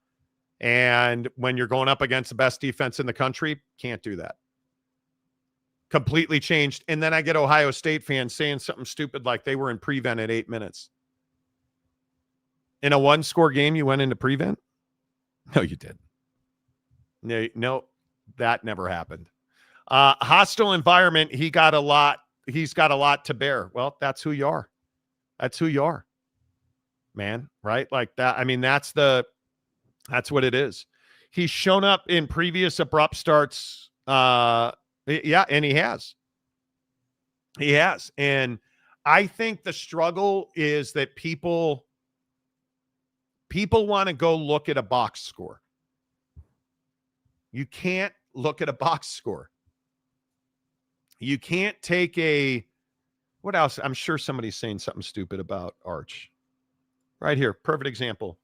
And when you're going up against the best defense in the country, can't do that. Completely changed. And then I get Ohio State fans saying something stupid like they were in prevent at 8 minutes. In a 1-score game, you went into prevent? No, you didn't. No, that never happened. Hostile environment. He's got a lot to bear. Well, that's who you are. That's who you are, man. Right? Like that. I mean, that's what it is. He's shown up in previous abrupt starts. Yeah, and he has. And I think the struggle is that people want to go look at a box score. You can't look at a box score. You can't take what else? I'm sure somebody's saying something stupid about Arch. Right here, perfect example.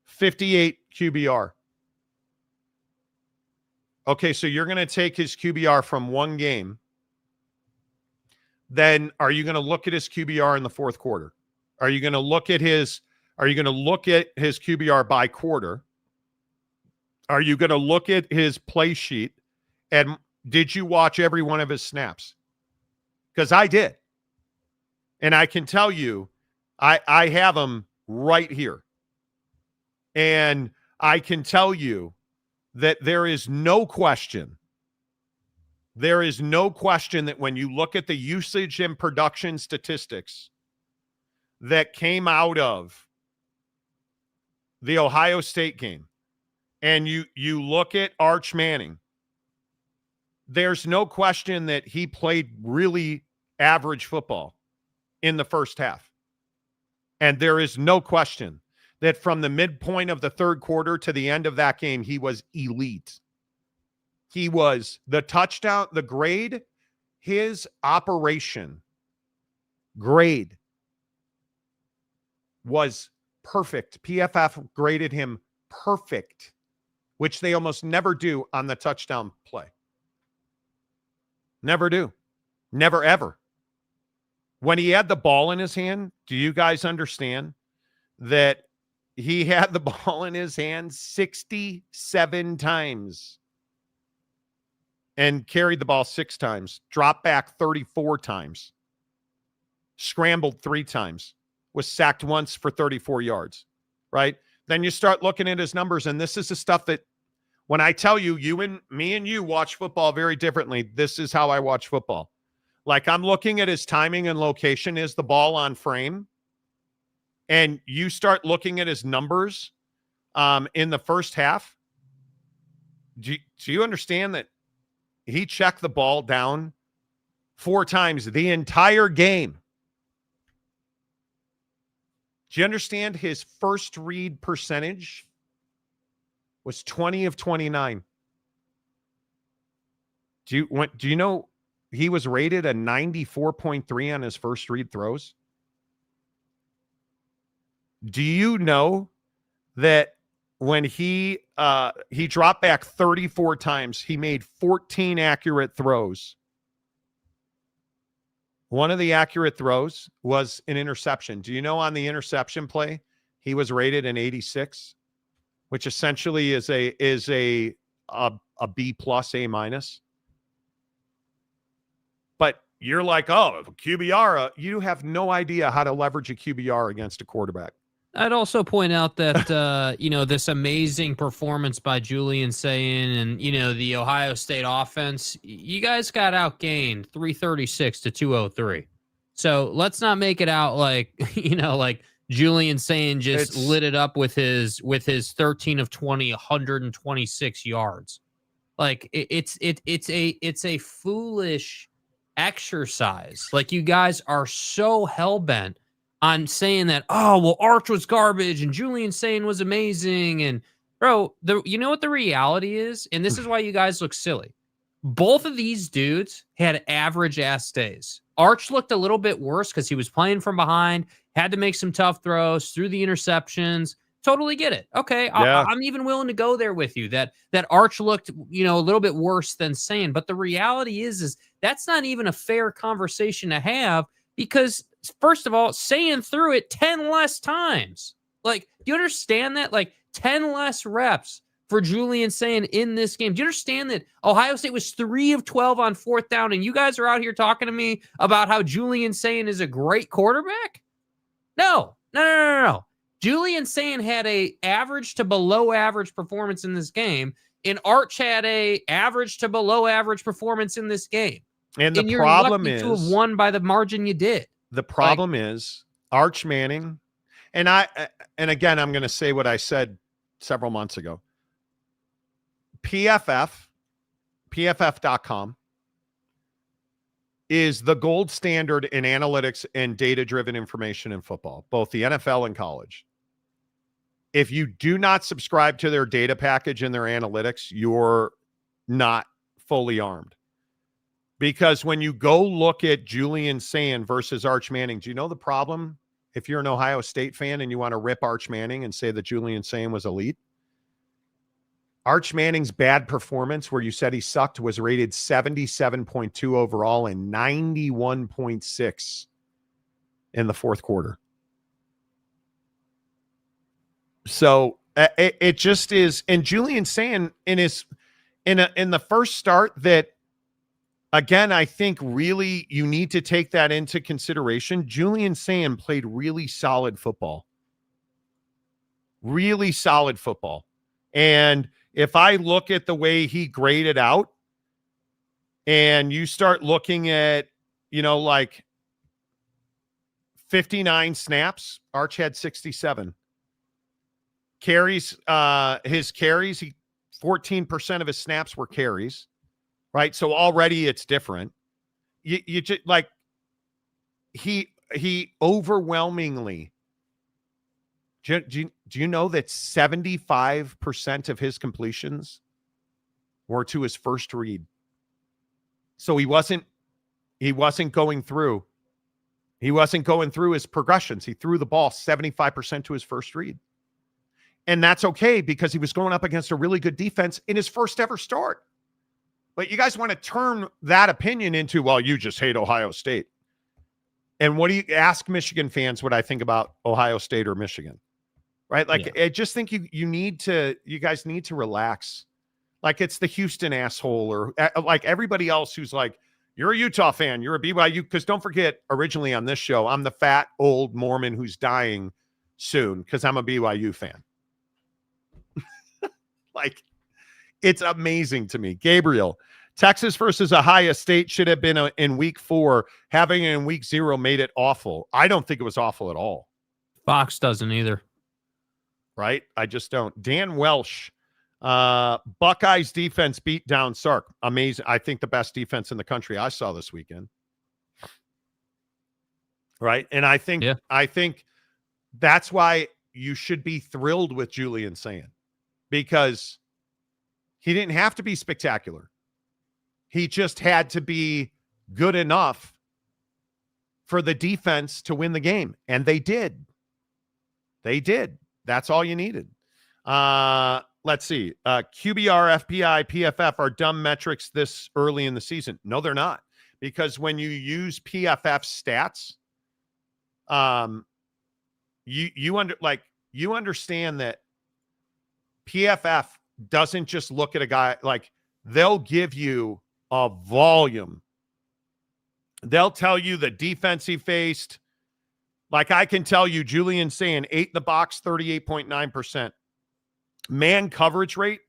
58 QBR. Okay, so you're going to take his QBR from one game. Then are you going to look at his QBR in the fourth quarter? Are you going to look at his QBR by quarter? Are you going to look at his play sheet? And did you watch every one of his snaps? Because I did. And I can tell you, I have them right here. And I can tell you that there is no question that when you look at the usage and production statistics that came out of the Ohio State game, and you look at Arch Manning, there's no question that he played really average football in the first half. And there is no question that from the midpoint of the third quarter to the end of that game, he was elite. He was the touchdown, the grade, his operation grade was perfect. PFF graded him perfect, which they almost never do on the touchdown play. Never do. Never, ever. When he had the ball in his hand, do you guys understand that he had the ball in his hand 67 times and carried the ball 6 times, dropped back 34 times, scrambled 3 times, was sacked once for 34 yards, right? Then you start looking at his numbers, and this is the stuff that when I tell you, me and you watch football very differently, this is how I watch football. Like I'm looking at his timing and location. Is the ball on frame? And you start looking at his numbers in the first half. Do you understand that he checked the ball down 4 times the entire game? Do you understand his first read percentage was 20 of 29? Do you know he was rated a 94.3 on his first read throws? Do you know that when he dropped back 34 times, he made 14 accurate throws? One of the accurate throws was an interception. Do you know on the interception play, he was rated an 86, which essentially is a B plus, A minus. But you're like, oh, QBR, you have no idea how to leverage a QBR against a quarterback. I'd also point out that, this amazing performance by Julian Sayin and, the Ohio State offense, you guys got outgained 336 to 203. So let's not make it out like, like Julian Sayin just lit it up with his 13 of 20, 126 yards. Like it's a foolish exercise. Like you guys are so hell-bent on saying that, oh, well, Arch was garbage and Julian Sayin was amazing. And bro, you know what the reality is? And this is why you guys look silly. Both of these dudes had average ass days. Arch looked a little bit worse because he was playing from behind, had to make some tough throws, threw the interceptions. Totally get it. Okay. Yeah. I'm even willing to go there with you that Arch looked, a little bit worse than Sayin. But the reality is that's not even a fair conversation to have because first of all, Sayin threw it 10 less times. Like, do you understand that? Like 10 less reps for Julian Sayin in this game. Do you understand that Ohio State was 3 of 12 on 4th down and you guys are out here talking to me about how Julian Sayin is a great quarterback? No. Julian Sayin had a average to below average performance in this game. and Arch had a average to below average performance in this game. And the you're problem lucky is to have won by the margin you did. The problem is Arch Manning, and again, I'm going to say what I said several months ago. PFF.com is the gold standard in analytics and data-driven information in football, both the NFL and college. If you do not subscribe to their data package and their analytics, you're not fully armed. Because when you go look at Julian Sand versus Arch Manning, do you know the problem if you're an Ohio State fan and you want to rip Arch Manning and say that Julian Sand was elite? Arch Manning's bad performance, where you said he sucked, was rated 77.2 overall and 91.6 in the fourth quarter. So it just is. And Julian Sand in the first start that, again, I think really you need to take that into consideration. Julian Sand played really solid football. Really solid football. And if I look at the way he graded out and you start looking at, like 59 snaps, Arch had 67. Carries, his carries, 14% of his snaps were carries. Right. So already it's different. You just like he overwhelmingly. Do you know that 75% of his completions were to his first read? So he wasn't going through. He wasn't going through his progressions. He threw the ball 75% to his first read. And that's okay because he was going up against a really good defense in his first ever start. But you guys want to turn that opinion into, well, you just hate Ohio State. And what do you ask Michigan fans what I think about Ohio State or Michigan? Right? Like, I just think you guys need to relax. Like it's the Houston asshole or like everybody else who's like, you're a Utah fan, you're a BYU. Because don't forget, originally on this show, I'm the fat old Mormon who's dying soon because I'm a BYU fan. Like, it's amazing to me. Gabriel, Texas versus Ohio State should have been in week 4. Having it in week 0 made it awful. I don't think it was awful at all. Fox doesn't either. Right? I just don't. Dan Welsh, Buckeyes defense beat down Sark. Amazing. I think the best defense in the country I saw this weekend. Right? And I think that's why you should be thrilled with Julian Sand, because he didn't have to be spectacular. He just had to be good enough for the defense to win the game. And they did. They did. That's all you needed. Let's see. QBR, FPI, PFF are dumb metrics this early in the season. No, they're not. Because when you use PFF stats, you understand that PFF doesn't just look at a guy, like they'll give you a volume. They'll tell you the defense he faced. Like I can tell you, Julian Sand ate the box 38.9%. Man coverage rate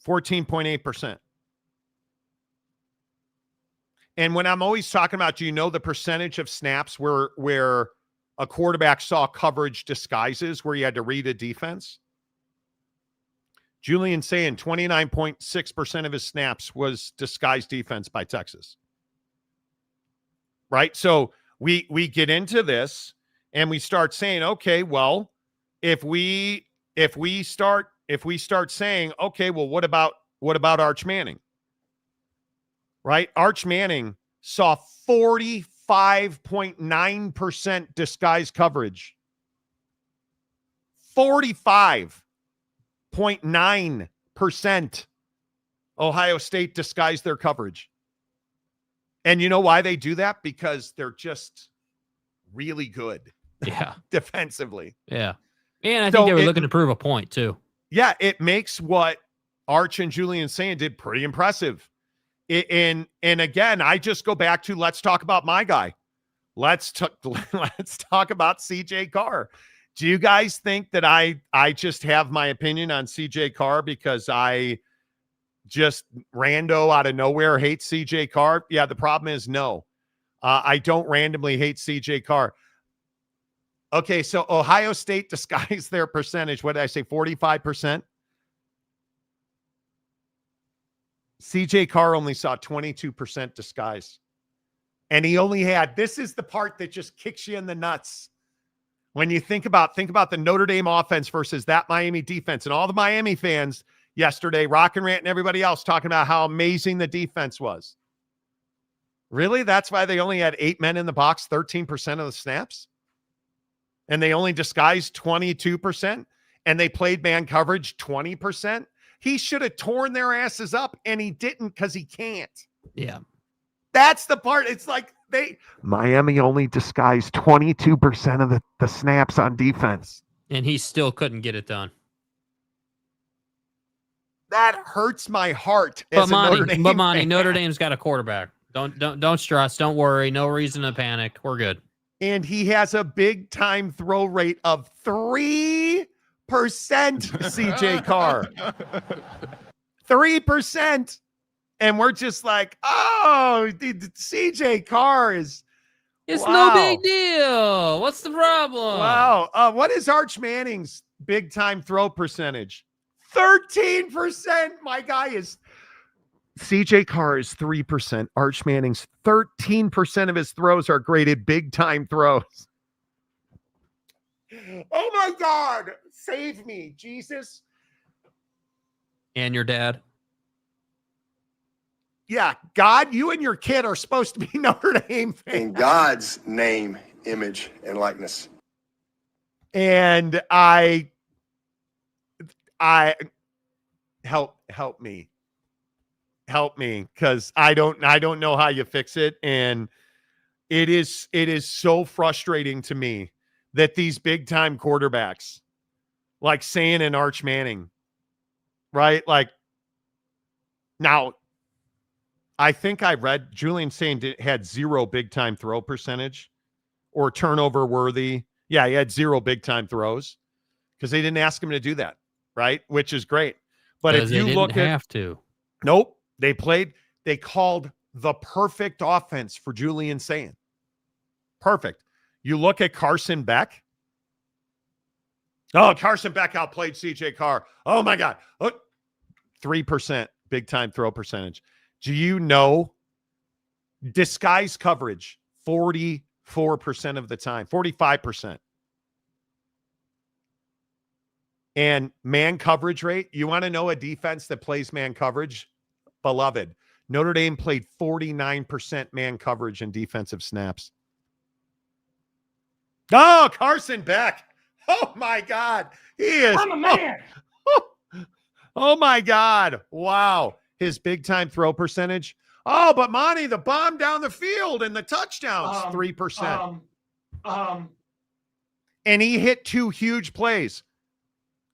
14.8%. And when I'm always talking about, do you know the percentage of snaps where a quarterback saw coverage disguises, where you had to read a defense? Julian Sand, 29.6% of his snaps was disguised defense by Texas. Right? So we get into this and we start saying, okay, well, if we start saying, okay, well, what about Arch Manning? Right? Arch Manning saw 45.9% disguised coverage. 45.9% Ohio State disguised their coverage. And you know why they do that? Because they're just really good. Yeah. Defensively. Yeah. And I think they were looking to prove a point too. Yeah. It makes what Arch and Julian Sand did pretty impressive. And again, I just go back to, let's talk about my guy. Let's talk about CJ Carr. Do you guys think that I just have my opinion on CJ Carr because I just rando out of nowhere hate CJ Carr? Yeah, the problem is no. I don't randomly hate CJ Carr. Okay, so Ohio State disguised their percentage. What did I say, 45%? CJ Carr only saw 22% disguise. And he only had, this is the part that just kicks you in the nuts. When you think about the Notre Dame offense versus that Miami defense, and all the Miami fans yesterday, Rock and Rant and everybody else talking about how amazing the defense was. Really? That's why they only had 8 men in the box, 13% of the snaps? And they only disguised 22%? And they played man coverage 20%? He should have torn their asses up, and he didn't because he can't. Yeah. That's the part. It's like Miami only disguised 22% of the snaps on defense. And he still couldn't get it done. That hurts my heart. But Monty, Notre Dame's got a quarterback. Don't stress. Don't worry. No reason to panic. We're good. And he has a big time throw rate of 3%, CJ Carr. 3%. And we're just like, oh, CJ Carr is. It's no big deal. What's the problem? Wow. What is Arch Manning's big time throw percentage? 13%. My guy is. CJ Carr is 3%. Arch Manning's 13% of his throws are graded big time throws. Oh my God. Save me, Jesus. And your dad. Yeah, God, you and your kid are supposed to be Notre Dame fans. In God's name, image, and likeness. And I help me, because I don't know how you fix it, and it is so frustrating to me that these big time quarterbacks, like Sayin and Arch Manning, right? Like now. I think I read Julian Sayin had 0 big time throw percentage or turnover worthy. Yeah, he had 0 big time throws because they didn't ask him to do that, right? Which is great. But if you look at, nope, they called the perfect offense for Julian Sayin. Perfect. You look at Carson Beck. Oh, Carson Beck outplayed CJ Carr. Oh my God. 3% big time throw percentage. Do you know disguise coverage 44% of the time, 45%. And man coverage rate, you want to know a defense that plays man coverage? Beloved, Notre Dame played 49% man coverage in defensive snaps. Oh, Carson Beck. Oh my God. He is. I'm a man. Oh my God. Wow. His big time throw percentage. Oh, but Monty, the bomb down the field and the touchdowns, 3%. And he hit 2 huge plays.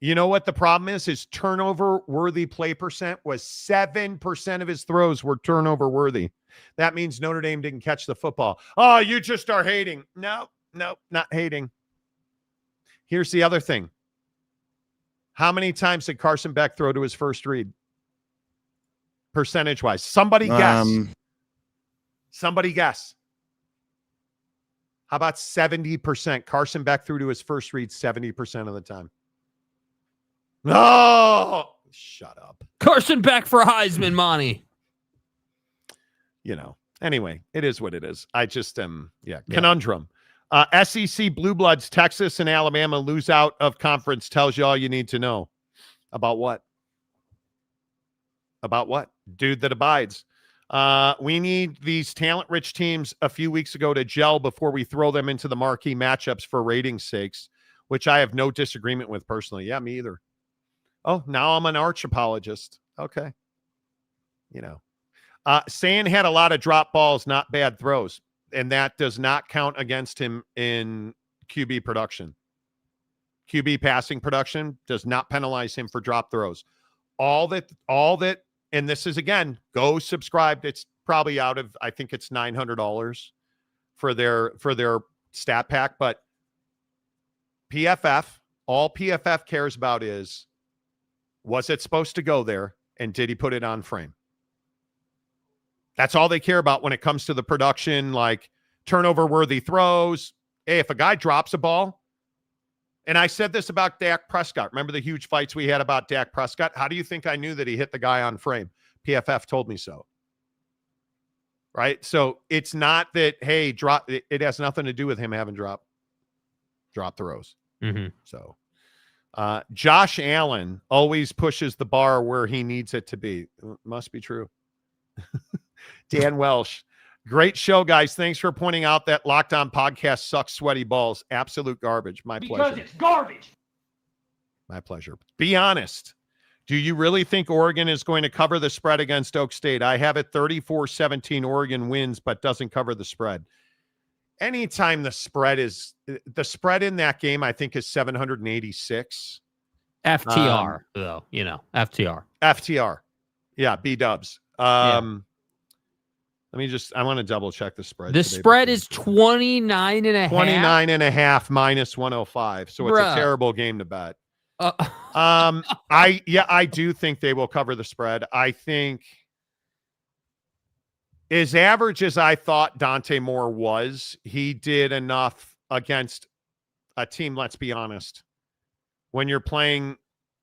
You know what the problem is? His turnover worthy play percent was 7% of his throws were turnover worthy. That means Notre Dame didn't catch the football. Oh, you just are hating. No, not hating. Here's the other thing. How many times did Carson Beck throw to his first read? Percentage-wise. Somebody guess. Somebody guess. How about 70%? Carson Beck threw to his first read 70% of the time. Oh, shut up. Carson Beck for Heisman, Monty. You know, anyway, it is what it is. I just am, conundrum. SEC Blue Bloods, Texas and Alabama lose out of conference. Tells you all you need to know. About what? About what? Dude that abides. We need these talent-rich teams a few weeks ago to gel before we throw them into the marquee matchups for ratings sakes, which I have no disagreement with personally. Yeah, me either. Oh, now I'm an arch apologist. Okay. You know. Sayin had a lot of drop balls, not bad throws, and that does not count against him in QB production. QB passing production does not penalize him for drop throws. All that, and this is, again, go subscribe. It's probably out of, I think it's $900 for their stat pack, but PFF, all PFF cares about is, was it supposed to go there, and did he put it on frame? That's all they care about when it comes to the production, like turnover-worthy throws. Hey, if a guy drops a ball, and I said this about Dak Prescott. Remember the huge fights we had about Dak Prescott? How do you think I knew that he hit the guy on frame? PFF told me so. Right? So it's not that, hey, drop. It has nothing to do with him having drop throws. Mm-hmm. So Josh Allen always pushes the bar where he needs it to be. Must be true. Dan Welsh. Great show, guys. Thanks for pointing out that Locked On podcast sucks sweaty balls. Absolute garbage. My pleasure. Because it's garbage. My pleasure. Be honest. Do you really think Oregon is going to cover the spread against Oak State? I have it 34-17 Oregon wins, but doesn't cover the spread. Anytime the spread in that game, I think, is 786. FTR, though, FTR. FTR. Yeah, B-dubs. Let me I want to double check the spread. The spread is 29.5. 29.5 minus 105. So it's a terrible game to bet. I do think they will cover the spread. I think as average as I thought Dante Moore was, he did enough against a team, let's be honest. When you're playing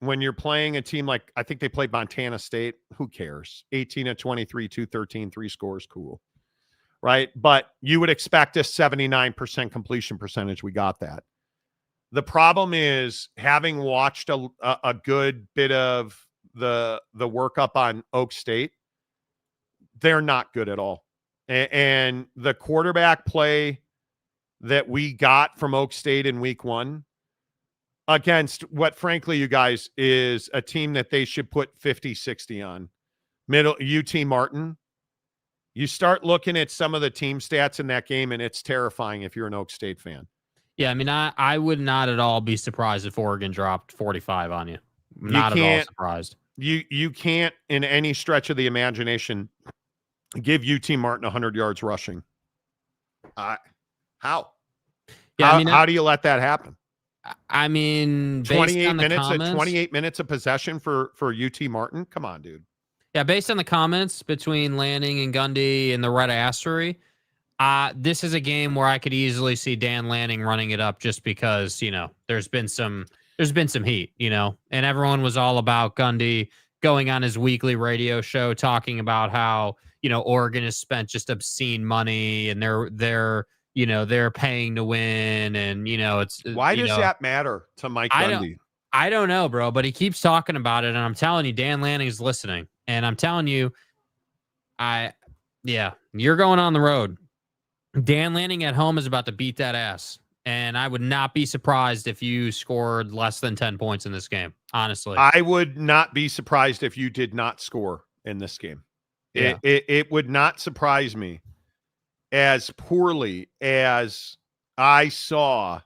a team like, I think they played Montana State, who cares? 18 of 23, 213, 3 scores, cool. Right? But you would expect a 79% completion percentage. We got that. The problem is, having watched a good bit of the workup on Oak State, they're not good at all. And the quarterback play that we got from Oak State in week 1 against what, frankly, you guys, is a team that they should put 50-60 on. UT Martin. You start looking at some of the team stats in that game, and it's terrifying if you're an Oak State fan. Yeah, I mean, I would not at all be surprised if Oregon dropped 45 on you. Not at all surprised. You can't, in any stretch of the imagination, give UT Martin 100 yards rushing. How? Yeah, how do you let that happen? I mean, 28 minutes of possession for UT Martin. Come on, dude. Yeah, based on the comments between Lanning and Gundy and the red asteroid, this is a game where I could easily see Dan Lanning running it up, just because, there's been some heat, and everyone was all about Gundy going on his weekly radio show talking about how, Oregon has spent just obscene money and they're paying to win, and it's why does that matter to Mike Gundy? I don't know, bro, but he keeps talking about it, and I'm telling you, Dan Lanning is listening, and I'm telling you, you're going on the road. Dan Lanning at home is about to beat that ass, and I would not be surprised if you scored less than 10 points in this game, honestly. I would not be surprised if you did not score in this game. Yeah. It would not surprise me, as poorly as I saw.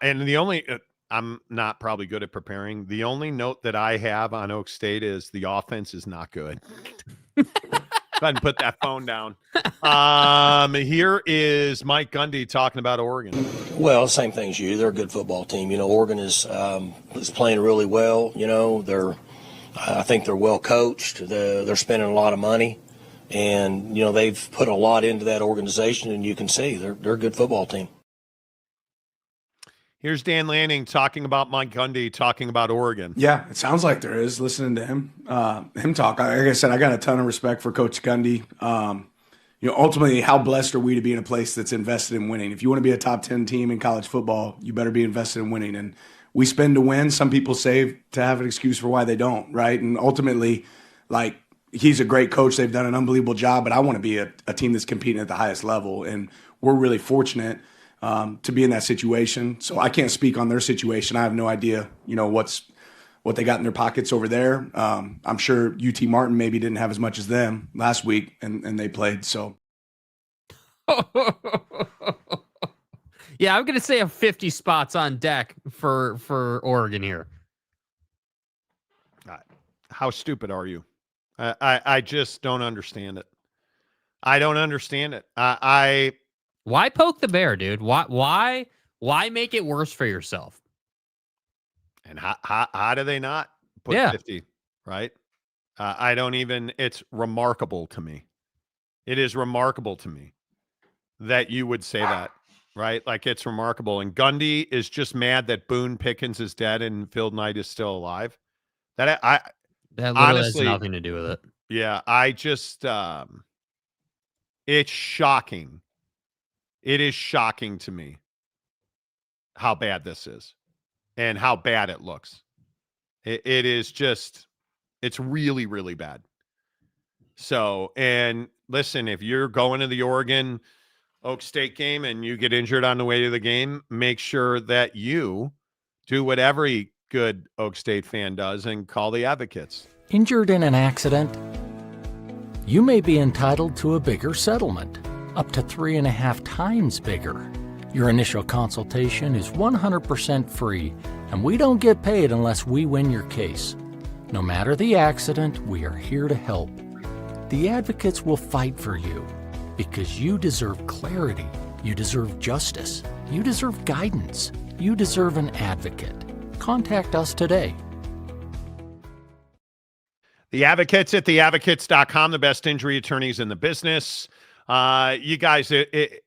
And the only, I'm not probably good at preparing. The only note that I have on Oak State is the offense is not good. Go ahead and put that phone down. Here is Mike Gundy talking about Oregon. Well, same thing as you. They're a good football team. Oregon is playing really well. I think they're well coached. They're spending a lot of money, and they've put a lot into that organization. And you can see they're a good football team. Here's Dan Lanning talking about Mike Gundy, talking about Oregon. Yeah, it sounds like there is, listening to him talk. Like I said, I got a ton of respect for Coach Gundy. Ultimately, how blessed are we to be in a place that's invested in winning? If you want to be a top 10 team in college football, you better be invested in winning. And we spend to win. Some people save to have an excuse for why they don't, right? And ultimately, he's a great coach. They've done an unbelievable job, but I want to be a team that's competing at the highest level. And we're really fortunate to be in that situation. So I can't speak on their situation. I have no idea, what they got in their pockets over there. I'm sure UT Martin maybe didn't have as much as them last week, and they played. So, yeah, I'm going to say a 50 spots on deck for Oregon here. How stupid are you? I just don't understand it. I don't understand it. Why poke the bear, dude? Why Why make it worse for yourself? And how do they not put 50, right? I don't even, it's remarkable to me. It is remarkable to me that you would say that, right? Like, it's remarkable. And Gundy is just mad that Boone Pickens is dead and Phil Knight is still alive. That literally honestly has nothing to do with it. Yeah, I just, it's shocking. It is shocking to me how bad this is and how bad it looks. It is just, it's really, really bad. So, and listen, if you're going to the Oregon Oak State game and you get injured on the way to the game, make sure that you do what every good Oak State fan does and call the advocates. Injured in an accident? You may be entitled to a bigger settlement, up to 3.5 times bigger. Your initial consultation is 100% free, and we don't get paid unless we win your case. No matter the accident, we are here to help. The advocates will fight for you because you deserve clarity, you deserve justice, you deserve guidance, you deserve an advocate. Contact us today. The Advocates at theadvocates.com, the best injury attorneys in the business. You guys,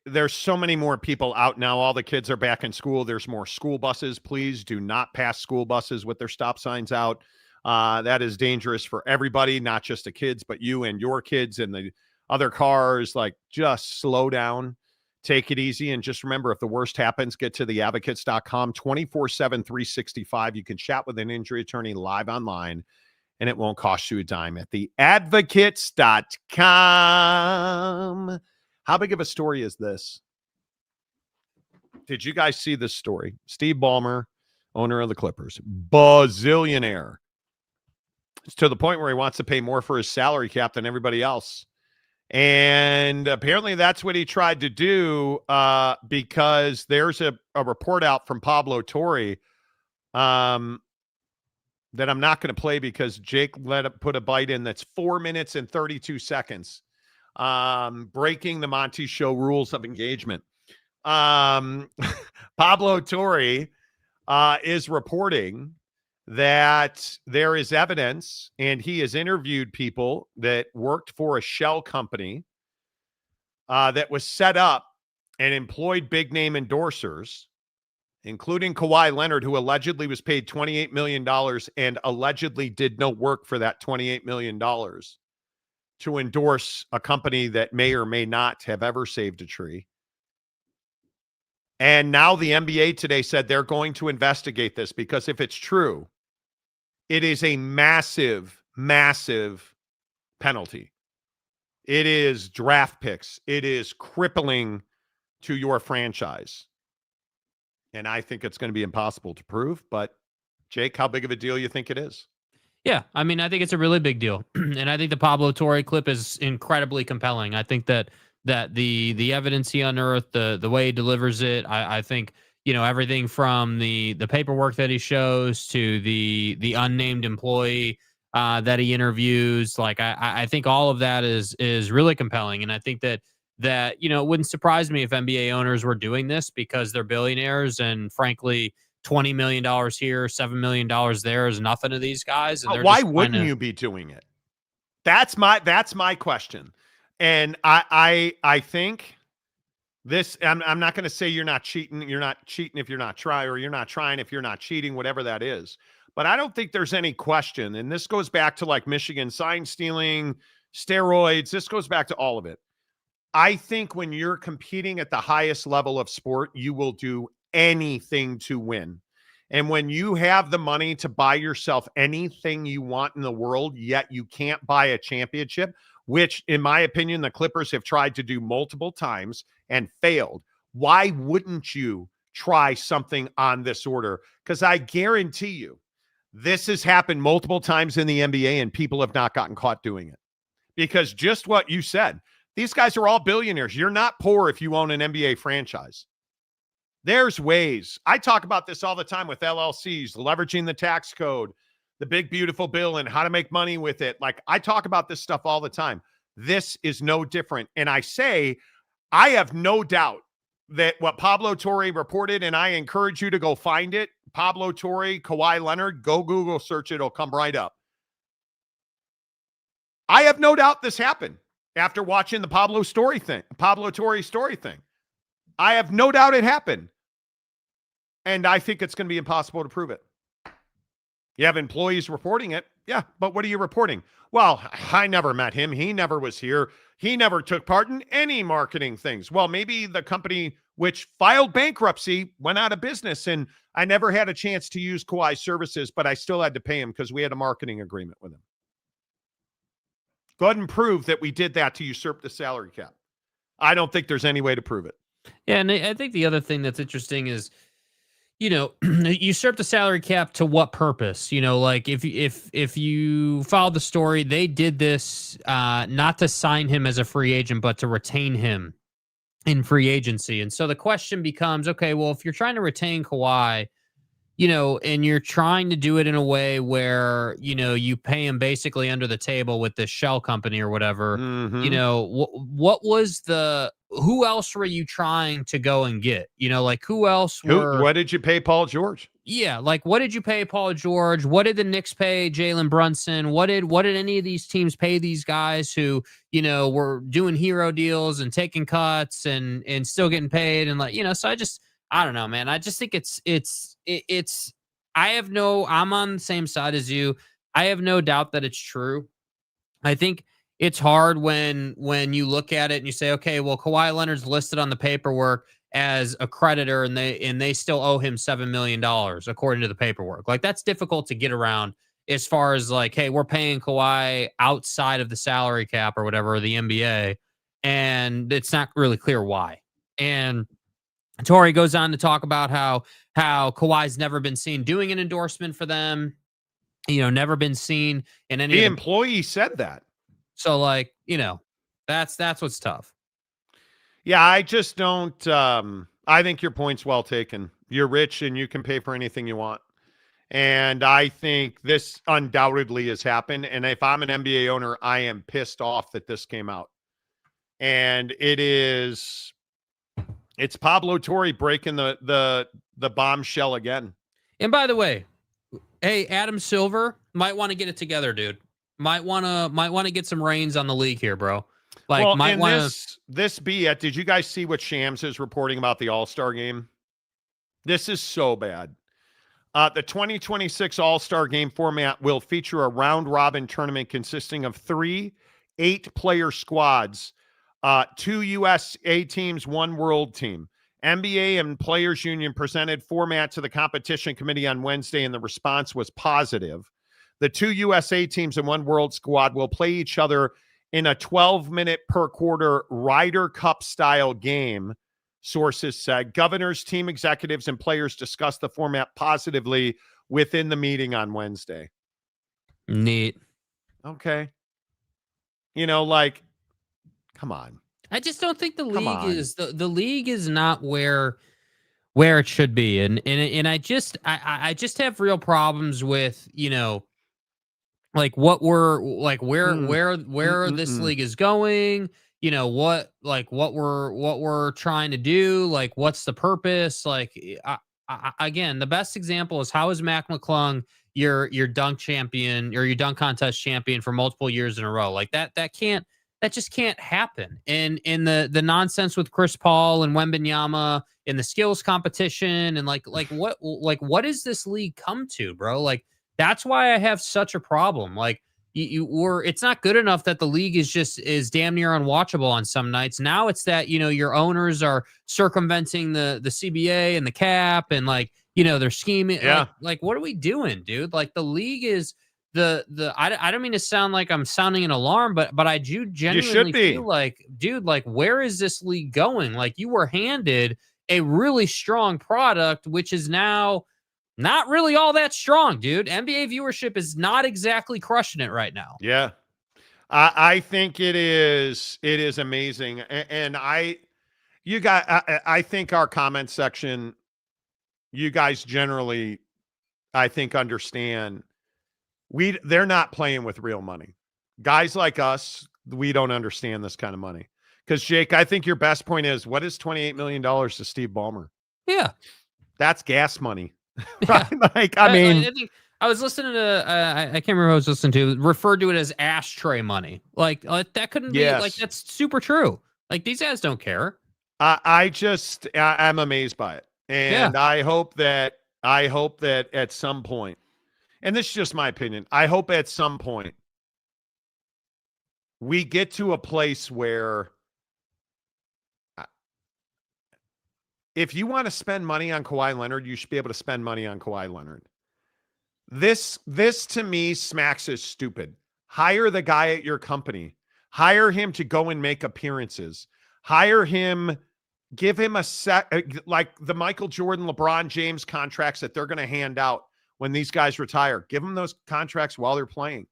there's so many more people out now. All the kids are back in school. There's more school buses. Please do not pass school buses with their stop signs out. That is dangerous for everybody, not just the kids, but you and your kids and the other cars. Like, just slow down, take it easy. And just remember, if the worst happens, get to theadvocates.com 24/7, 365. You can chat with an injury attorney live online, and it won't cost you a dime at theadvocates.com. How big of a story is this? Did you guys see this story? Steve Ballmer, owner of the Clippers, bazillionaire. It's to the point where he wants to pay more for his salary cap than everybody else. And apparently that's what he tried to do because there's a report out from Pablo Torre that I'm not going to play because Jake put a bite in that's 4 minutes and 32 seconds, breaking the Monty Show rules of engagement. Pablo Torre is reporting that there is evidence, and he has interviewed people that worked for a shell company that was set up and employed big name endorsers, including Kawhi Leonard, who allegedly was paid $28 million and allegedly did no work for that $28 million to endorse a company that may or may not have ever saved a tree. And now the NBA today said they're going to investigate this because if it's true, it is a massive, massive penalty. It is draft picks. It is crippling to your franchise. And I think it's going to be impossible to prove. But, Jake, how big of a deal you think it is? Yeah, I mean, I think it's a really big deal. And I think the Pablo Torre clip is incredibly compelling. I think that the evidence he unearthed, the way he delivers it, I think, you know, everything from the paperwork that he shows to the unnamed employee that he interviews, like I think all of that is really compelling. And I think that you know, it wouldn't surprise me if NBA owners were doing this because they're billionaires, and frankly, $20 million here, $7 million there is nothing to these guys. And why wouldn't you be doing it? That's my question. And I think this, I'm not going to say you're not cheating. You're not cheating if you're not trying, or you're not trying if you're not cheating, whatever that is. But I don't think there's any question. And this goes back to like Michigan sign stealing, steroids. This goes back to all of it. I think when you're competing at the highest level of sport, you will do anything to win. And when you have the money to buy yourself anything you want in the world, yet you can't buy a championship, which in my opinion, the Clippers have tried to do multiple times and failed. Why wouldn't you try something on this order? Because I guarantee you, this has happened multiple times in the NBA and people have not gotten caught doing it. Because just what you said, these guys are all billionaires. You're not poor if you own an NBA franchise. There's ways. I talk about this all the time with LLCs, leveraging the tax code, the big, beautiful bill, and how to make money with it. Like, I talk about this stuff all the time. This is no different. And I say, I have no doubt that what Pablo Torre reported, and I encourage you to go find it. Pablo Torre, Kawhi Leonard, go Google search it. It'll come right up. I have no doubt this happened after watching the Pablo Torre story thing. I have no doubt it happened. And I think it's going to be impossible to prove it. You have employees reporting it. Yeah, but what are you reporting? Well, I never met him. He never was here. He never took part in any marketing things. Well, maybe the company which filed bankruptcy went out of business, and I never had a chance to use Kawhi's services, but I still had to pay him because we had a marketing agreement with him. Go ahead and prove that we did that to usurp the salary cap. I don't think there's any way to prove it. Yeah, and I think the other thing that's interesting is, usurp the salary cap to what purpose? Like if you followed the story, they did this not to sign him as a free agent, but to retain him in free agency. And so the question becomes, okay, well, if you're trying to retain Kawhi, and you're trying to do it in a way where, you pay him basically under the table with this shell company or whatever, what was who else were you trying to go and get? Like who else what did you pay Paul George? Yeah. Like what did you pay Paul George? What did the Knicks pay Jalen Brunson? What did any of these teams pay these guys who, were doing hero deals and taking cuts and still getting paid? And so I don't know, man. I just think I'm on the same side as you. I have no doubt that it's true. I think it's hard when you look at it and you say, okay, well, Kawhi Leonard's listed on the paperwork as a creditor and they still owe him $7 million according to the paperwork. Like that's difficult to get around as far as like, hey, we're paying Kawhi outside of the salary cap or whatever, or the NBA, and it's not really clear why. And Torrey goes on to talk about how Kawhi's never been seen doing an endorsement for them, never been seen in any. The employee said that. So, that's what's tough. Yeah, I just don't. I think your point's well taken. You're rich and you can pay for anything you want. And I think this undoubtedly has happened. And if I'm an NBA owner, I am pissed off that this came out. And it's Pablo Torre breaking the bombshell again. And by the way, hey, Adam Silver might want to get it together, dude. Might want to get some reins on the league here, bro. Like, well, might want to. This be it. Did you guys see what Shams is reporting about the All-Star game? This is so bad. The 2026 All-Star game format will feature a round-robin tournament consisting of 3 8-player squads, 2 USA teams, 1 world team. NBA and Players Union presented format to the competition committee on Wednesday, and the response was positive. The 2 USA teams and 1 world squad will play each other in a 12-minute per quarter Ryder Cup style game, sources said. Governors, team executives, and players discussed the format positively within the meeting on Wednesday. Neat. Okay. Come on. I just don't think the league is the league is not where it should be, and I just have real problems with like what we're like where this league is going. What we're trying to do. Like what's the purpose? Like again, the best example is how is Mac McClung your dunk champion or your dunk contest champion for multiple years in a row? Like that just can't happen. And in the nonsense with Chris Paul and Wembanyama in the skills competition and what does this league come to, bro? Like that's why I have such a problem. Like it's not good enough that the league is damn near unwatchable on some nights. Now it's that your owners are circumventing the CBA and the cap and they're scheming. Yeah. Like what are we doing, dude? Like the league is. I don't mean to sound like I'm sounding an alarm, but I do genuinely feel like, dude, like where is this league going? Like you were handed a really strong product, which is now not really all that strong, dude. NBA viewership is not exactly crushing it right now. Yeah. I think it is amazing. And I think our comment section, you guys generally, I think, understand they're not playing with real money. Guys like us, we don't understand this kind of money Because, Jake, I think your best point is, what is $28 million to Steve Ballmer? Yeah. That's gas money. Yeah. Right? Like, I mean, I think I was listening to, I can't remember who I was listening to, referred to it as ashtray money. Like, that couldn't be, like, that's super true. Like, these guys don't care. I'm amazed by it. And I hope that at some point, and this is just my opinion, I hope at some point we get to a place where if you want to spend money on Kawhi Leonard, you should be able to spend money on Kawhi Leonard. This to me smacks as stupid. Hire the guy at your company. Hire him to go and make appearances. Hire him, give him a set, like the Michael Jordan, LeBron James contracts that they're going to hand out when these guys retire. Give them those contracts while they're playing.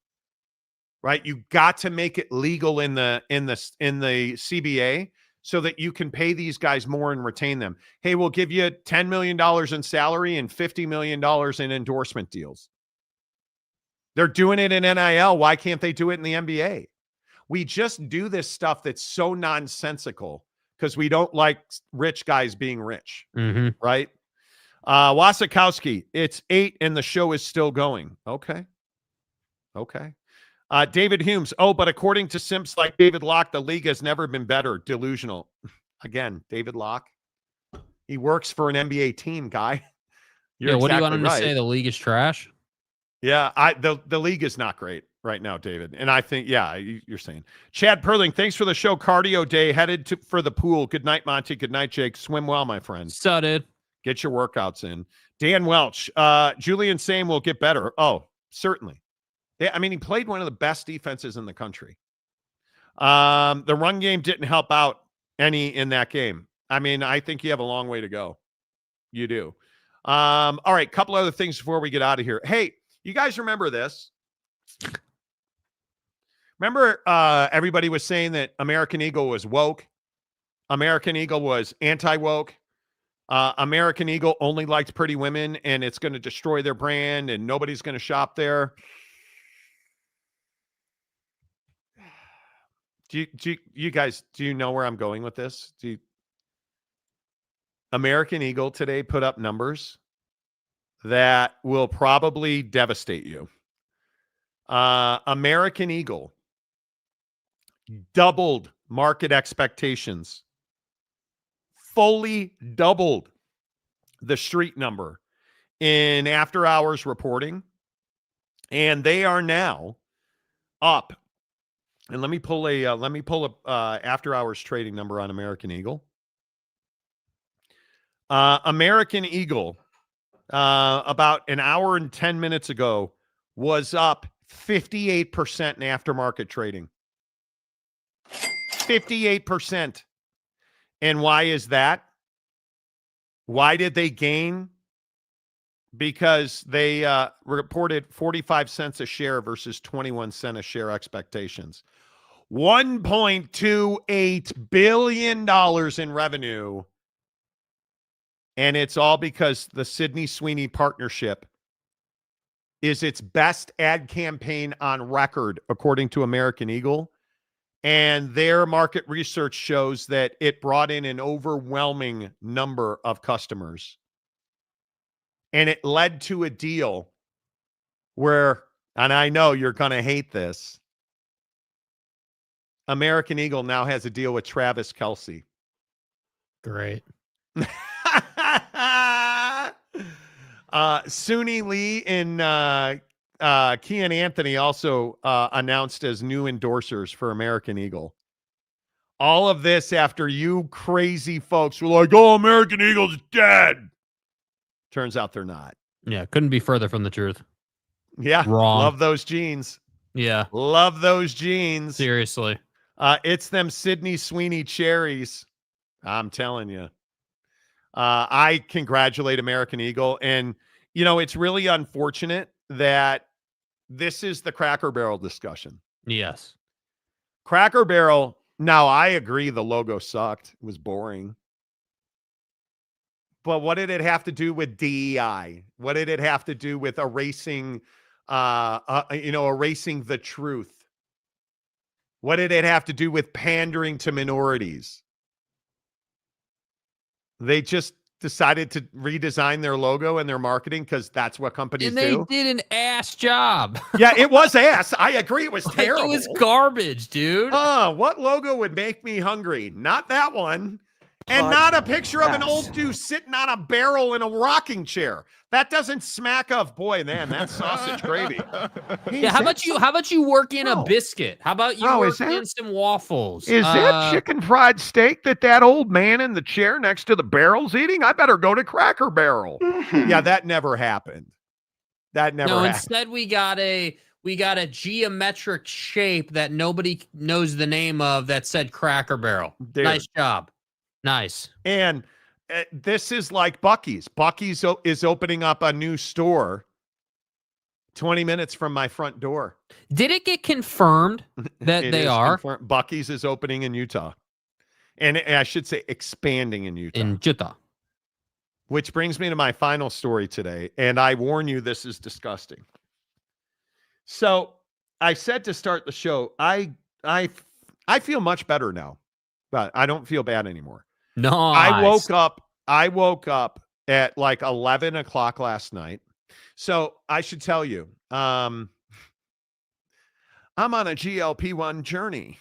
Right? You got to make it legal in the CBA so that you can pay these guys more and retain them. Hey, we'll give you $10 million in salary and $50 million in endorsement deals. They're doing it in NIL. Why can't they do it in the NBA? We just do this stuff that's so nonsensical because we don't like rich guys being rich, right? Wasikowski, it's 8 and the show is still going. Okay. David Humes, but according to simps like David Locke, the league has never been better. Delusional. Again, David Locke. He works for an NBA team, guy. What do you want him to say? The league is trash? Yeah, the league is not great right now, David. And I think, you're saying. Chad Perling, thanks for the show. Cardio day, headed for the pool. Good night, Monty. Good night, Jake. Swim well, my friend. Studded. Get your workouts in. Dan Welch, Julian Same will get better. Oh, certainly. Yeah, I mean, he played one of the best defenses in the country. The run game didn't help out any in that game. I mean, I think you have a long way to go. You do. All right, couple other things before we get out of here. Hey, you guys remember this? Remember everybody was saying that American Eagle was woke? American Eagle was anti-woke? American Eagle only liked pretty women and it's going to destroy their brand and nobody's going to shop there. Do you guys, do you know where I'm going with this? American Eagle today put up numbers that will probably devastate you. American Eagle doubled market expectations, fully doubled the street number in after hours reporting, and they are now up. And let me pull a after hours trading number on American Eagle. American Eagle, about an hour and 10 minutes ago, was up 58% in aftermarket trading. 58%. And why is that? Why did they gain? Because they reported 45 cents a share versus 21 cents a share expectations. $1.28 billion in revenue. And it's all because the Sydney Sweeney partnership is its best ad campaign on record, according to American Eagle. And their market research shows that it brought in an overwhelming number of customers. And it led to a deal where, and I know you're going to hate this, American Eagle now has a deal with Travis Kelce. Great. Suni Lee and Kian Anthony also announced as new endorsers for American Eagle. All of this after you crazy folks were like, oh, American Eagle's dead. Turns out they're not. Yeah, couldn't be further from the truth. Yeah, wrong. Love those jeans. Yeah. Love those jeans. Seriously. It's them Sydney Sweeney cherries. I'm telling you. I congratulate American Eagle. And, you know, it's really unfortunate that this is the Cracker Barrel discussion. Yes. Cracker Barrel. Now, I agree the logo sucked. It was boring. But what did it have to do with DEI? What did it have to do with erasing, erasing the truth? What did it have to do with pandering to minorities? They just decided to redesign their logo and their marketing because that's what companies do. And they did an ass job. Yeah, it was ass. I agree. It was terrible. It was garbage, dude. What logo would make me hungry? Not that one. And not a picture of an old dude sitting on a barrel in a rocking chair. That doesn't smack of, boy, man, that's sausage gravy. Yeah, how about you work in a biscuit? How about you work in some waffles? Is that chicken fried steak that old man in the chair next to the barrel's eating? I better go to Cracker Barrel. Yeah, that never happened. That never happened. Instead we got a geometric shape that nobody knows the name of that said Cracker Barrel. Dude. Nice job. Nice. And this is like Buc-ee's. Buc-ee's is opening up a new store 20 minutes from my front door. Did it get confirmed that they are? Buc-ee's is opening in Utah. And I should say expanding in Utah. In Utah. Which brings me to my final story today. And I warn you, this is disgusting. So I said to start the show, I feel much better now, but I don't feel bad anymore. No, I woke up at like 11 o'clock last night. So I should tell you, I'm on a GLP-1 journey.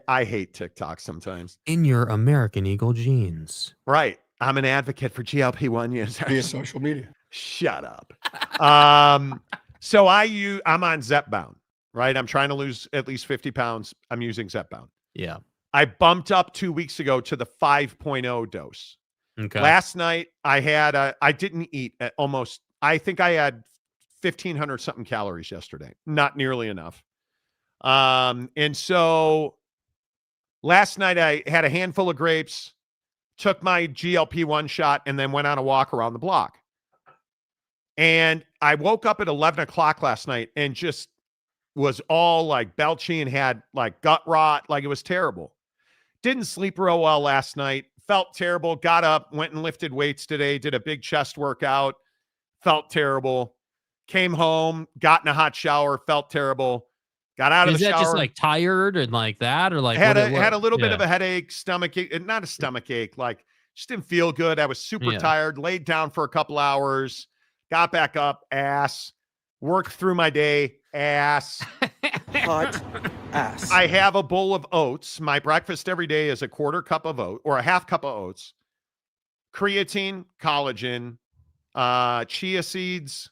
I hate TikTok sometimes. In your American Eagle jeans. Right. I'm an advocate for GLP-1 users. Via social media. Shut up. So I'm on Zepbound, right? I'm trying to lose at least 50 pounds. I'm using Zepbound. Yeah. I bumped up 2 weeks ago to the 5.0 dose. Okay. Last night I didn't eat at almost, I think I had 1,500 something calories yesterday. Not nearly enough. And so last night I had a handful of grapes, took my GLP-1 shot, and then went on a walk around the block. And I woke up at 11 o'clock last night and just was all like belchy and had like gut rot. Like it was terrible. Didn't sleep real well last night. Felt terrible. Got up, went and lifted weights today. Did a big chest workout. Felt terrible. Came home, got in a hot shower. Felt terrible. Got out of the shower. Is that just like tired and like that, or like had a little bit of a headache, stomach ache, not a stomach ache. Like just didn't feel good. I was super tired. Laid down for a couple hours. Got back up. Ass. Worked through my day. Ass. Hot ass. I have a bowl of oats. My breakfast every day is a quarter cup of oats or a half cup of oats, creatine, collagen, chia seeds,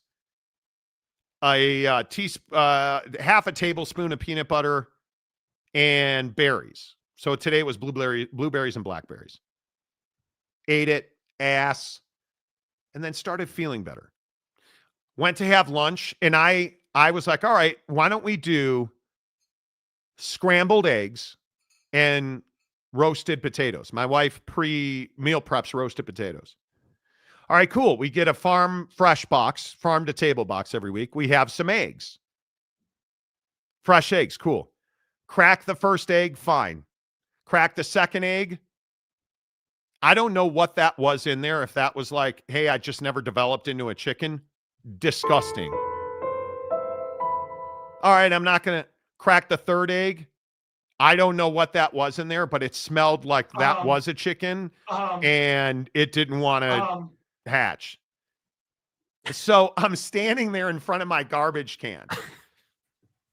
half a tablespoon of peanut butter, and berries. So today it was blueberries and blackberries. Ate it, ass, and then started feeling better. Went to have lunch, and I was like, all right, why don't we do scrambled eggs and roasted potatoes? My wife pre-meal preps roasted potatoes. All right, cool. We get a farm fresh box, farm to table box every week. We have some eggs. Fresh eggs, cool. Crack the first egg, fine. Crack the second egg. I don't know what that was in there. If that was like, hey, I just never developed into a chicken. Disgusting. All right, I'm not going to crack the third egg. I don't know what that was in there, but it smelled like that was a chicken, and it didn't want to hatch. So I'm standing there in front of my garbage can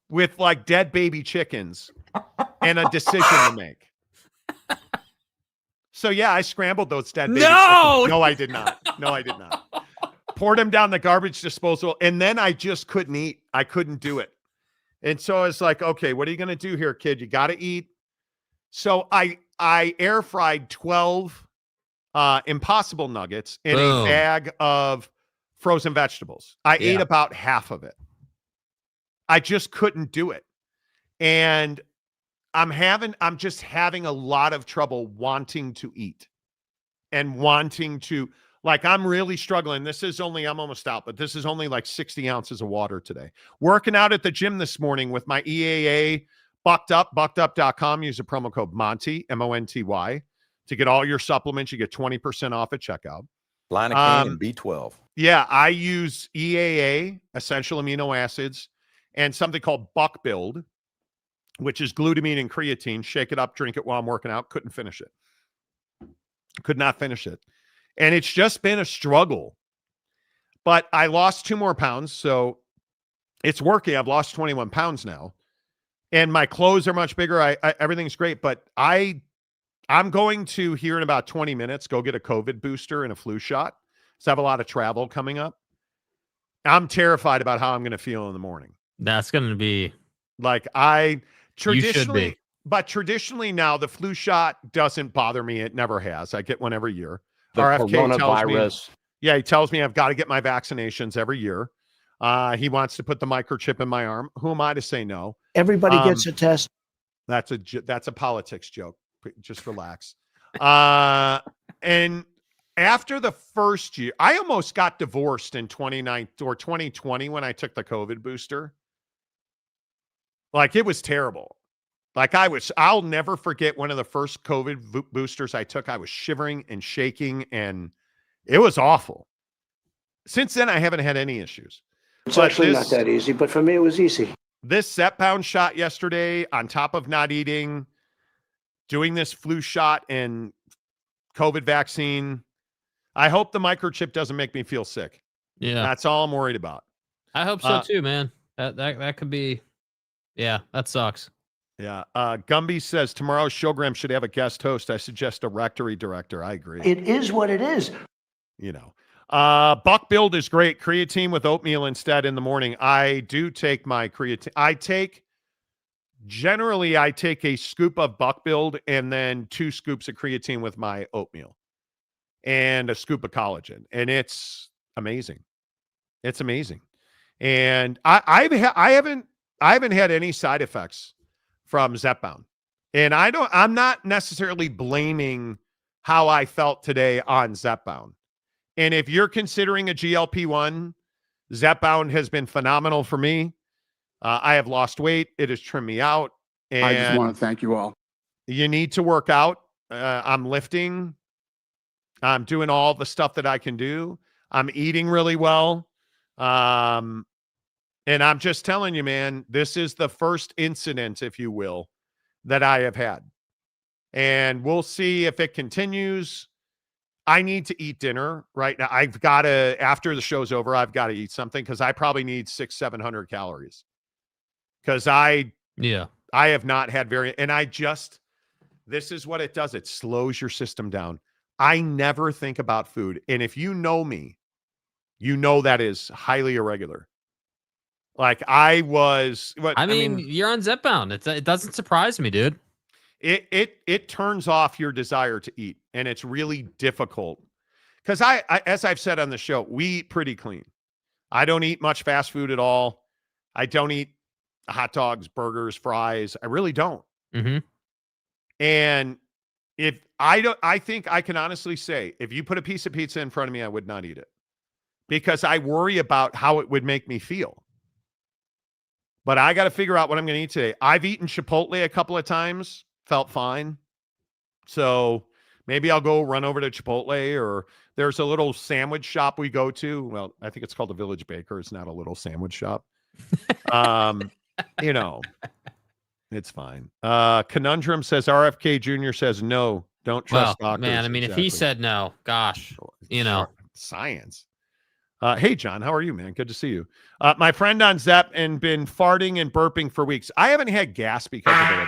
with like dead baby chickens and a decision to make. So yeah, I scrambled those dead baby chickens. No, I did not. No, I did not. Poured them down the garbage disposal, and then I just couldn't eat. I couldn't do it. And so I was like, okay, what are you going to do here, kid? You got to eat. So I air fried 12 Impossible Nuggets in a bag of frozen vegetables. I ate about half of it. I just couldn't do it. And I'm just having a lot of trouble wanting to eat and wanting to, like, I'm really struggling. I'm almost out, but this is only like 60 ounces of water today. Working out at the gym this morning with my EAA buckedup.com. Use the promo code Monty, MONTY, to get all your supplements. You get 20% off at checkout. Lidocaine and B12. Yeah, I use EAA, essential amino acids, and something called Buck Build which is glutamine and creatine. Shake it up, drink it while I'm working out. Couldn't finish it. Could not finish it. And it's just been a struggle. But I lost 2 more pounds, so it's working. I've lost 21 pounds now. And my clothes are much bigger. Everything's great. But I'm going to, here in about 20 minutes, go get a COVID booster and a flu shot. So I have a lot of travel coming up. I'm terrified about how I'm going to feel in the morning. That's going to be... Like traditionally, but traditionally now the flu shot doesn't bother me. It never has. I get one every year. The coronavirus. He tells me I've got to get my vaccinations every year. He wants to put the microchip in my arm. Who am I to say no? Everybody gets a test. That's a politics joke. Just relax. And after the first year, I almost got divorced in 2020 when I took the COVID booster. Like, it was terrible. Like, I'll never forget one of the first COVID boosters I took. I was shivering and shaking, and it was awful. Since then, I haven't had any issues. It's actually not that easy, but for me, it was easy. This Zepbound shot yesterday, on top of not eating, doing this flu shot and COVID vaccine, I hope the microchip doesn't make me feel sick. Yeah. That's all I'm worried about. I hope so too, man. That could be... Yeah, that sucks. Yeah. Gumby says tomorrow's showgram should have a guest host. I suggest a rectory director. I agree. It is what it is. Buck Build is great. Creatine with oatmeal instead in the morning. I do take my creatine. Generally I take a scoop of Buck Build and then 2 scoops of creatine with my oatmeal and a scoop of collagen. And it's amazing. It's amazing. And I haven't had any side effects from Zepbound. And I'm not necessarily blaming how I felt today on Zepbound. And if you're considering a GLP-1, Zepbound has been phenomenal for me. I have lost weight. It has trimmed me out. And I just want to thank you all. You need to work out. I'm lifting. I'm doing all the stuff that I can do. I'm eating really well. And I'm just telling you, man, this is the first incident, if you will, that I have had. And we'll see if it continues. I need to eat dinner right now. I've got to, after the show's over, I've got to eat something because I probably need 600-700 calories. Because I have not had this is what it does. It slows your system down. I never think about food. And if you know me, you know that is highly irregular. Like I mean, you're on Zepbound. It doesn't surprise me, dude. It turns off your desire to eat, and it's really difficult. Because I, as I've said on the show, we eat pretty clean. I don't eat much fast food at all. I don't eat hot dogs, burgers, fries. I really don't. Mm-hmm. And I think I can honestly say, if you put a piece of pizza in front of me, I would not eat it because I worry about how it would make me feel. But I got to figure out what I'm going to eat today. I've eaten Chipotle a couple of times, felt fine. So maybe I'll go run over to Chipotle, or there's a little sandwich shop we go to. Well, I think it's called the Village Baker. It's not a little sandwich shop. It's fine. Conundrum says RFK Jr. says no, don't trust doctors. Man, I mean, if he said no, gosh, Science. Hey, John, how are you, man? Good to see you. My friend on Zep and been farting and burping for weeks. I haven't had gas because of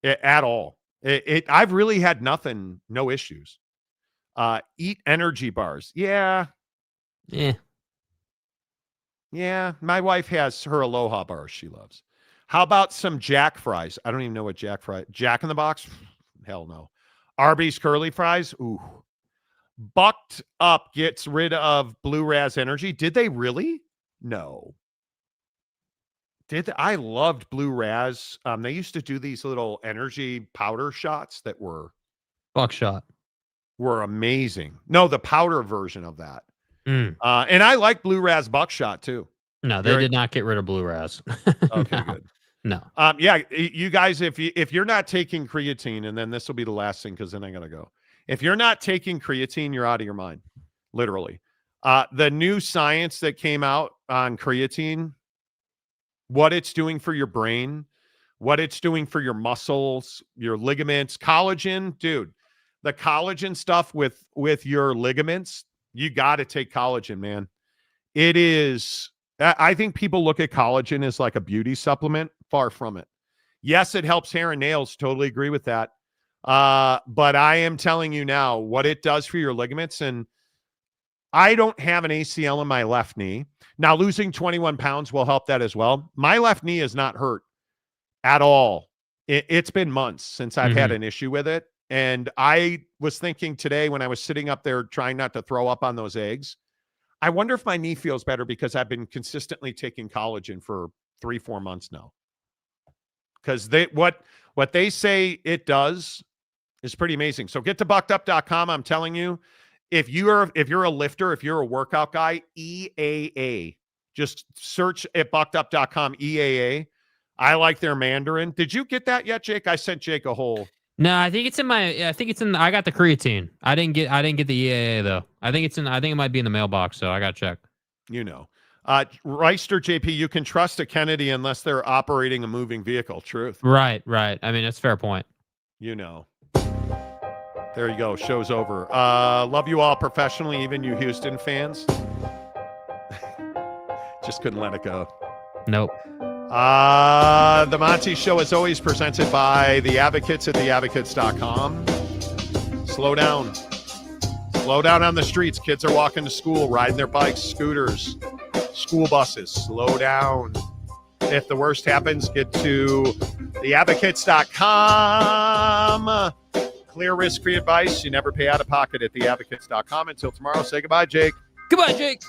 it at all. I've really had nothing, no issues. Eat energy bars. Yeah. My wife has her Aloha bars she loves. How about some Jack fries? I don't even know what Jack in the Box? Hell no. Arby's curly fries? Ooh. Bucked Up gets rid of Blue Raz Energy. Did they really? No. I loved Blue Raz. They used to do these little energy powder shots that were Buckshot. Were amazing. No, the powder version of that. Mm. And I like Blue Raz Buckshot too. No, they did not get rid of Blue Raz. Okay, good. No. Yeah, you guys, if you're not taking creatine, and then this will be the last thing because then I gotta go. If you're not taking creatine, you're out of your mind, literally. The new science that came out on creatine, what it's doing for your brain, what it's doing for your muscles, your ligaments, collagen, dude. The collagen stuff with your ligaments, you got to take collagen, man. It is. I think people look at collagen as like a beauty supplement. Far from it. Yes, it helps hair and nails. Totally agree with that. But I am telling you now what it does for your ligaments. And I don't have an ACL in my left knee. Now, losing 21 pounds will help that as well. My left knee is not hurt at all. It's been months since I've had an issue with it. And I was thinking today when I was sitting up there trying not to throw up on those eggs, I wonder if my knee feels better because I've been consistently taking collagen for 3-4 months now. Because what they say it does is pretty amazing. So get to buckedup.com. I'm telling you, if you're a lifter, if you're a workout guy, EAA. Just search at buckedup.com, EAA. I like their Mandarin. Did you get that yet, Jake? I sent Jake a whole. No, I think it's in I got the creatine. I didn't get the EAA though. I think it might be in the mailbox, so I got to check. Reister JP, you can trust a Kennedy unless they're operating a moving vehicle. Truth. Right. I mean, that's a fair point. There you go. Show's over. Love you all professionally, even you Houston fans. Just couldn't let it go. Nope. The Monty Show is always presented by the Advocates at theadvocates.com. Slow down. Slow down on the streets. Kids are walking to school, riding their bikes, scooters, school buses. Slow down. If the worst happens, get to theadvocates.com. Clear risk-free advice. You never pay out of pocket at theadvocates.com. Until tomorrow, say goodbye, Jake. Goodbye, Jake.